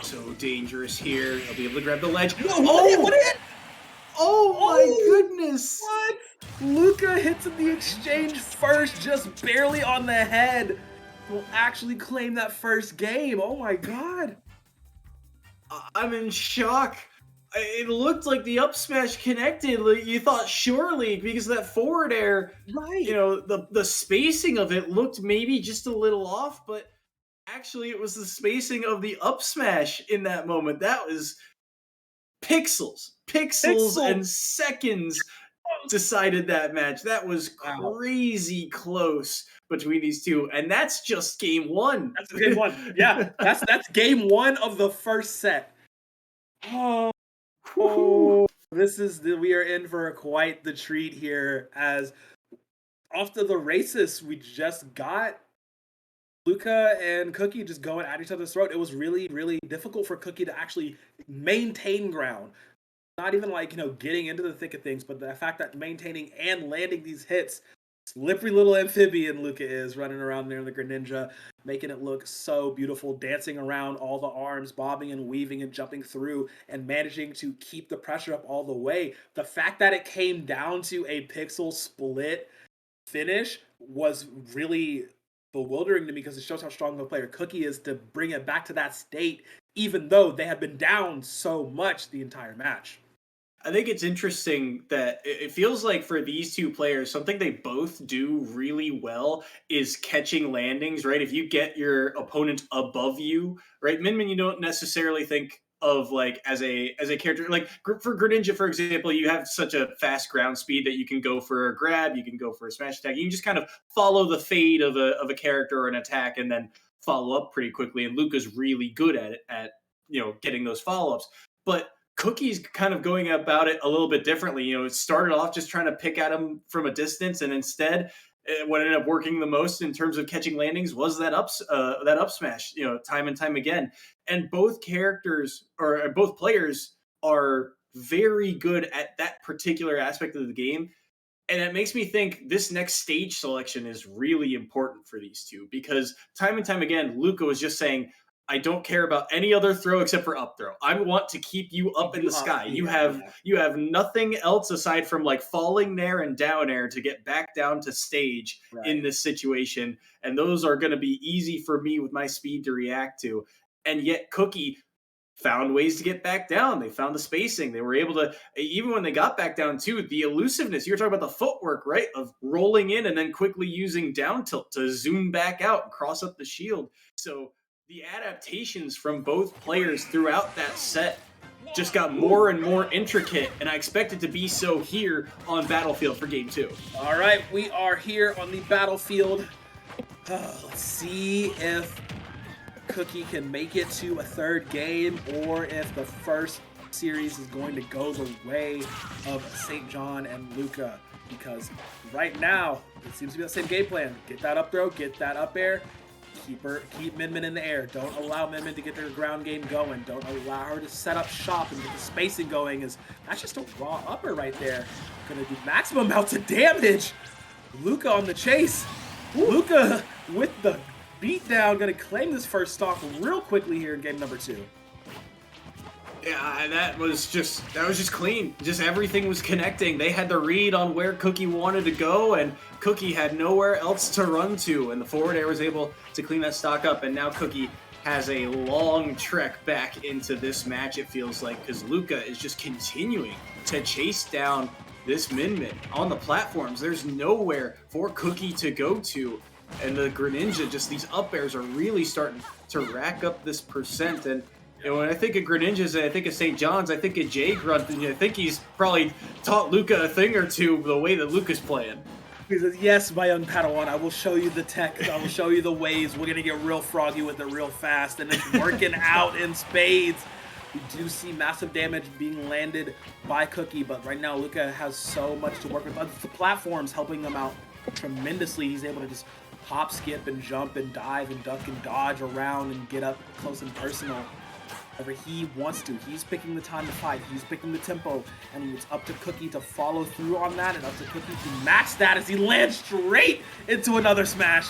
So dangerous here. He'll be able to grab the ledge. What hit? Oh my goodness! What? Luca hits in the exchange first, just barely on the head. Will actually claim that first game. Oh my god. I'm in shock. It looked like the up smash connected. You thought surely, because of that forward air, Right. you know, the spacing of it looked maybe just a little off, but actually it was the spacing of the up smash in that moment. That was pixels and seconds decided that match. That was crazy close between these two, and that's just game 1. That's game 1. Yeah, that's game 1 of the first set. Oh, we are in for quite the treat here, as after the races we just got Luca and Cookie just going at each other's throat. It was really, really difficult for Cookie to actually maintain ground. Not even like, you know, getting into the thick of things, but the fact that maintaining and landing these hits. Slippery little amphibian Luca is running around there in the Greninja, making it look so beautiful, dancing around all the arms, bobbing and weaving and jumping through, and managing to keep the pressure up all the way. The fact that it came down to a pixel split finish was really bewildering to me, because it shows how strong of a player Cookie is to bring it back to that state, even though they have been down so much the entire match. I think it's interesting that it feels like for these two players, something they both do really well is catching landings, right? If you get your opponent above you, right? Min, you don't necessarily think of like as a character, like for Greninja, for example, you have such a fast ground speed that you can go for a grab, you can go for a smash attack, you can just kind of follow the fade of a character or an attack and then follow up pretty quickly. And Luca's really good at it, at, you know, getting those follow-ups. But Cookie's kind of going about it a little bit differently. You know, it started off just trying to pick at him from a distance, and instead, what ended up working the most in terms of catching landings was that up smash. You know, time and time again. And both players are very good at that particular aspect of the game. And it makes me think this next stage selection is really important for these two, because time and time again, Luca was just saying, I don't care about any other throw except for up throw. I want to keep you up in the sky. You have nothing else aside from like falling nair and down air to get back down to stage in this situation. And those are going to be easy for me with my speed to react to. And yet Cookie found ways to get back down. They found the spacing. They were able to, even when they got back down too, the elusiveness. You're talking about the footwork, right? Of rolling in and then quickly using down tilt to zoom back out and cross up the shield. So the adaptations from both players throughout that set just got more and more intricate, and I expect it to be so here on Battlefield for Game 2. All right, we are here on the battlefield. Let's see if Cookie can make it to a third game, or if the first series is going to go the way of St. John and Luca, because right now it seems to be the same game plan. Get that up throw, get that up air, keep Min Min in the air. Don't allow Min Min to get their ground game going. Don't allow her to set up shop and get the spacing going. That's just a raw upper right there. Gonna do maximum amounts of damage. Luca on the chase. Luca with the beatdown, gonna claim this first stock real quickly here in game number 2. Yeah, that was just clean. Just everything was connecting. They had the read on where Cookie wanted to go, and Cookie had nowhere else to run to, and the forward air was able to clean that stock up, and now Cookie has a long trek back into this match, it feels like, because Luca is just continuing to chase down this Min Min on the platforms. There's nowhere for Cookie to go to, and the Greninja, just these up airs are really starting to rack up this percent. And when I think of Greninjas and I think of St. John's, I think of Jay Grunt, and I think he's probably taught Luca a thing or two the way that Luca's playing. He says, yes, my young Padawan, I will show you the tech. I will show you the ways. We're going to get real froggy with it real fast, and it's working out in spades. We do see massive damage being landed by Cookie, but right now Luca has so much to work with. The platforms helping them out tremendously. He's able to just hop, skip, and jump, and dive, and duck, and dodge around, and get up close and personal whenever he wants to. He's picking the time to fight. He's picking the tempo, and it's up to Cookie to follow through on that, and up to Cookie to match that as he lands straight into another smash.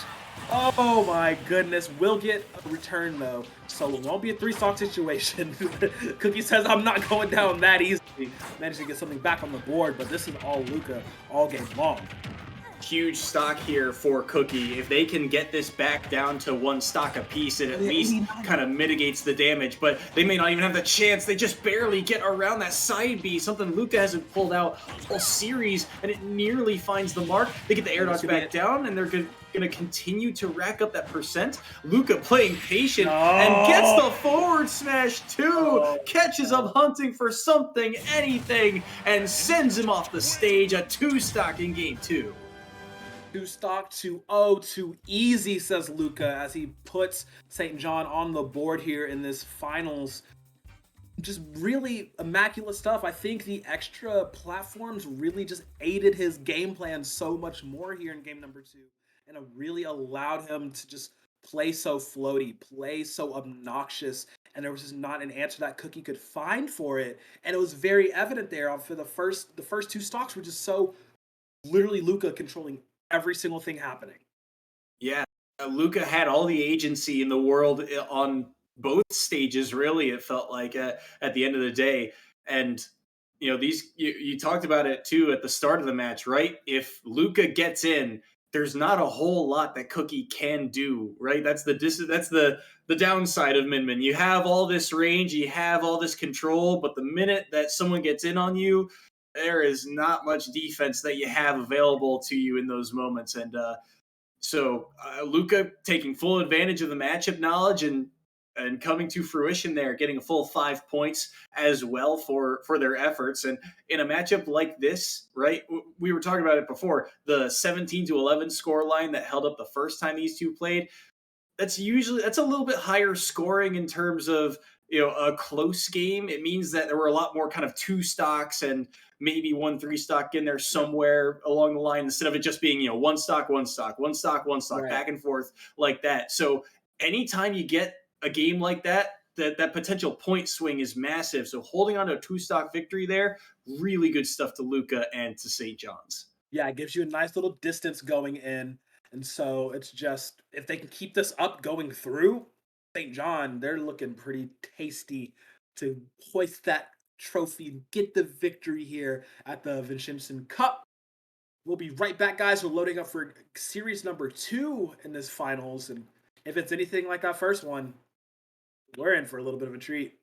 Oh my goodness. Will get a return though, so it won't be a 3-stock situation. Cookie says, I'm not going down that easily. Managed to get something back on the board, but this is all Luca all game long. Huge stock here for Cookie. If they can get this back down to 1 stock apiece, it at least kind of mitigates the damage, but they may not even have the chance. They just barely get around that side B, something Luca hasn't pulled out all series, and it nearly finds the mark. They get the air dodge back down, and they're going to continue to rack up that percent. Luca playing patient and gets the forward smash too. Catches him hunting for something, anything, and sends him off the stage. A 2-stock in game 2. 2-stock to 0, too easy, says Luca, as he puts St. John on the board here in this finals. Just really immaculate stuff. I think the extra platforms really just aided his game plan so much more here in game number 2, and it really allowed him to just play so floaty, play so obnoxious, and there was just not an answer that Cookie could find for it. And it was very evident there for the first 2 stocks were just so literally Luca controlling every single thing happening. Yeah, Luca had all the agency in the world on both stages, really, it felt like, at the end of the day. And, you know, you talked about it, too, at the start of the match, right? If Luca gets in, there's not a whole lot that Cookie can do, right? That's the downside of Min Min. You have all this range, you have all this control, but the minute that someone gets in on you, there is not much defense that you have available to you in those moments. And so Luca taking full advantage of the matchup knowledge and coming to fruition there, getting a full 5 points as well for their efforts. And in a matchup like this, right, we were talking about it before, the 17-11 score line that held up the first time these two played, that's a little bit higher scoring in terms of, you know, a close game. It means that there were a lot more kind of 2 stocks and maybe 1 3-stock in there somewhere along the line, instead of it just being, you know, 1 stock, 1 stock, 1 stock, 1 stock, right, back and forth like that. So anytime you get a game like that, that potential point swing is massive. So holding on to a 2-stock victory there, really good stuff to Luca and to St. John's. Yeah, it gives you a nice little distance going in. And so it's just, if they can keep this up going through, St. John, they're looking pretty tasty to hoist that trophy and get the victory here at the Vincentian Cup. We'll be right back, guys. We're loading up for series number 2 in this finals. And if it's anything like that first one, we're in for a little bit of a treat.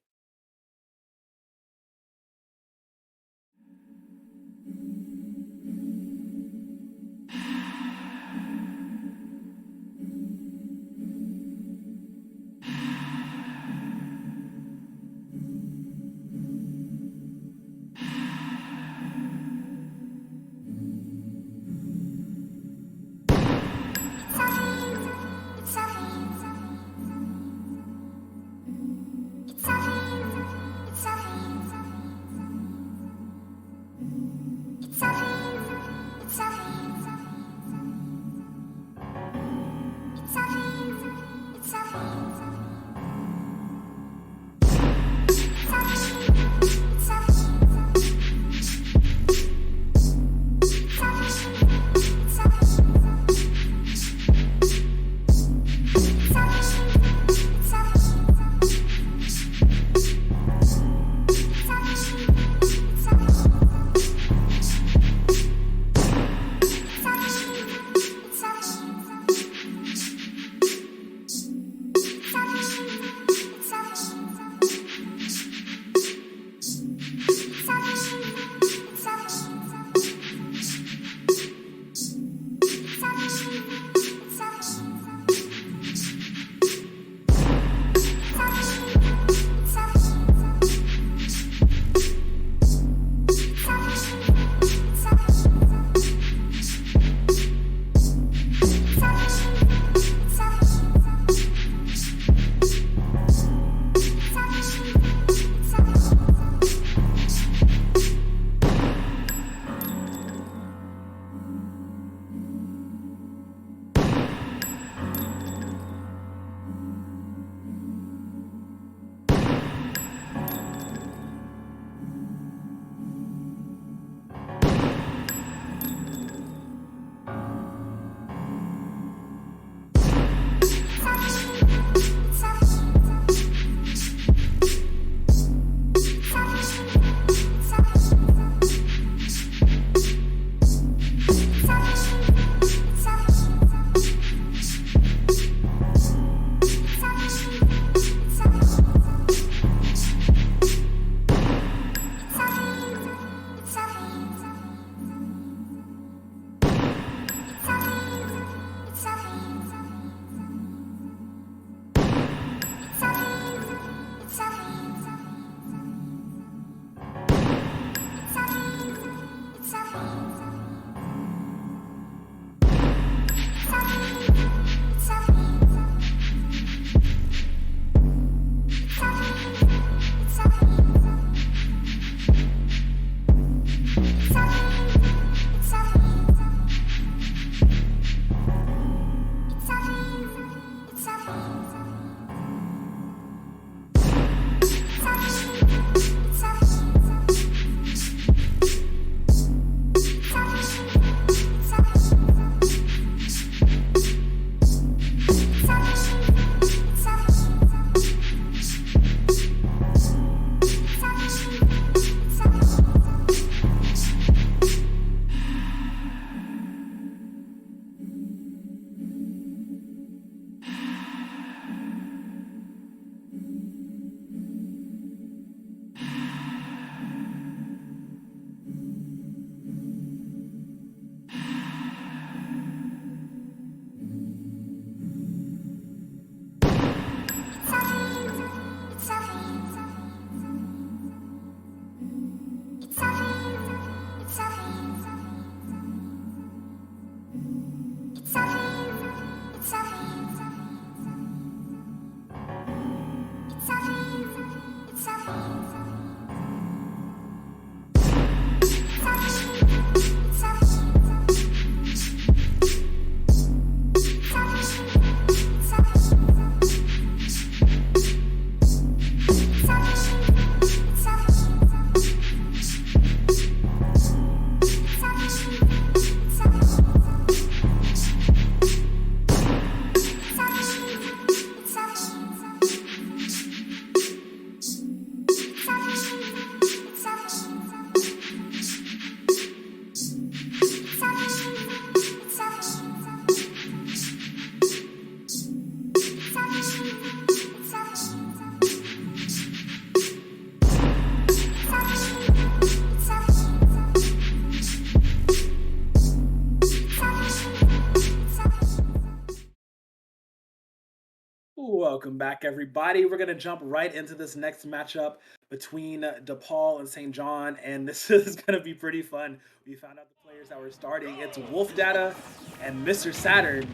Welcome back, everybody. We're going to jump right into this next matchup between DePaul and St. John, and this is going to be pretty fun. We found out the players that were starting. It's Wolf Data and Mr. Saturn.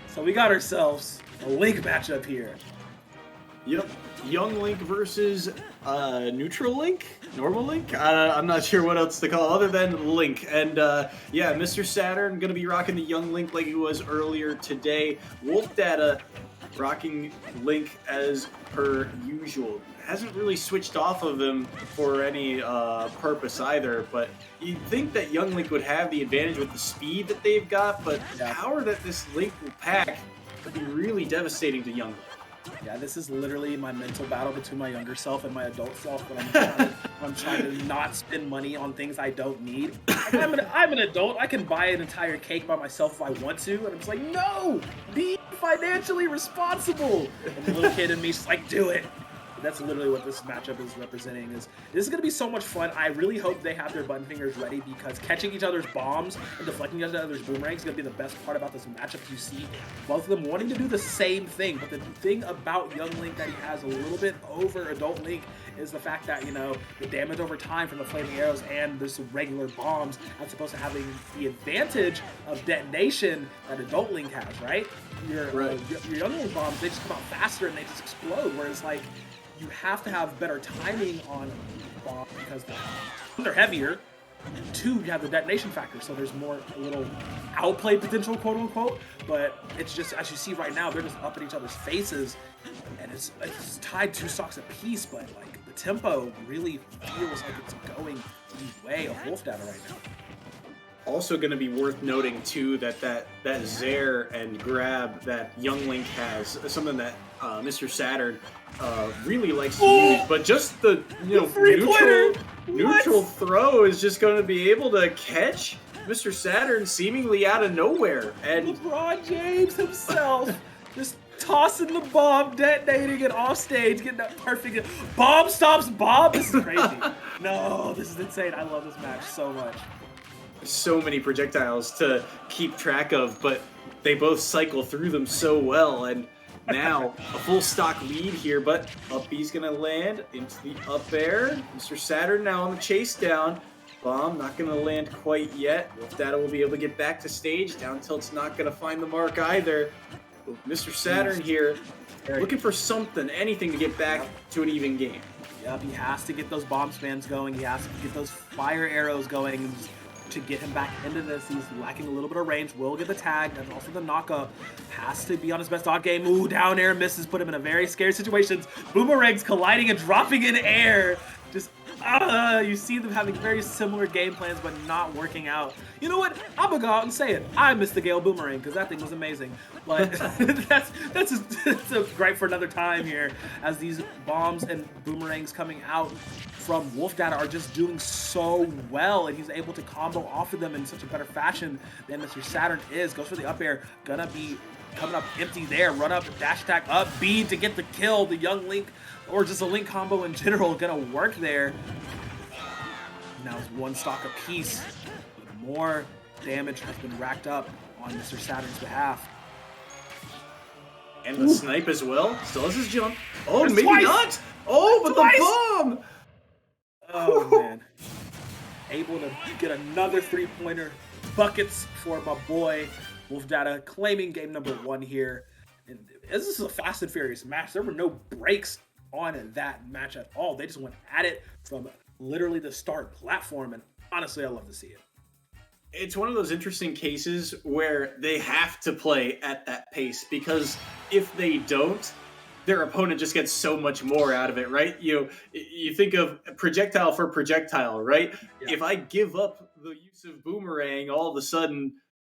So we got ourselves a Link matchup here. Yep. Young Link versus neutral Link? Normal Link? I'm not sure what else to call other than Link. And yeah, Mr. Saturn going to be rocking the Young Link like he was earlier today. Wolf Data rocking Link as per usual. Hasn't really switched off of him for any purpose either, but you'd think that Young Link would have the advantage with the speed that they've got, but the power that this Link will pack could be really devastating to Young Link. Yeah, this is literally my mental battle between my younger self and my adult self when I'm trying to not spend money on things I don't need. Like, I'm an adult. I can buy an entire cake by myself if I want to. And I'm just like, no, be financially responsible. And the little kid in me is just like, do it. That's literally what this matchup is representing. This is going to be so much fun. I really hope they have their button fingers ready because catching each other's bombs and deflecting each other's boomerangs is going to be the best part about this matchup. You see both of them wanting to do the same thing, but the thing about Young Link that he has a little bit over Adult Link is the fact that, you know, the damage over time from the flaming arrows and this regular bombs as opposed to having the advantage of detonation that Adult Link has, right? Your Young Link bombs, they just come out faster and they just explode, whereas like you have to have better timing on bombs because they're heavier. Two, you have the detonation factor, so there's more a little outplay potential, quote unquote. But it's just as you see right now, they're just up in each other's faces, and it's tied 2 stocks apiece. But like the tempo really feels like it's going the way of Wolf Data right now. Also going to be worth noting too that Zair and grab that Young Link has something that Mr. Saturn really likes to use, but just the neutral throw is just going to be able to catch Mr. Saturn seemingly out of nowhere. And LeBron James himself just tossing the bomb, detonating it off stage, getting that perfect bomb stops bomb. This is crazy. No, this is insane. I love this match so much. So many projectiles to keep track of, but they both cycle through them so well. And now a full stock lead here, but up B's gonna land into the up air. Mr. Saturn now on the chase down. Bomb not gonna land quite yet. Wolf Data will be able to get back to stage. Down tilt's not gonna find the mark either. Mr. Saturn here looking for something, anything to get back to an even game. Yep, he has to get those bomb spans going. He has to get those fire arrows going to get him back into this. He's lacking a little bit of range. Will get the tag, and also the knockup. Has to be on his best odd game. Ooh, down air misses, put him in a very scary situation. Boomerangs colliding and dropping in air. Just, you see them having very similar game plans, but not working out. You know what? I'm gonna go out and say it. I missed the Gale Boomerang because that thing was amazing. But that's a gripe for another time here, as these bombs and boomerangs coming out from Wolf Data are just doing so well, and he's able to combo off of them in such a better fashion than Mr. Saturn is. Goes for the up air, gonna be coming up empty there. Run up, dash attack up, B to get the kill. The Young Link, or just a Link combo in general, gonna work there. Now it's 1 stock apiece, but more damage has been racked up on Mr. Saturn's behalf. And the snipe as well. Still has his jump. Oh, That's maybe twice. not. Oh, but Twice. the bomb. Oh, man. Able to get another 3-pointer. Buckets for my boy. Wolf Data claiming game number 1 here. And this is a fast and furious match. There were no breaks on that match at all. They just went at it from literally the start platform. And honestly, I love to see it. It's one of those interesting cases where they have to play at that pace, because if they don't, their opponent just gets so much more out of it, right? You think of projectile for projectile, right? Yeah. If I give up the use of boomerang, all of a sudden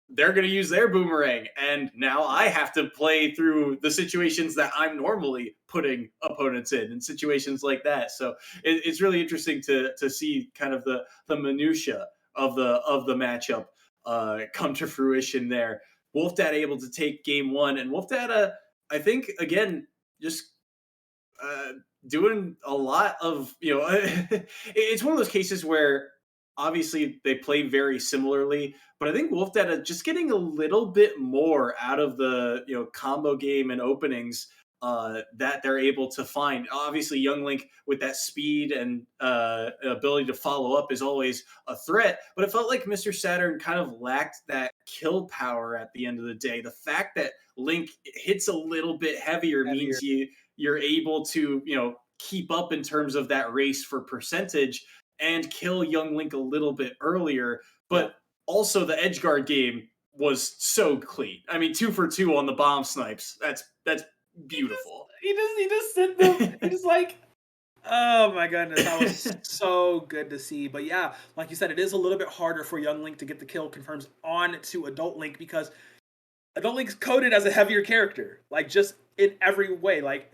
they're going to use their boomerang, and now I have to play through the situations that I'm normally putting opponents in situations like that. So it's really interesting to see kind of the minutia of the matchup come to fruition there. Wolf Data able to take game 1, and Wolf Data, I think, again, just doing a lot of, it's one of those cases where obviously they play very similarly, but I think Wolf Data just getting a little bit more out of the combo game and openings that they're able to find. Obviously, Young Link with that speed and ability to follow up is always a threat, but it felt like Mr. Saturn kind of lacked that kill power at the end of the day. The fact that Link hits a little bit heavier means you're able to, keep up in terms of that race for percentage and kill Young Link a little bit earlier. But also the edge guard game was so clean. I mean, 2 for 2 on the bomb snipes. That's beautiful. He just sent them. He just like, oh my goodness, that was so good to see. But yeah, like you said, it is a little bit harder for Young Link to get the kill confirms on to Adult Link because Adult Link's coded as a heavier character, like just in every way, like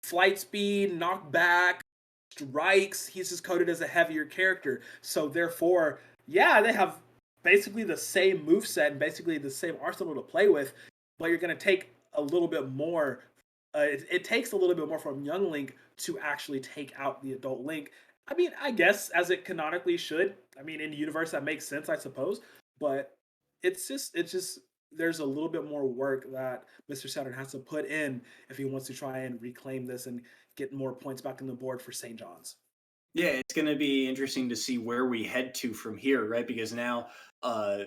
flight speed, knockback, strikes. He's just coded as a heavier character. So therefore, yeah, they have basically the same moveset and basically the same arsenal to play with, but you're going to take a little bit more. It takes a little bit more from Young Link to actually take out the Adult Link. I mean, I guess as it canonically should. I mean, in the universe that makes sense, I suppose. But it's just there's a little bit more work that Mr. Saturn has to put in if he wants to try and reclaim this and get more points back on the board for St. John's. Yeah, it's going to be interesting to see where we head to from here, right? Because now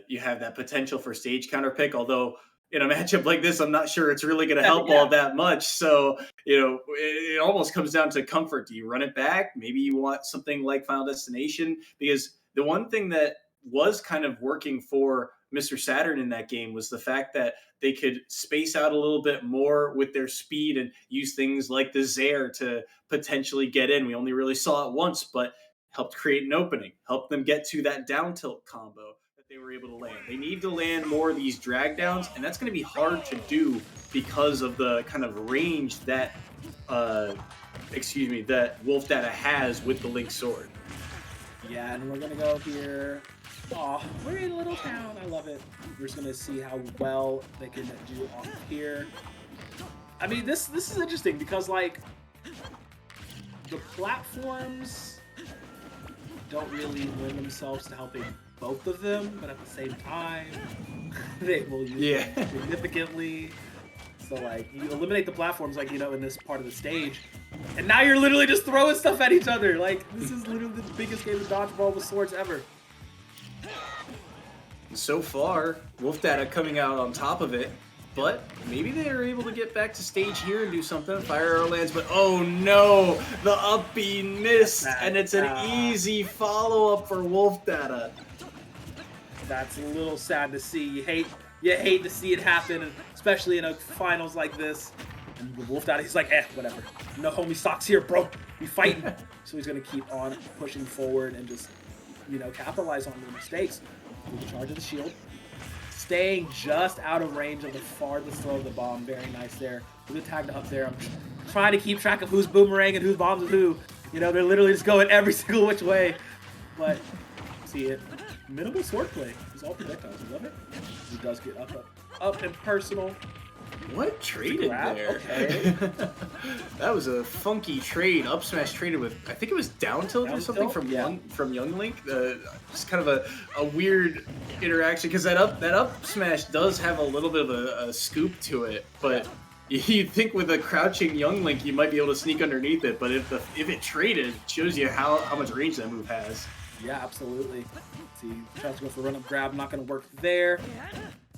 you have that potential for stage counter pick, although in a matchup like this, I'm not sure it's really going to help all that much. So, it almost comes down to comfort. Do you run it back? Maybe you want something like Final Destination, because the one thing that was kind of working for Mr. Saturn in that game was the fact that they could space out a little bit more with their speed and use things like the Zaire to potentially get in. We only really saw it once, but helped create an opening, helped them get to that down tilt combo that they were able to land. They need to land more of these drag downs, and that's going to be hard to do because of the kind of range that that Wolf Data has with the Link Sword. Yeah, and we're going to go here. Oh, we're in a little town. I love it. We're just gonna see how well they can do off of here. I mean, this is interesting because like the platforms don't really lend themselves to helping both of them, but at the same time, they will use them significantly. So like you eliminate the platforms, like in this part of the stage, and now you're literally just throwing stuff at each other. Like this is literally the biggest game of dodgeball with swords ever. So far, Wolf Data coming out on top of it, but maybe they are able to get back to stage here and do something. Fire arrow lands, but oh no, the up B missed, and it's an easy follow-up for Wolf Data. That's a little sad to see. You hate to see it happen, especially in a finals like this. And the Wolf Data, he's like, whatever. No homie socks here, bro. We fighting. So he's gonna keep on pushing forward and just, capitalize on the mistakes. With the charge of the shield. Staying just out of range of the farthest throw of the bomb. Very nice there. With the tag up there. I'm trying to keep track of who's boomerang and who's bombs with who. They're literally just going every single which way. But, see it. Minimal swordplay. It's all projectiles. I love it. He does get up and personal. What traded there? Okay. That was a funky trade. Up smash traded with, I think it was down tilt or something from Young Link. Just kind of a weird interaction because that up smash does have a little bit of a scoop to it, but you'd think with a crouching Young Link you might be able to sneak underneath it. But if it traded, it shows you how much range that move has. Yeah, absolutely. Let's see, tries to go for run up grab, not going to work there.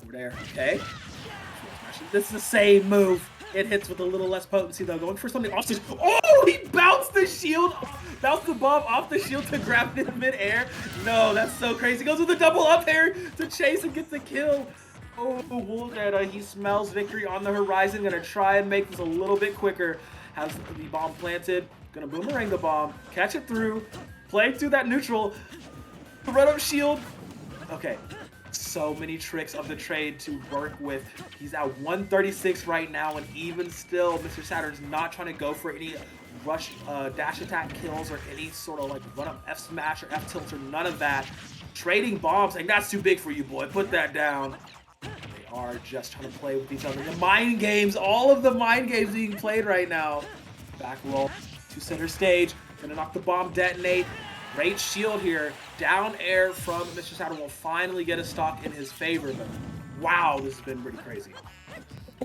Over there, okay. This is the same move. It hits with a little less potency though. Going for something off stage. Oh, he bounced the shield, bounced the bomb off the shield to grab it in midair. No, that's so crazy. Goes with a double up air to chase and get the kill. Oh, Wolf Data, he smells victory on the horizon. Gonna try and make this a little bit quicker. Has the bomb planted. Gonna boomerang the bomb, catch it through, play through that neutral, run up shield. Okay. So many tricks of the trade to work with. He's at 136 right now, and even still, Mr. Saturn's not trying to go for any rush dash attack kills or any sort of like run up F smash or F tilt or none of that. Trading bombs, like that's too big for you, boy. Put that down. They are just trying to play with each other. The mind games, all of the mind games being played right now. Back roll to center stage. Gonna knock the bomb detonate. Great shield here. Down air from Mr. Saturn will finally get a stock in his favor, but wow, this has been pretty crazy.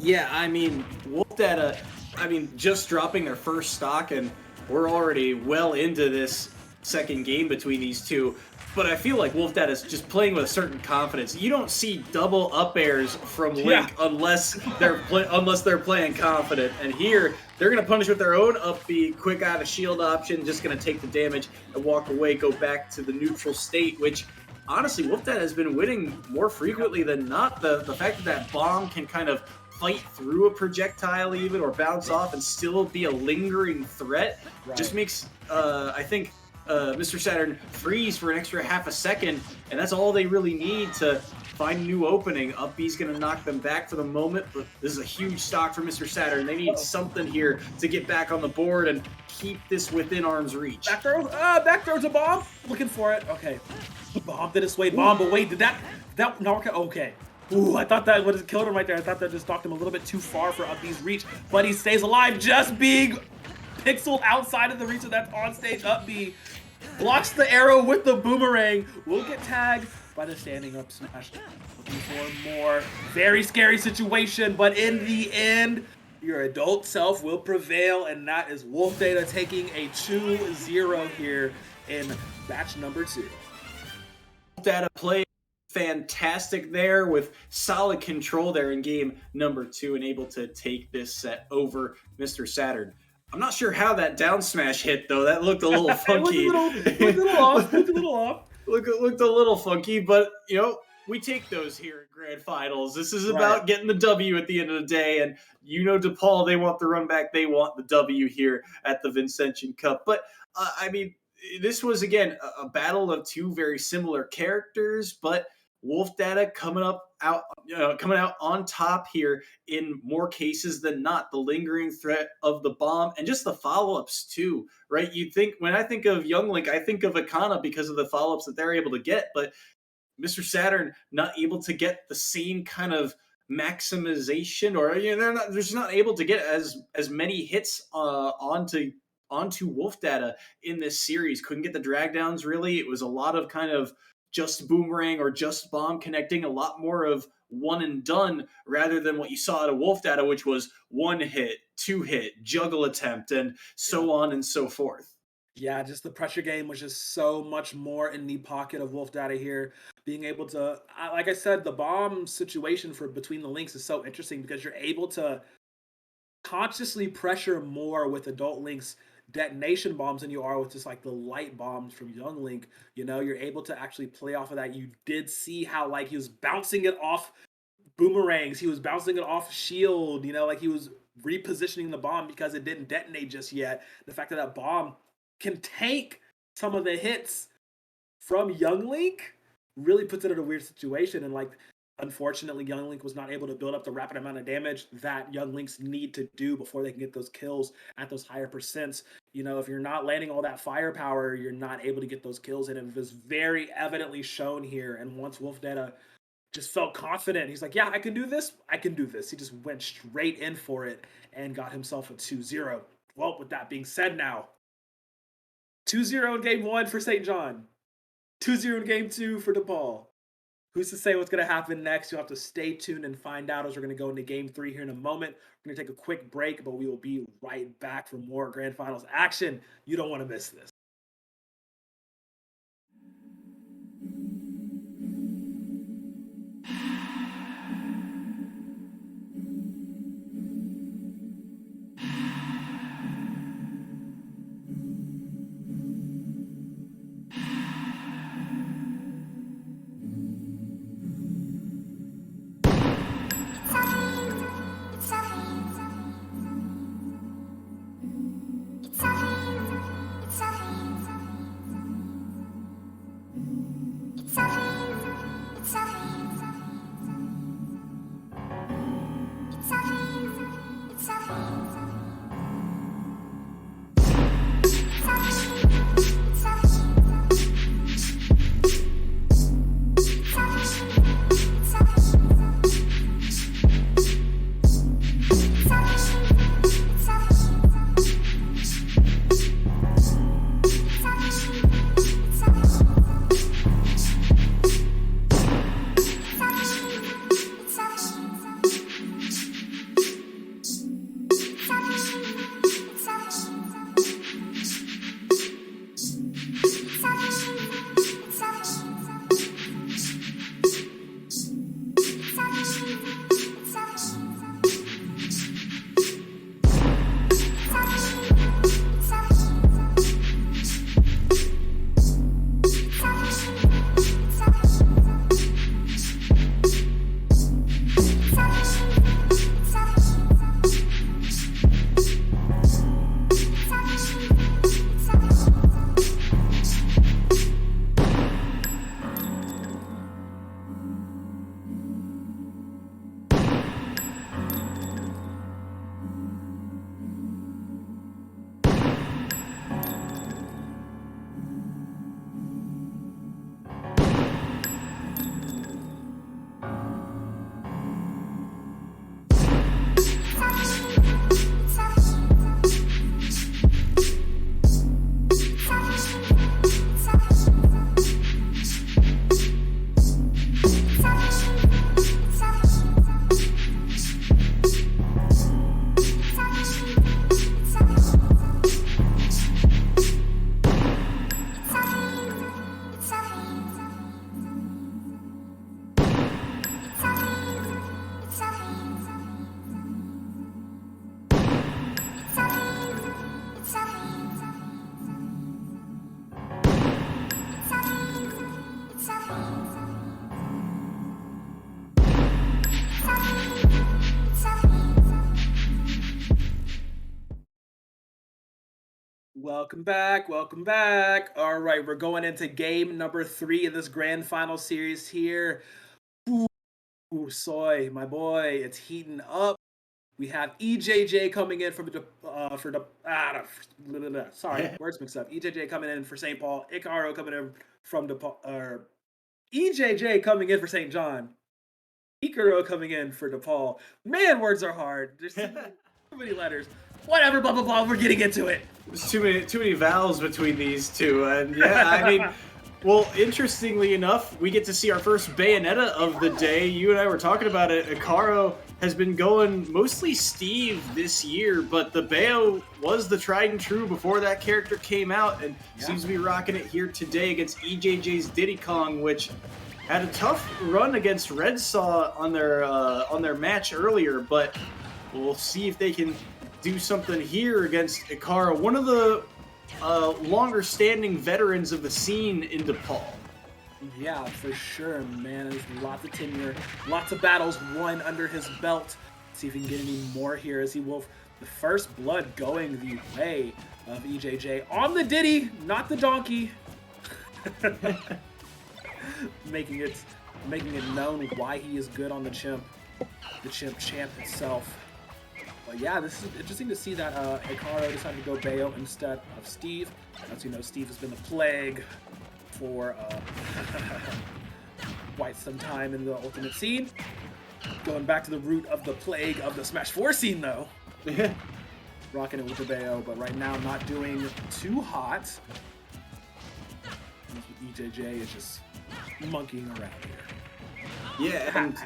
Yeah, I mean, Wolf Data, I mean, just dropping their first stock, and we're already well into this second game between these two. But I feel like Wolf Data is just playing with a certain confidence. You don't see double up airs from Link unless they're playing confident. And here, they're going to punish with their own up B, quick out of shield option, just going to take the damage and walk away, go back to the neutral state, which honestly, Wolf Data has been winning more frequently than not. The fact that that bomb can kind of fight through a projectile even or bounce off and still be a lingering threat just makes, I think, Mr. Saturn freeze for an extra half a second, and that's all they really need to find a new opening. Up B's going to knock them back for the moment, but this is a huge stock for Mr. Saturn. They need something here to get back on the board and keep this within arm's reach. Back throws a bomb. Looking for it. Okay. Bomb did a sway bomb, but wait, did that not work out? Okay. Ooh, I thought that would have killed him right there. I thought that just knocked him a little bit too far for Up B's reach, but he stays alive, just being pixeled outside of the reach of that on-stage Up B. Blocks the arrow with the boomerang. Will get tagged by the standing up smash. Looking for more. Very scary situation, but in the end, your adult self will prevail, and that is Wolf Data taking a 2-0 here in match number 2. Wolf Data played fantastic there with solid control there in game number 2 and able to take this set over Mr. Saturn. I'm not sure how that down smash hit, though. That looked a little funky. Looked a little off. Looked a little funky, but, you know, we take those here at Grand Finals. This is about getting the W at the end of the day, and you know DePaul, they want the run back. They want the W here at the Vincentian Cup. But, I mean, this was, again, a battle of two very similar characters, but Wolf Data coming out on top here in more cases than not. The lingering threat of the bomb and just the follow-ups too, right? You think when I think of Young Link, I think of Akana because of the follow-ups that they're able to get, but Mr. Saturn not able to get the same kind of maximization, or they're just not able to get as many hits onto Wolf Data in this series. Couldn't get the drag downs really. It was a lot of kind of just boomerang or just bomb connecting, a lot more of one and done rather than what you saw at a Wolf Data, which was one hit, two hit, juggle attempt, and so on and so forth. Yeah, just the pressure game was just so much more in the pocket of Wolf Data here. Being able to, like I said, the bomb situation for between the links is so interesting because you're able to consciously pressure more with adult links detonation bombs than you are with just like the light bombs from Young Link. You know, you're able to actually play off of that. You did see how like he was bouncing it off boomerangs, he was bouncing it off shield, you know, like he was repositioning the bomb because it didn't detonate just yet. The fact that that bomb can tank some of the hits from Young Link really puts it in a weird situation. And like, unfortunately, Young Link was not able to build up the rapid amount of damage that Young Links need to do before they can get those kills at those higher percents. You know, if you're not landing all that firepower, you're not able to get those kills in. And it was very evidently shown here. And once Wolf Data just felt confident, he's like, yeah, I can do this. I can do this. He just went straight in for it and got himself a 2-0. Well, with that being said now, 2-0 in game 1 for St. John. 2-0 in game 2 for DePaul. Who's to say what's going to happen next? You'll have to stay tuned and find out as we're going to go into game 3 here in a moment. We're going to take a quick break, but we will be right back for more Grand Finals action. You don't want to miss this. Welcome back. Welcome back. All right, we're going into game number 3 in this grand final series here. Ooh, Soy, my boy, it's heating up. We have EJJ coming in from sorry, words mixed up. EJJ coming in for St. Paul. Icaro coming in from DePaul. Or EJJ coming in for St. John. Icaro coming in for DePaul. Man, words are hard. There's too many letters. Whatever, blah blah blah. We're getting into it. There's too many vowels between these two, and yeah, I mean, well, interestingly enough, we get to see our first Bayonetta of the day. You and I were talking about it. Icaro has been going mostly Steve this year, but the Bayo was the tried and true before that character came out, and seems to be rocking it here today against EJJ's Diddy Kong, which had a tough run against Red Saw on their match earlier, but we'll see if they can do something here against Icaro, one of the longer-standing veterans of the scene in DePaul. Yeah, for sure, man. There's lots of tenure, lots of battles won under his belt. See if we can get any more here as he will the first blood going the way of EJJ on the Diddy, not the donkey. making it known why he is good on the chimp champ itself. But yeah, this is interesting to see that Icaro decided to go Bayo instead of Steve. As you know, Steve has been the plague for quite some time in the Ultimate scene. Going back to the root of the plague of the Smash 4 scene, though. Rocking it with the Bayo, but right now not doing too hot. EJJ is just monkeying around here. Yeah, and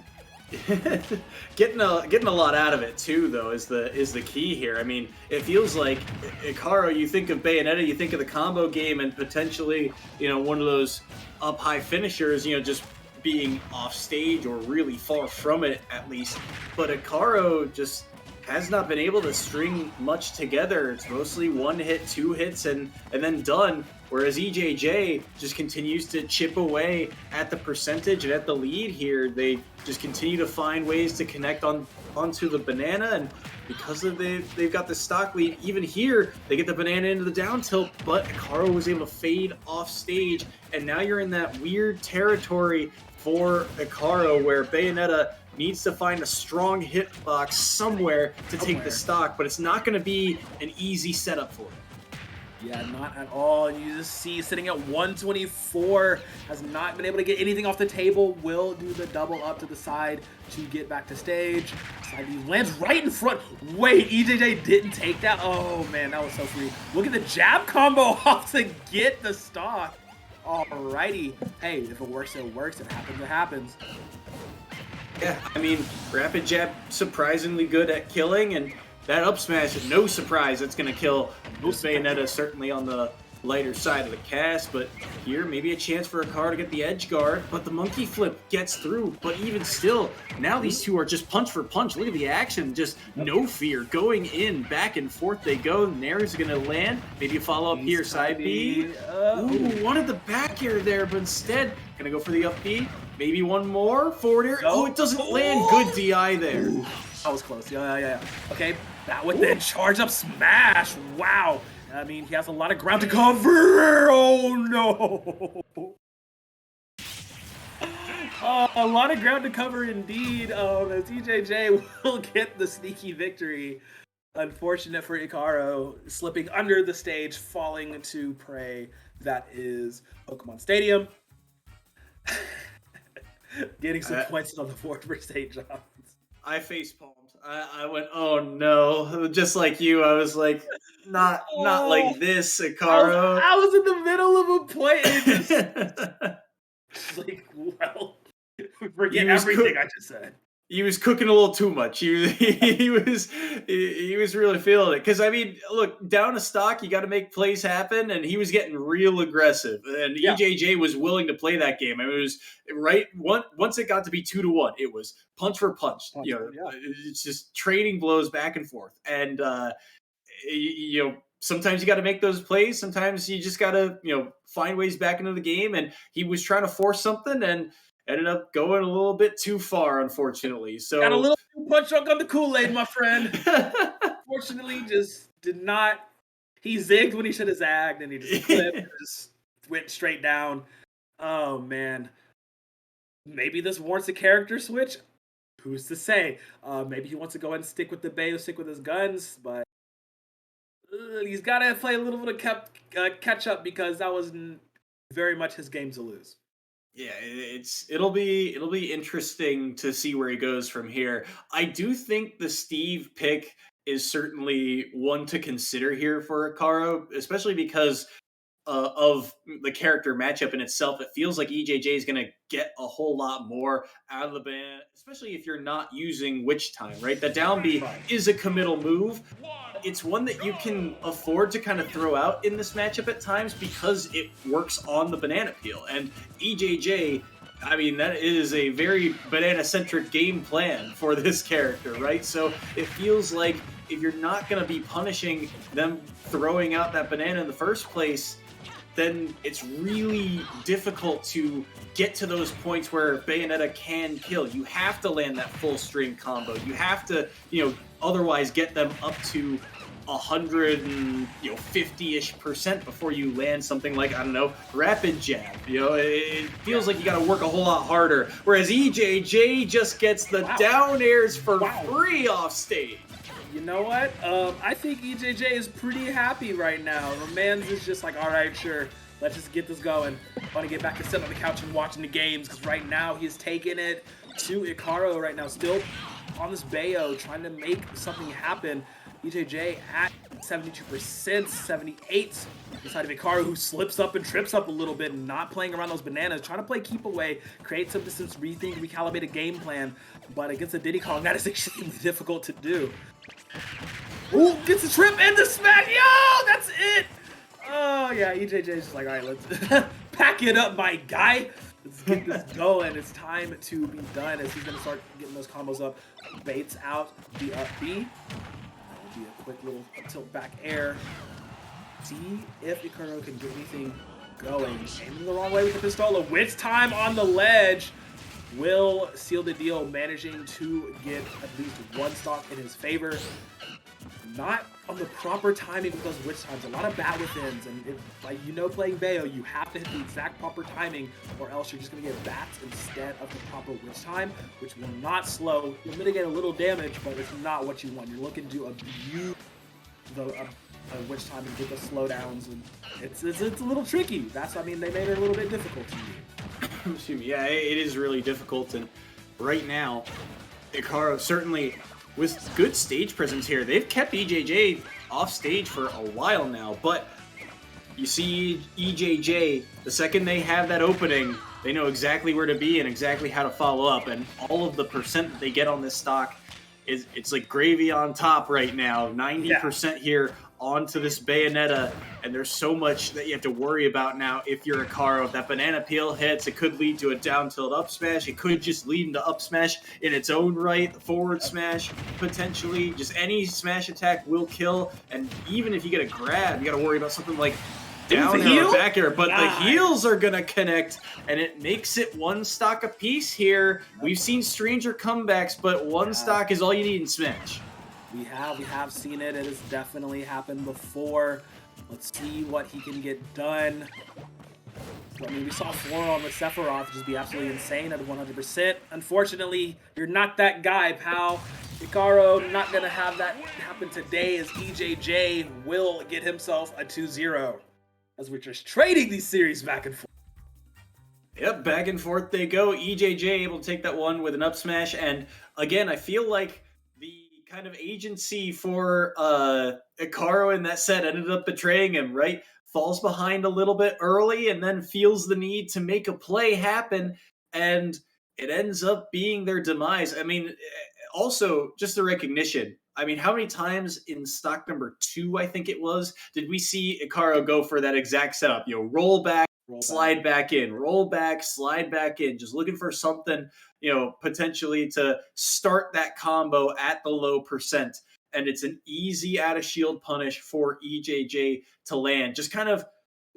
getting a lot out of it too, though, is the key here. I mean, it feels like Icaro, you think of Bayonetta, you think of the combo game, and potentially, one of those up high finishers, just being off stage or really far from it at least. But Icaro just has not been able to string much together. It's mostly one hit, two hits, and then done. Whereas EJJ just continues to chip away at the percentage and at the lead here. They just continue to find ways to connect onto the banana, and because they've got the stock lead, even here, they get the banana into the down tilt, but Icaro was able to fade off stage, and now you're in that weird territory for Icaro where Bayonetta needs to find a strong hitbox somewhere to take the stock, but it's not going to be an easy setup for it. Yeah, not at all. You just see sitting at 124, has not been able to get anything off the table, will do the double up to the side to get back to stage. Side B lands right in front. Wait, EJJ didn't take that? Oh man, that was so free. Look at the jab combo off to get the stock. Alrighty. Hey, if it works, it works. It happens, it happens. Yeah, I mean, rapid jab surprisingly good at killing, and that up smash, no surprise, it's going to kill Bayonetta, certainly on the lighter side of the cast, but here, maybe a chance for Icaro to get the edge guard, but the monkey flip gets through, but even still, now these two are just punch for punch. Look at the action, just no fear, going in, back and forth they go. Nair's going to land, maybe a follow-up here, side B. Ooh, wanted the back air there, but instead, going to go for the up B. Maybe one more, forward air. Oh, it doesn't land, good DI there. Ooh, that was close, yeah. Okay, that would then charge up smash, wow. I mean, he has a lot of ground to cover. Oh, no. A lot of ground to cover indeed. As EJJ will get the sneaky victory. Unfortunate for Icaro, slipping under the stage, falling to prey. That is Pokemon Stadium. Getting some points on the board for St. John's. I facepalmed. I went, oh no. Just like you, I was like, not like this, Icaro. I was in the middle of a play. It's like, well, forget everything I just said. He was cooking a little too much. He was really feeling it. Because, I mean, look, down a stock, you got to make plays happen, and he was getting real aggressive. And EJJ was willing to play that game. I mean, it was right once it got to be 2-1, it was punch for punch. It's just trading blows back and forth. And sometimes you got to make those plays. Sometimes you just got to find ways back into the game. And he was trying to force something and ended up going a little bit too far, unfortunately. So got a little too punch drunk on the Kool-Aid, my friend. Fortunately, just did not He zigged when he should have zagged, and he just flipped and just went straight down. Oh man, maybe this warrants a character switch. Who's to say? Maybe he wants to go ahead and stick with the Bayo, stick with his guns, but he's got to play a little bit of catch up because that was very much his game to lose. Yeah, it'll be interesting to see where he goes from here. I do think the Steve pick is certainly one to consider here for Akaro, especially because of the character matchup in itself. It feels like EJJ is going to get a whole lot more out of the band, especially if you're not using Witch Time, right? The down B is a committal move. It's one that you can afford to kind of throw out in this matchup at times because it works on the banana peel. And EJJ, I mean, that is a very banana-centric game plan for this character, right? So it feels like if you're not going to be punishing them throwing out that banana in the first place, then it's really difficult to get to those points where Bayonetta can kill. You have to land that full string combo. You have to, otherwise get them up to 150-ish% before you land something like, I don't know, rapid jab. It feels like you got to work a whole lot harder. Whereas EJJ just gets the down airs for free off stage. You know what? I think EJJ is pretty happy right now. Romans is just like, all right, sure, let's just get this going. I want to get back to sitting on the couch and watching the games because right now he's taking it to Ikaro right now, still on this Bayo, trying to make something happen. EJJ at 72%, 78 inside of Ikaro, who slips up and trips up a little bit and not playing around those bananas, trying to play keep away, create some distance, rethink, recalibrate a game plan, but against a Diddy Kong, that is extremely difficult to do. Ooh, gets the trip and the smack. Yo, that's it. Oh, yeah, EJJ is just like, all right, let's pack it up, my guy. Let's get this going. It's time to be done as he's going to start getting those combos up. Baits out the up B. That'll be a quick little tilt back air. See if Ikaro can get anything going. Aiming the wrong way with the Pistola. Witch Time on the ledge will seal the deal, managing to get at least one stock in his favor. Not on the proper timing with those Witch Times. A lot of bat withins, and playing Bayo, you have to hit the exact proper timing, or else you're just going to get bats instead of the proper Witch Time, which will not slow. You'll mitigate a little damage, but it's not what you want. You're looking to abuse the Witch Time and get the slowdowns, and it's a little tricky. They made it a little bit difficult to you. Excuse me. Yeah, it is really difficult, and right now, Ikaro certainly with good stage presence here. They've kept EJJ off stage for a while now, but you see EJJ, the second they have that opening, they know exactly where to be and exactly how to follow up, and all of the percent that they get on this stock it's like gravy on top right now. 90% here onto this Bayonetta, and there's so much that you have to worry about now if you're Ikaro. If that banana peel hits, it could lead to a down tilt up smash. It could just lead into up smash in its own right, forward smash, potentially. Just any smash attack will kill, and even if you get a grab, you got to worry about something like down air or back air, but the heels are going to connect, and it makes it one stock apiece here. We've seen stranger comebacks, but one stock is all you need in Smash. We have seen it. It has definitely happened before. Let's see what he can get done. I mean, we saw Flora on the Sephiroth just be absolutely insane at 100%. Unfortunately, you're not that guy, pal. Ikaro not going to have that happen today, as EJJ will get himself a 2-0. As we're just trading these series back and forth. Yep, back and forth they go. EJJ able to take that one with an up smash. And again, I feel like the kind of agency for Ikaro in that set ended up betraying him, right? Falls behind a little bit early and then feels the need to make a play happen. And it ends up being their demise. I mean, also just the recognition. I mean, how many times in stock number 2, I think it was, did we see Ikaro go for that exact setup? Roll back, slide back in, roll back, slide back in, just looking for something, potentially to start that combo at the low percent. And it's an easy out of shield punish for EJJ to land. Just kind of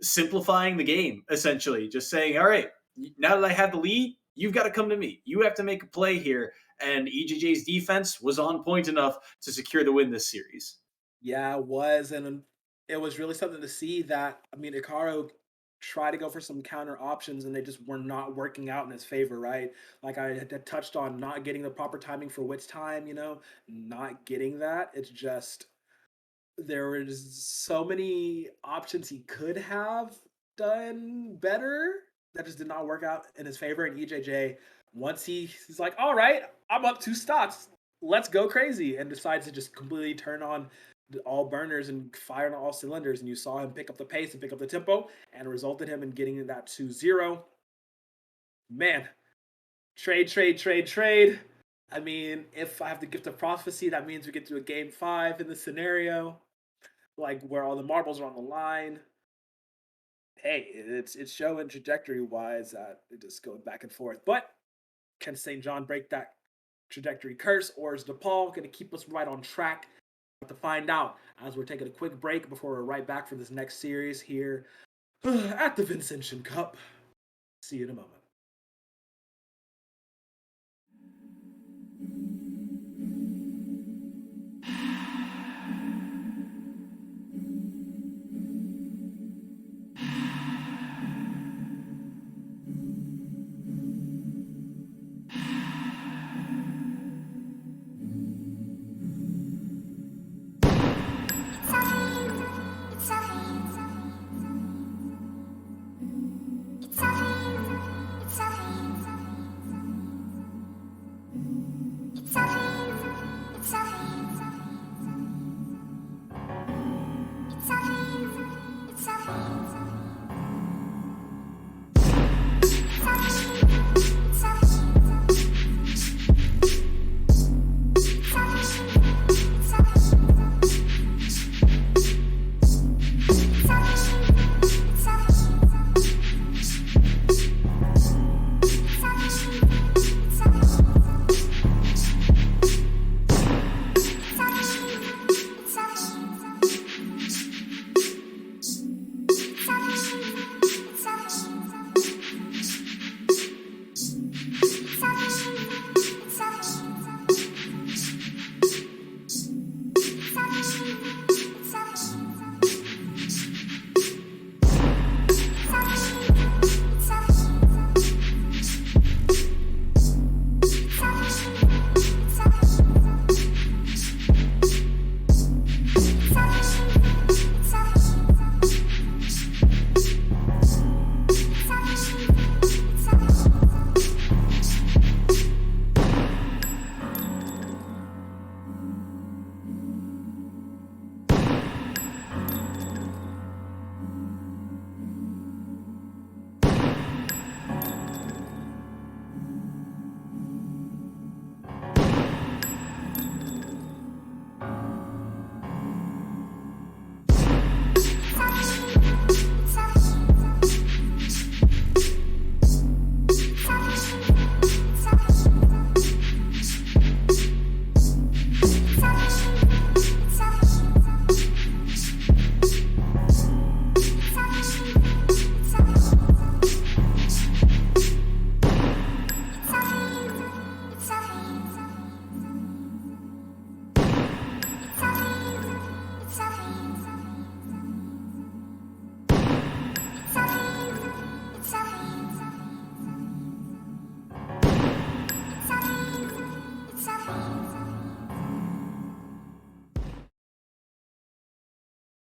simplifying the game, essentially. Just saying, all right, now that I have the lead, you've got to come to me. You have to make a play here. And EJJ's defense was on point enough to secure the win this series. Yeah, it was. And it was really something to see that, I mean, Icaro tried to go for some counter options and they just were not working out in his favor, right? Like I had touched on not getting the proper timing for Wit's time, not getting that. It's just there was so many options he could have done better that just did not work out in his favor. And EJJ, once he's like, all right, I'm up 2 stocks. Let's go crazy. And decides to just completely turn on all burners and fire on all cylinders. And you saw him pick up the pace and pick up the tempo and it resulted him in getting that 2-0. Man, trade, trade, trade, trade. I mean, if I have the gift of prophecy, that means we get to a game 5 in this scenario, like where all the marbles are on the line. Hey, it's showing trajectory wise that it just going back and forth. But can St. John break that trajectory curse, or is DePaul going to keep us right on track? To find out as we're taking a quick break before we're right back for this next series here at the Vincentian Cup. See you in a moment.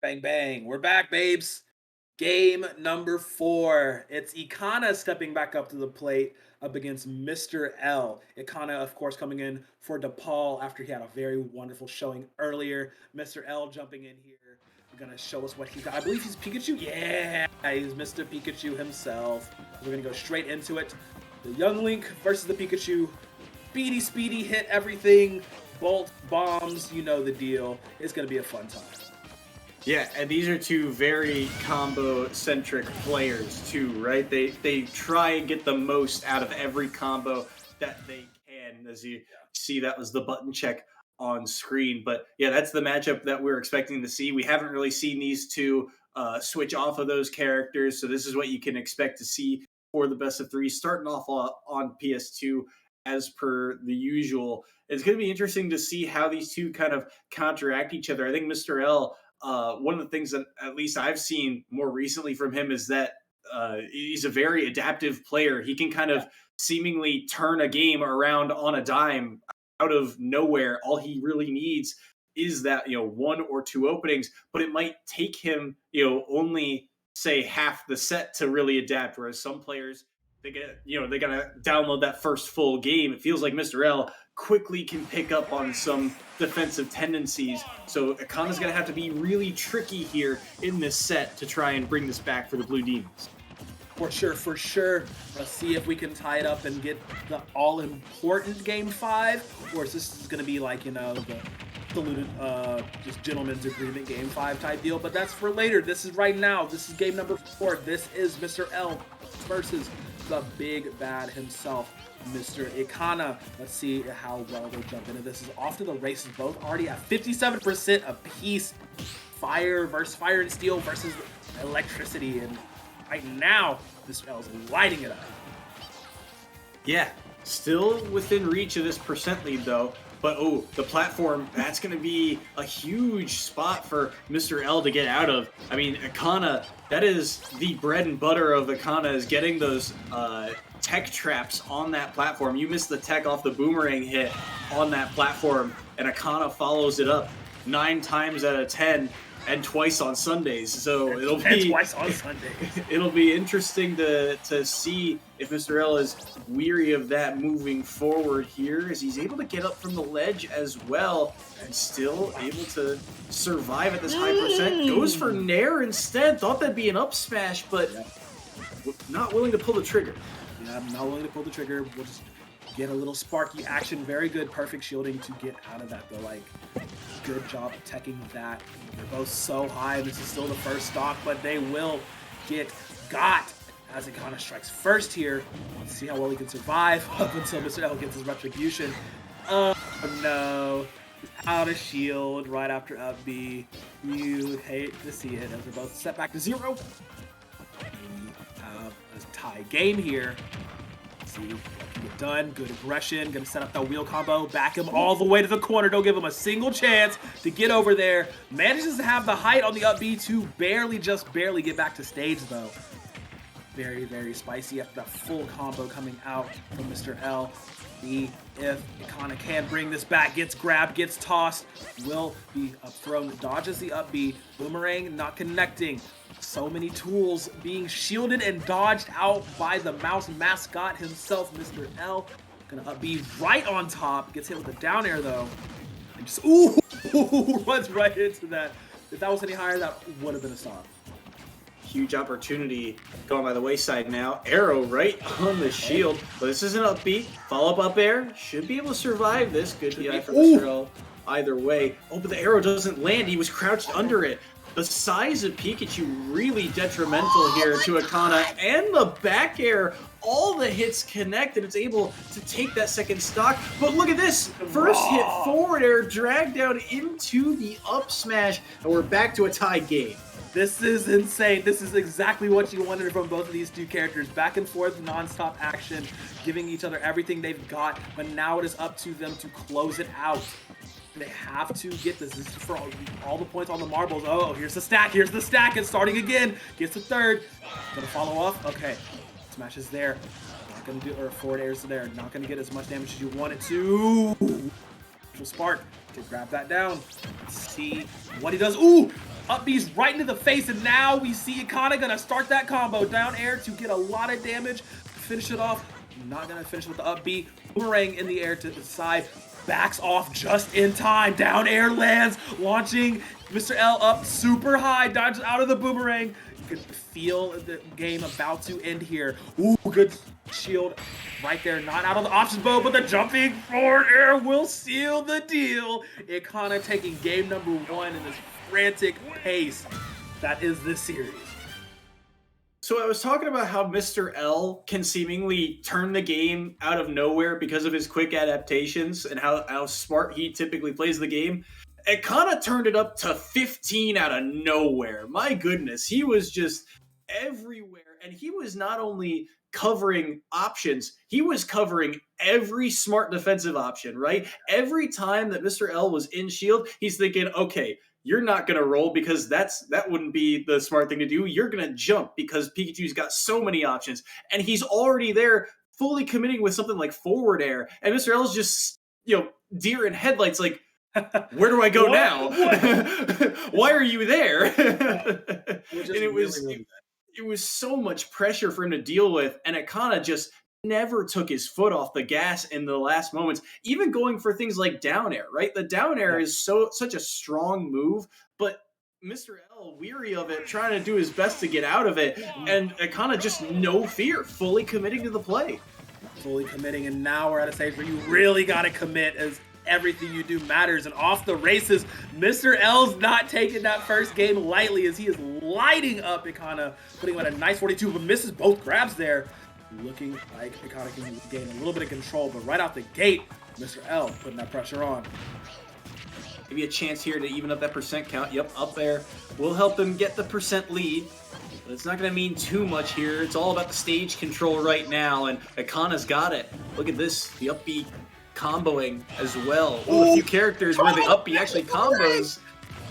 Bang, bang. We're back, babes. Game number 4. It's Ikana stepping back up to the plate up against Mr. L. Ikana, of course, coming in for DePaul after he had a very wonderful showing earlier. Mr. L jumping in here. Going to show us what he's got. I believe he's Pikachu. Yeah, he's Mr. Pikachu himself. We're going to go straight into it. The Young Link versus the Pikachu. Speedy hit everything. Bolt, bombs, you know the deal. It's going to be a fun time. Yeah, and these are two very combo-centric players too, right? They try and get the most out of every combo that they can. As you see, that was the button check on screen. But yeah, that's the matchup that we're expecting to see. We haven't really seen these two switch off of those characters, so this is what you can expect to see for the best of 3, starting off on PS2 as per the usual. It's going to be interesting to see how these two kind of counteract each other. I think Mr. L one of the things that at least I've seen more recently from him is that he's a very adaptive player. He can kind of seemingly turn a game around on a dime out of nowhere. All he really needs is that, one or two openings, but it might take him, only say half the set to really adapt. Whereas some players, they gotta download that first full game. It feels like Mr. L quickly can pick up on some defensive tendencies. So Akana's gonna have to be really tricky here in this set to try and bring this back for the Blue Demons. For sure, for sure. Let's see if we can tie it up and get the all-important game 5, or is this going to be like, the diluted, just gentleman's agreement game 5 type deal, but that's for later. This is right now. This is game number 4. This is Mr. L versus the big bad himself, Mr. Akana. Let's see how well they jump into this. Is off to the races, both already at 57% apiece. Fire versus fire and steel versus electricity, and right now, Mr. L is lighting it up. Yeah, still within reach of this percent lead though. But the platform, that's going to be a huge spot for Mr. L to get out of. I mean, Akana, that is the bread and butter of Akana, is getting those tech traps on that platform. You miss the tech off the boomerang hit on that platform, and Akana follows it up 9 times out of 10. And twice on Sundays, so it'll be twice on Sundays. It'll be interesting to see if Mr. L is weary of that moving forward here, as he's able to get up from the ledge as well, and still able to survive at this high percent. Goes for Nair instead. Thought that'd be an up smash, but not willing to pull the trigger. Yeah, I'm not willing to pull the trigger. We'll just get a little sparky action. Very good, perfect shielding to get out of that though. Like, good job teching that. They're both so high. This is still the first stock, but they will get got as Akana strikes first here. Let's see how well he can survive up until Mr. L gets his retribution. Oh no. Out of shield right after up B. You hate to see it as they're both set back to 0. We have a tie game here. Let's see what can get done. Good aggression. Gonna set up that wheel combo. Back him all the way to the corner. Don't give him a single chance to get over there. Manages to have the height on the up B to just barely get back to stage though. Very, very spicy after that full combo coming out from Mr. L. See if Akana can bring this back. Gets grabbed, gets tossed. Will be up thrown. Dodges the up B. Boomerang not connecting. So many tools being shielded and dodged out by the mouse mascot himself, Mr. L. Gonna up B right on top. Gets hit with a down air though. And just, runs right into that. If that was any higher, that would have been a stop. Huge opportunity going by the wayside now. Arrow right on the shield. But this is an up B. Follow up air. Should be able to survive this. Good DI for Mr. L either way. Oh, but the arrow doesn't land. He was crouched under it. The size of Pikachu really detrimental here to Akana. And the back air. All the hits connect, and it's able to take that second stock. But look at this. First hit forward air dragged down into the up smash. And we're back to a tie game. This is insane. This is exactly what you wanted from both of these two characters. Back and forth, non-stop action, giving each other everything they've got, but now it is up to them to close it out. They have to get this. This is for all the points on the marbles. Oh, here's the stack. Here's the stack. It's starting again. Gets the third. Gonna follow off. Okay. Smash is there. Not gonna do, or forward air is there. Not gonna get as much damage as you want it to. Spark to grab that down. Let's see what he does. Ooh! Up B's right into the face, and now we see Akana gonna start that combo. Down air to get a lot of damage. Finish it off. Not gonna finish with the up B. Boomerang in the air to the side. Backs off just in time. Down air lands. Launching Mr. L up super high. Dodges out of the boomerang. You can feel the game about to end here. Ooh, good shield right there. Not out of the options bow, but the jumping forward air will seal the deal. Akana taking game number 1 in this frantic pace that is this series. So I was talking about how Mr. L can seemingly turn the game out of nowhere because of his quick adaptations and how smart he typically plays the game. Akana turned it up to 15 out of nowhere. My goodness, he was just everywhere. And he was not only covering options, he was covering every smart defensive option, right? Every time that Mr. L was in shield, he's thinking, okay, you're not going to roll because that wouldn't be the smart thing to do. You're going to jump because Pikachu's got so many options, and he's already there, fully committing with something like forward air. And Mr. L's just, deer in headlights, like, where do I go now? Why are you there? And it was really it was so much pressure for him to deal with, and it kind of just never took his foot off the gas in the last moments. Even going for things like down air, right? The down air Yeah. is such a strong move, but Mr. L, weary of it, trying to do his best to get out of it, and it kind of just no fear, fully committing to the play. fully committing, and now we're at a stage where you really got to commit, as everything you do matters. And off the races, Mr. L's not taking that first game lightly, as he is lighting up Ikana, putting him at a nice 42, but misses both grabs there. Looking like Ikana can gain a little bit of control, but right out the gate, Mr. L putting that pressure on. Maybe a chance here to even up that percent count. Yep, up there. We'll help them get the percent lead. But it's not going to mean too much here. It's all about the stage control right now, and Ikana's got it. Look at this, the up B comboing as well. Ooh, a few characters where the up B actually combos.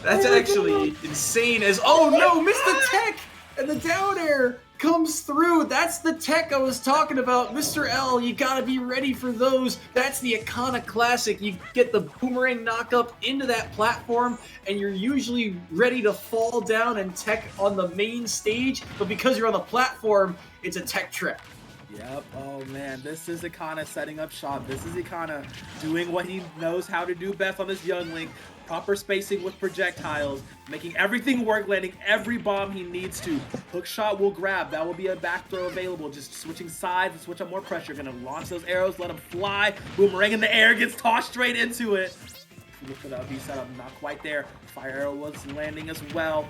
That's actually insane. Oh no, missed the tech! And the down air comes through. That's the tech I was talking about. Mr. L, you gotta be ready for those. That's the Ikana classic. You get the boomerang knock up into that platform, and you're usually ready to fall down and tech on the main stage, but because you're on the platform, it's a tech trap. Yep. Oh man, this is Ikana setting up shop. This is Ikana doing what he knows how to do best on this young Link. Proper spacing with projectiles, making everything work, landing every bomb he needs to. Hook shot will grab. That will be a back throw available. Just switching sides and switch up more pressure. Gonna launch those arrows, let them fly. Boomerang in the air, gets tossed straight into it. Look at that B setup, not quite there. Fire arrow was landing as well.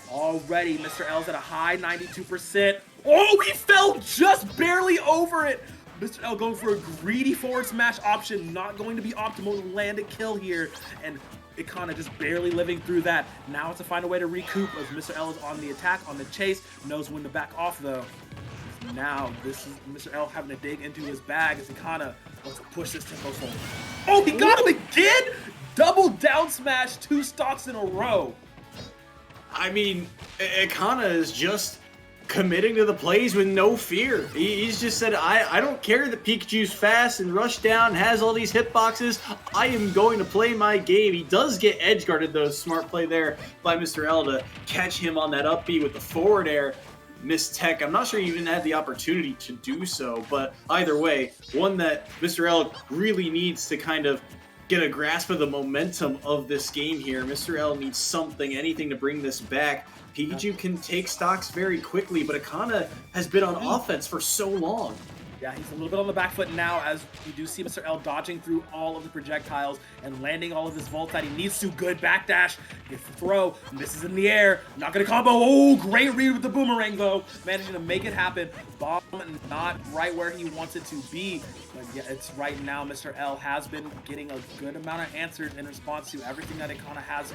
Already, Mr. L's at a high 92%. Oh, he fell just barely over it. Mr. L going for a greedy forward smash option, not going to be optimal to land a kill here, and Ikana just barely living through that. Now it's to find a way to recoup, as Mr. L is on the attack, on the chase, knows when to back off though. Now this is Mr. L having to dig into his bag as Ikana wants to push this tempo forward. Oh, he got him again! Double down smash, 2 stocks in a row. I mean, Ikana is just committing to the plays with no fear. He's just said, I don't care that Pikachu's fast and rush down, has all these hitboxes. I am going to play my game. He does get edge guarded though. Smart play there by Mr. L to catch him on that up B with the forward air. Miss tech. I'm not sure he even had the opportunity to do so, but either way, one that Mr. L really needs to kind of get a grasp of the momentum of this game here. Mr. L needs something, anything to bring this back. Pikachu can take stocks very quickly, but Ikana has been on offense for so long. Yeah, he's a little bit on the back foot now, as you do see Mr. L dodging through all of the projectiles and landing all of this vault that he needs to. Good backdash, gets the throw, misses in the air, not gonna combo. Oh, great read with the boomerang though, managing to make it happen. Bomb not right where he wants it to be, but yeah, it's right now. Mr. L has been getting a good amount of answers in response to everything that Ikana has.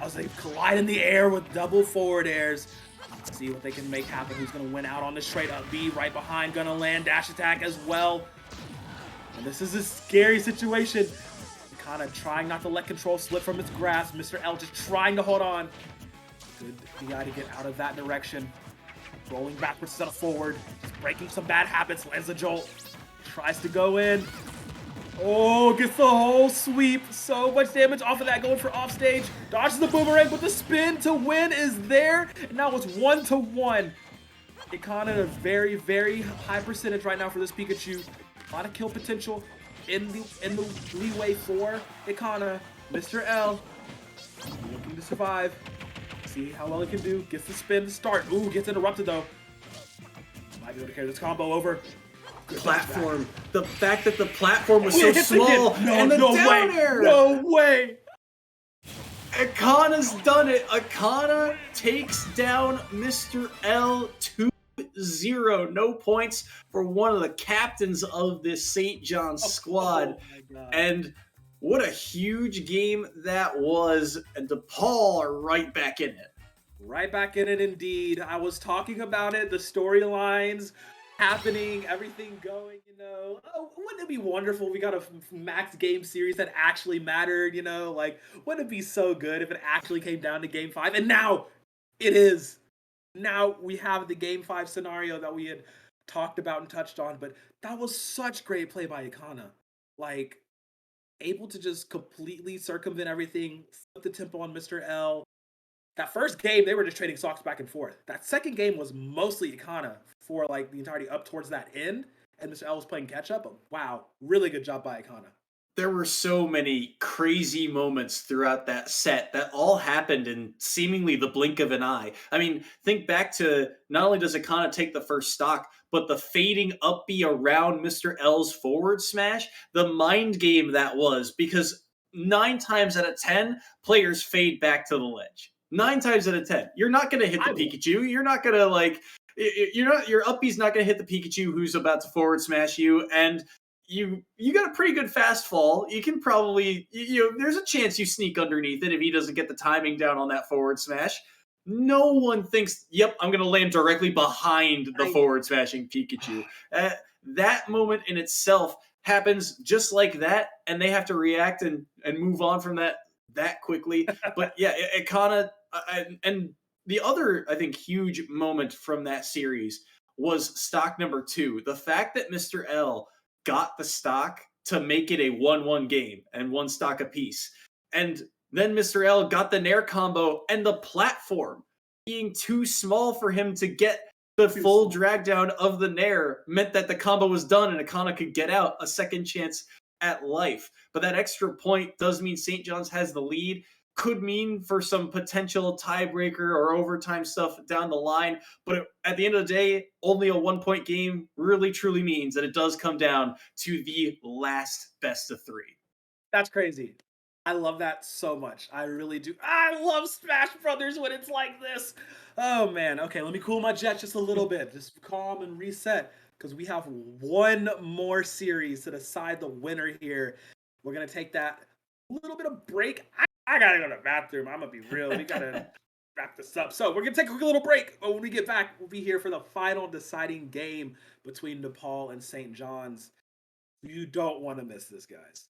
As they collide in the air with double forward airs. Let's see what they can make happen. Who's going to win out on this straight up B? Right behind, going to land dash attack as well. And this is a scary situation. Kind of trying not to let control slip from its grasp. Mr. L just trying to hold on. Good DI to get out of that direction. Rolling backwards instead of forward. Just breaking some bad habits. Lands a jolt. Tries to go in. Oh, gets the whole sweep. So much damage off of that, going for offstage. Dodges the boomerang, but the spin to win is there. And now it's 1-1. Ikana at a very, very high percentage right now for this Pikachu. A lot of kill potential in the leeway for Ikana. Mr. L looking to survive. See how well he can do. Gets the spin to start. Ooh, gets interrupted though. Might be able to carry this combo over. Platform. The fact that the platform was so small and the down air. No way. Ikana's done it. Ikana takes down Mr. L 2-0. No points for one of the captains of this St. John's squad. Oh and what a huge game that was. And DePaul are right back in it. Right back in it indeed. I was talking about it, the storylines. happening, everything going, Oh, wouldn't it be wonderful if we got a max game series that actually mattered, Like, wouldn't it be so good if it actually came down to game five? And now it is. Now we have the game five scenario that we had talked about and touched on, but that was such great play by Ikana. Like, able to just completely circumvent everything, flip the tempo on Mr. L. That first game, they were just trading stocks back and forth. That second game was mostly Ikana for like the entirety up towards that end, and Mr. L was playing catch up. But wow, really good job by Ikana. There were so many crazy moments throughout that set that all happened in seemingly the blink of an eye. I mean, think back to not only does Akana take the first stock, but the fading up B around Mr. L's forward smash, the mind game that was, because 9 times out of 10, players fade back to the ledge. 9 times out of 10. You're not going to hit the Pikachu. You're not going to your up B's not going to hit the Pikachu who's about to forward smash you. And you got a pretty good fast fall. You can probably there's a chance you sneak underneath it if he doesn't get the timing down on that forward smash. No one thinks, "Yep, I'm going to land directly behind the forward smashing Pikachu." That moment in itself happens just like that, and they have to react and move on from that quickly. But yeah, it kind of and the other, I think, huge moment from that series was stock number 2. The fact that Mr. L got the stock to make it a 1-1 game and 1 stock apiece. And then Mr. L got the Nair combo, and the platform being too small for him to get the full drag down of the Nair meant that the combo was done and Akana could get out a second chance at life. But that extra point does mean St. John's has the lead. Could mean for some potential tiebreaker or overtime stuff down the line. But at the end of the day, only a 1-point game really truly means that it does come down to the last best of 3. That's crazy. I love that so much. I really do. I love Smash Brothers when it's like this. Oh man. Okay, let me cool my jets just a little bit. Just calm and reset, because we have one more series to decide the winner here. We're gonna take that little bit of break. I gotta go to the bathroom. I'm gonna be real. We gotta wrap this up. So we're gonna take a quick little break. But when we get back, we'll be here for the final deciding game between DePaul and St. John's. You don't want to miss this, guys.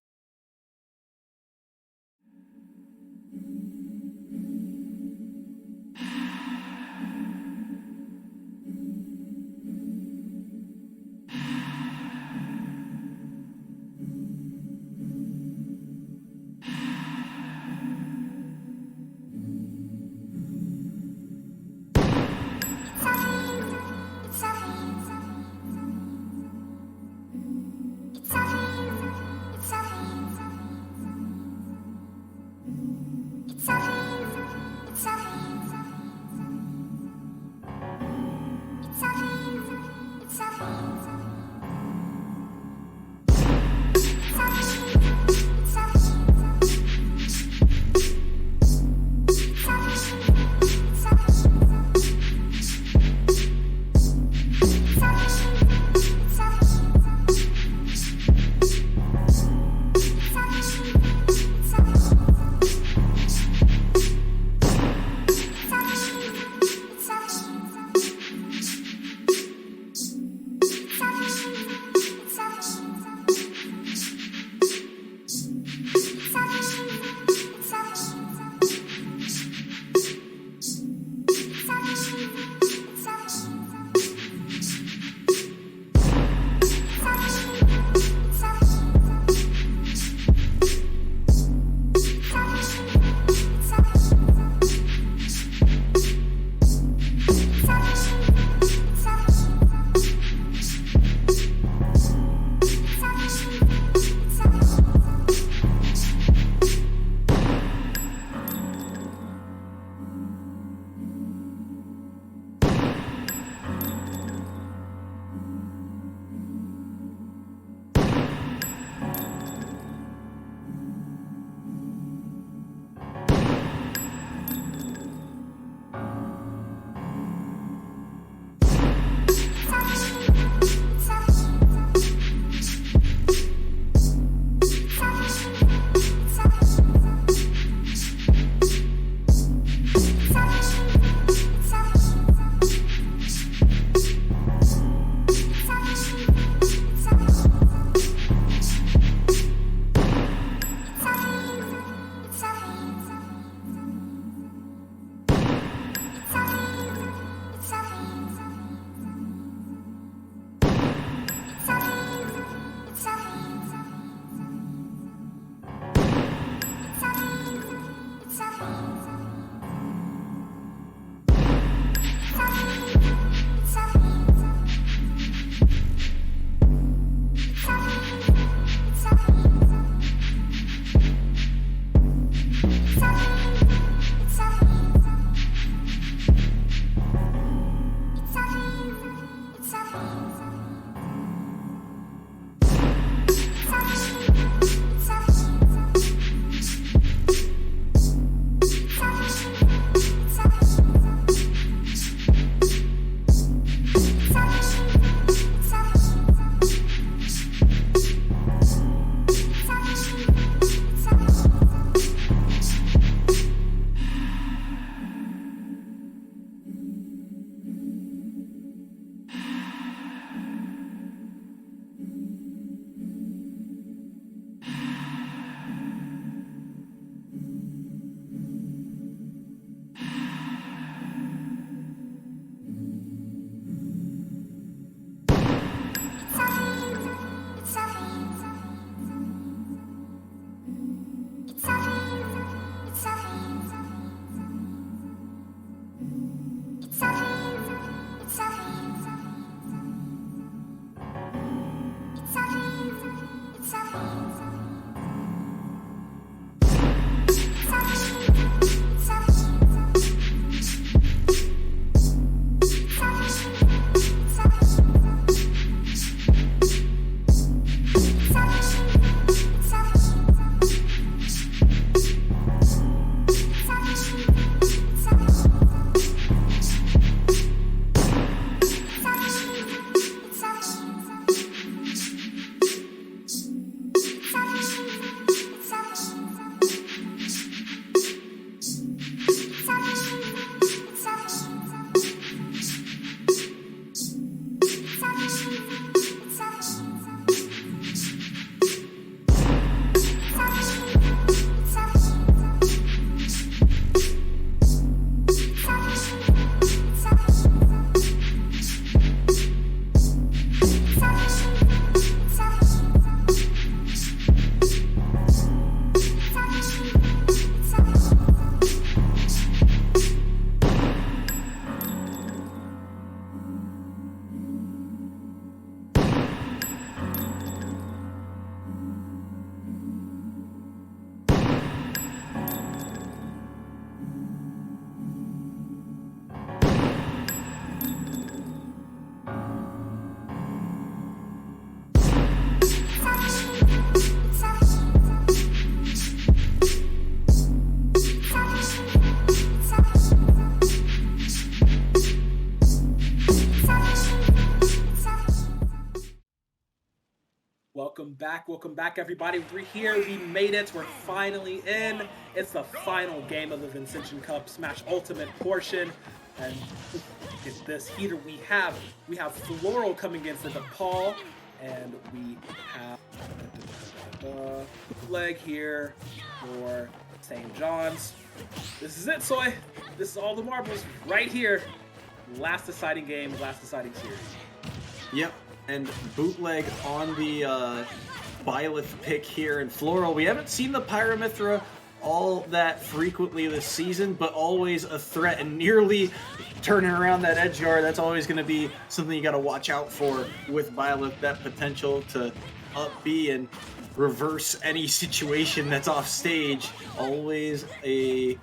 Welcome back, everybody. We're here. We made it. We're finally in. It's the final game of the Vincentian Cup Smash Ultimate portion, and look at this heater we have. We have Floral coming in for DePaul, and we have Bootleg here for St. John's. This is it, Soy. This is all the marbles right here. Last deciding game, last deciding series. Yep, and Bootleg on the Byleth pick here, and Floral. We haven't seen the Pyramithra all that frequently this season, but always a threat, and nearly turning around that edge guard. That's always going to be something you got to watch out for with Byleth, that potential to up B and reverse any situation that's off stage. Always a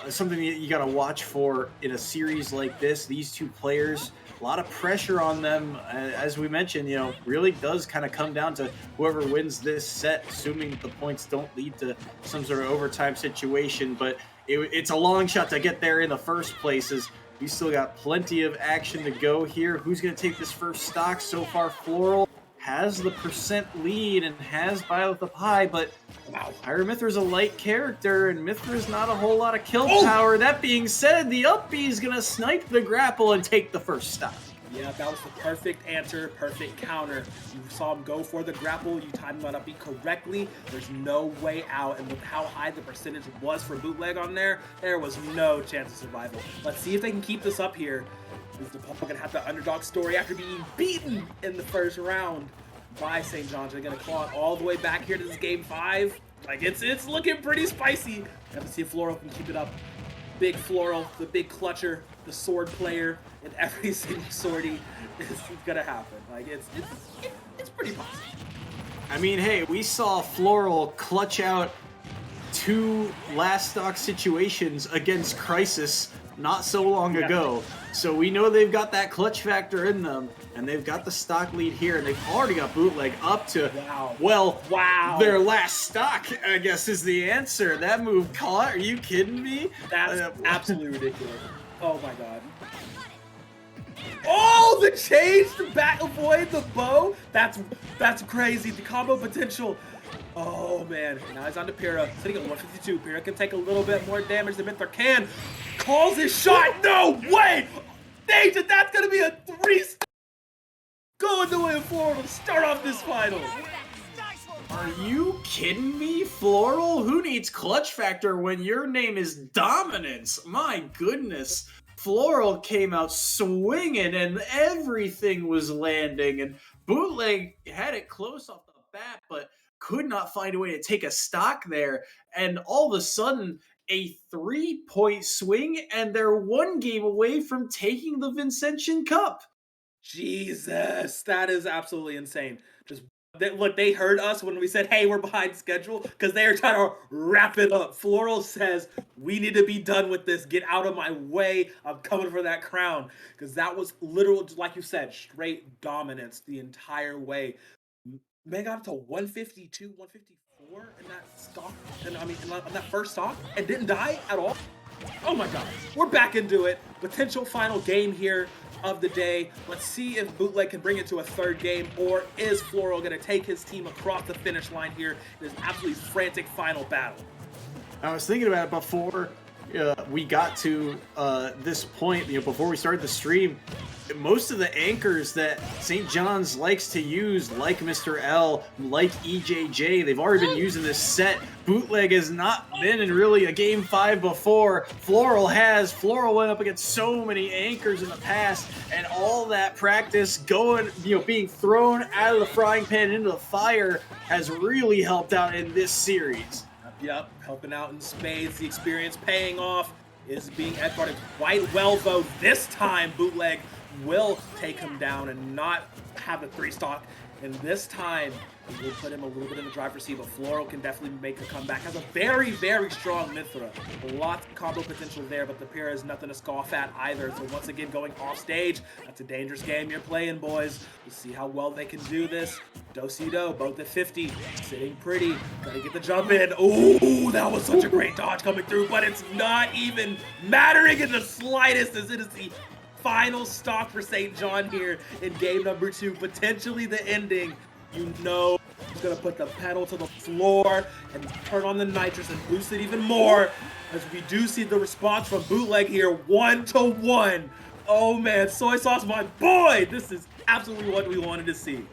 something that you got to watch for in a series like this. These two players, a lot of pressure on them. As we mentioned, you know, really does kind of come down to whoever wins this set, assuming that the points don't lead to some sort of overtime situation. But it's a long shot to get there in the first place, as we still got plenty of action to go here. Who's going to take this first stock? So far, Floral has the percent lead and has Byleth up high, but wow, Pyramithra's a light character, and Mithra's not a whole lot of kill power. That being said, the up B is going to snipe the grapple and take the first stop. Yeah, that was the perfect answer, perfect counter. You saw him go for the grapple, you timed him on up B correctly. There's no way out, and with how high the percentage was for Bootleg on there was no chance of survival. Let's see if they can keep this up here. Is DePaul gonna have the underdog story after being beaten in the first round by St. John's? They're gonna claw it all the way back here to this game 5. Like, it's looking pretty spicy. Have to see if Floral can keep it up. Big Floral, the big clutcher, the sword player in every single sortie is gonna happen. Like, it's pretty possible. I mean, hey, we saw Floral clutch out 2 last stock situations against Crisis not so long ago. So we know they've got that clutch factor in them, and they've got the stock lead here, and they've already got Bootleg up to, wow, their last stock, I guess, is the answer. That move caught? Are you kidding me? That's absolutely ridiculous. Oh my god. Oh, the change to back avoid the bow? That's crazy. The combo potential. Oh man, now he's on to Pyrrha, sitting at 152. Pyrrha can take a little bit more damage than Mithra can. Calls his shot, no way! Nathan, that's gonna be a 3-star. Going the way of Floral to start off this final. Are you kidding me, Floral? Who needs clutch factor when your name is Dominance? My goodness. Floral came out swinging and everything was landing, and Bootleg had it close off the bat, but could not find a way to take a stock there, and all of a sudden a 3-point swing, and they're 1 game away from taking the Vincentian Cup. Jesus, that is absolutely insane. Look, they heard us when we said, hey, we're behind schedule, because they are trying to wrap it up. Floral says, we need to be done with this. Get out of my way. I'm coming for that crown. Because that was literal, like you said, straight dominance the entire way. Man got up to 152, 154 in that stock, and I mean, on that first stock, and didn't die at all. Oh my god, we're back into it. Potential final game here of the day. Let's see if Bootleg can bring it to a 3rd game, or is Floral going to take his team across the finish line here in this absolutely frantic final battle? I was thinking about it before we got to this point, you know, before we started the stream. Most of the anchors that St. John's likes to use, like Mr. L, like EJJ, they've already been using this set. Bootleg has not been in really a game 5 before. Floral has. Floral went up against so many anchors in the past, and all that practice going, you know, being thrown out of the frying pan into the fire has really helped out in this series. Yep, helping out in spades. The experience paying off, is being edgeguarded quite well, though. This time, Bootleg will take him down and not have a 3-stock. And this time, we'll put him a little bit in the driver's seat, but Floral can definitely make a comeback. Has a very, very strong Mithra. Lots of combo potential there, but the Pyrrha is nothing to scoff at either. So once again, going off stage, that's a dangerous game you're playing, boys. We'll see how well they can do this. Do-si-do, both at 50, sitting pretty. Gotta get the jump in. Ooh, that was such a great dodge coming through, but it's not even mattering in the slightest, as it is the final stock for St. John here in game number 2, potentially the ending. You know he's going to put the pedal to the floor and turn on the nitrous and boost it even more, as we do see the response from Bootleg here, 1-1. Oh man, Soy Sauce, my boy, this is absolutely what we wanted to see.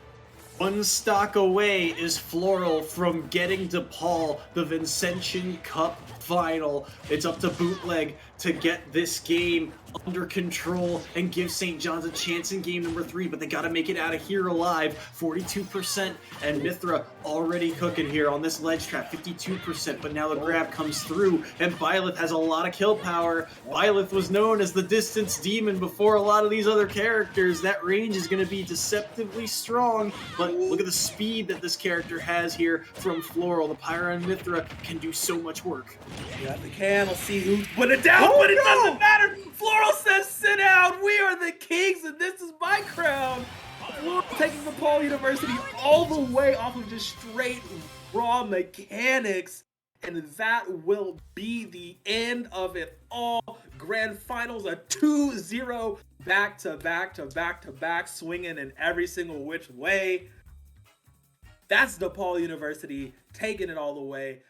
One stock away is Floral from getting DePaul the Vincentian Cup final. It's up to Bootleg to get this game under control and give St. John's a chance in game number 3, but they got to make it out of here alive. 42%, and Mithra already cooking here on this ledge trap, 52%, but now the grab comes through, and Byleth has a lot of kill power. Byleth was known as the distance demon before a lot of these other characters. That range is going to be deceptively strong, but look at the speed that this character has here from Floral. The Pyra and Mithra can do so much work. Yeah, they can. Let's see who's put it down, but it doesn't matter. Floral says, sit down. We are the kings, and this is my crown. Floral taking DePaul University all the way off of just straight raw mechanics, and that will be the end of it all. Grand Finals, a 2-0 back-to-back, swinging in every single which way. That's DePaul University taking it all the way.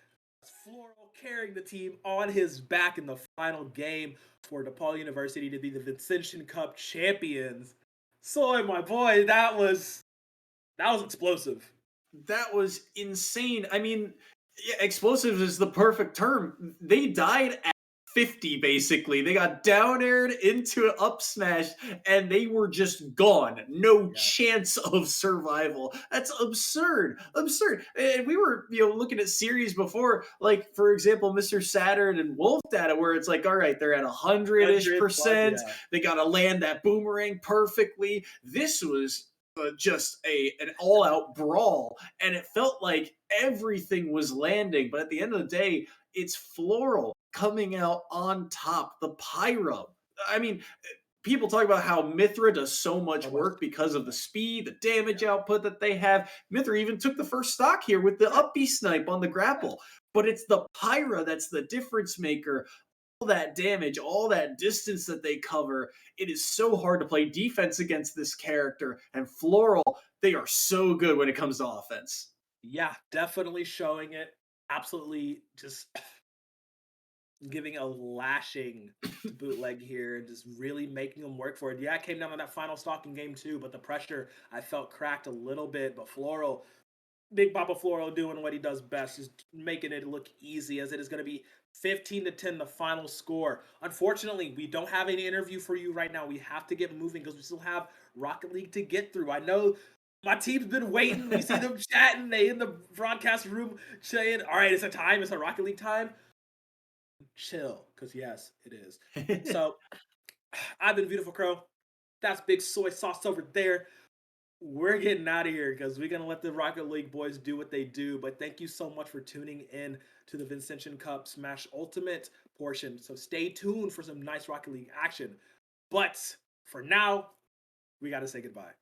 Floral carrying the team on his back in the final game for DePaul University to be the Vincentian Cup champions. Soy, my boy, that was explosive. That was insane. I mean, yeah, explosive is the perfect term. They died at 50, basically. They got down aired into an up smash, and they were just gone. No chance of survival. That's absurd. Absurd. And we were, looking at series before, like, for example, Mr. Saturn and Wolf data, where it's like, all right, they're at 100-ish%. Yeah. They got to land that boomerang perfectly. This was just an all-out brawl, and it felt like everything was landing, but at the end of the day, it's Floral coming out on top. The Pyro, I mean, people talk about how Mithra does so much work because of the speed, the damage output that they have. Mithra even took the first stock here with the up B snipe on the grapple, but it's the Pyra that's the difference maker. All that damage, all that distance that they cover, it is so hard to play defense against this character. And Floral, they are so good when it comes to offense. Yeah, definitely showing it. Absolutely just giving a lashing to Bootleg here and just really making them work for it. Yeah, it came down to that final stock in game 2, but the pressure I felt cracked a little bit. But Floral, Big Papa Floral doing what he does best, is making it look easy, as it is going to be 15-10 the final score. Unfortunately, we don't have any interview for you right now. We have to get moving because we still have Rocket League to get through. I know my team's been waiting. We see them chatting. They in the broadcast room saying, all right, it's a time. It's a Rocket League time. Chill, because yes, it is. So I've been Beautiful Crow. That's Big Soy Sauce over there. We're getting out of here because we're going to let the Rocket League boys do what they do. But thank you so much for tuning in to the Vincentian Cup Smash Ultimate portion. So stay tuned for some nice Rocket League action. But for now, we got to say goodbye.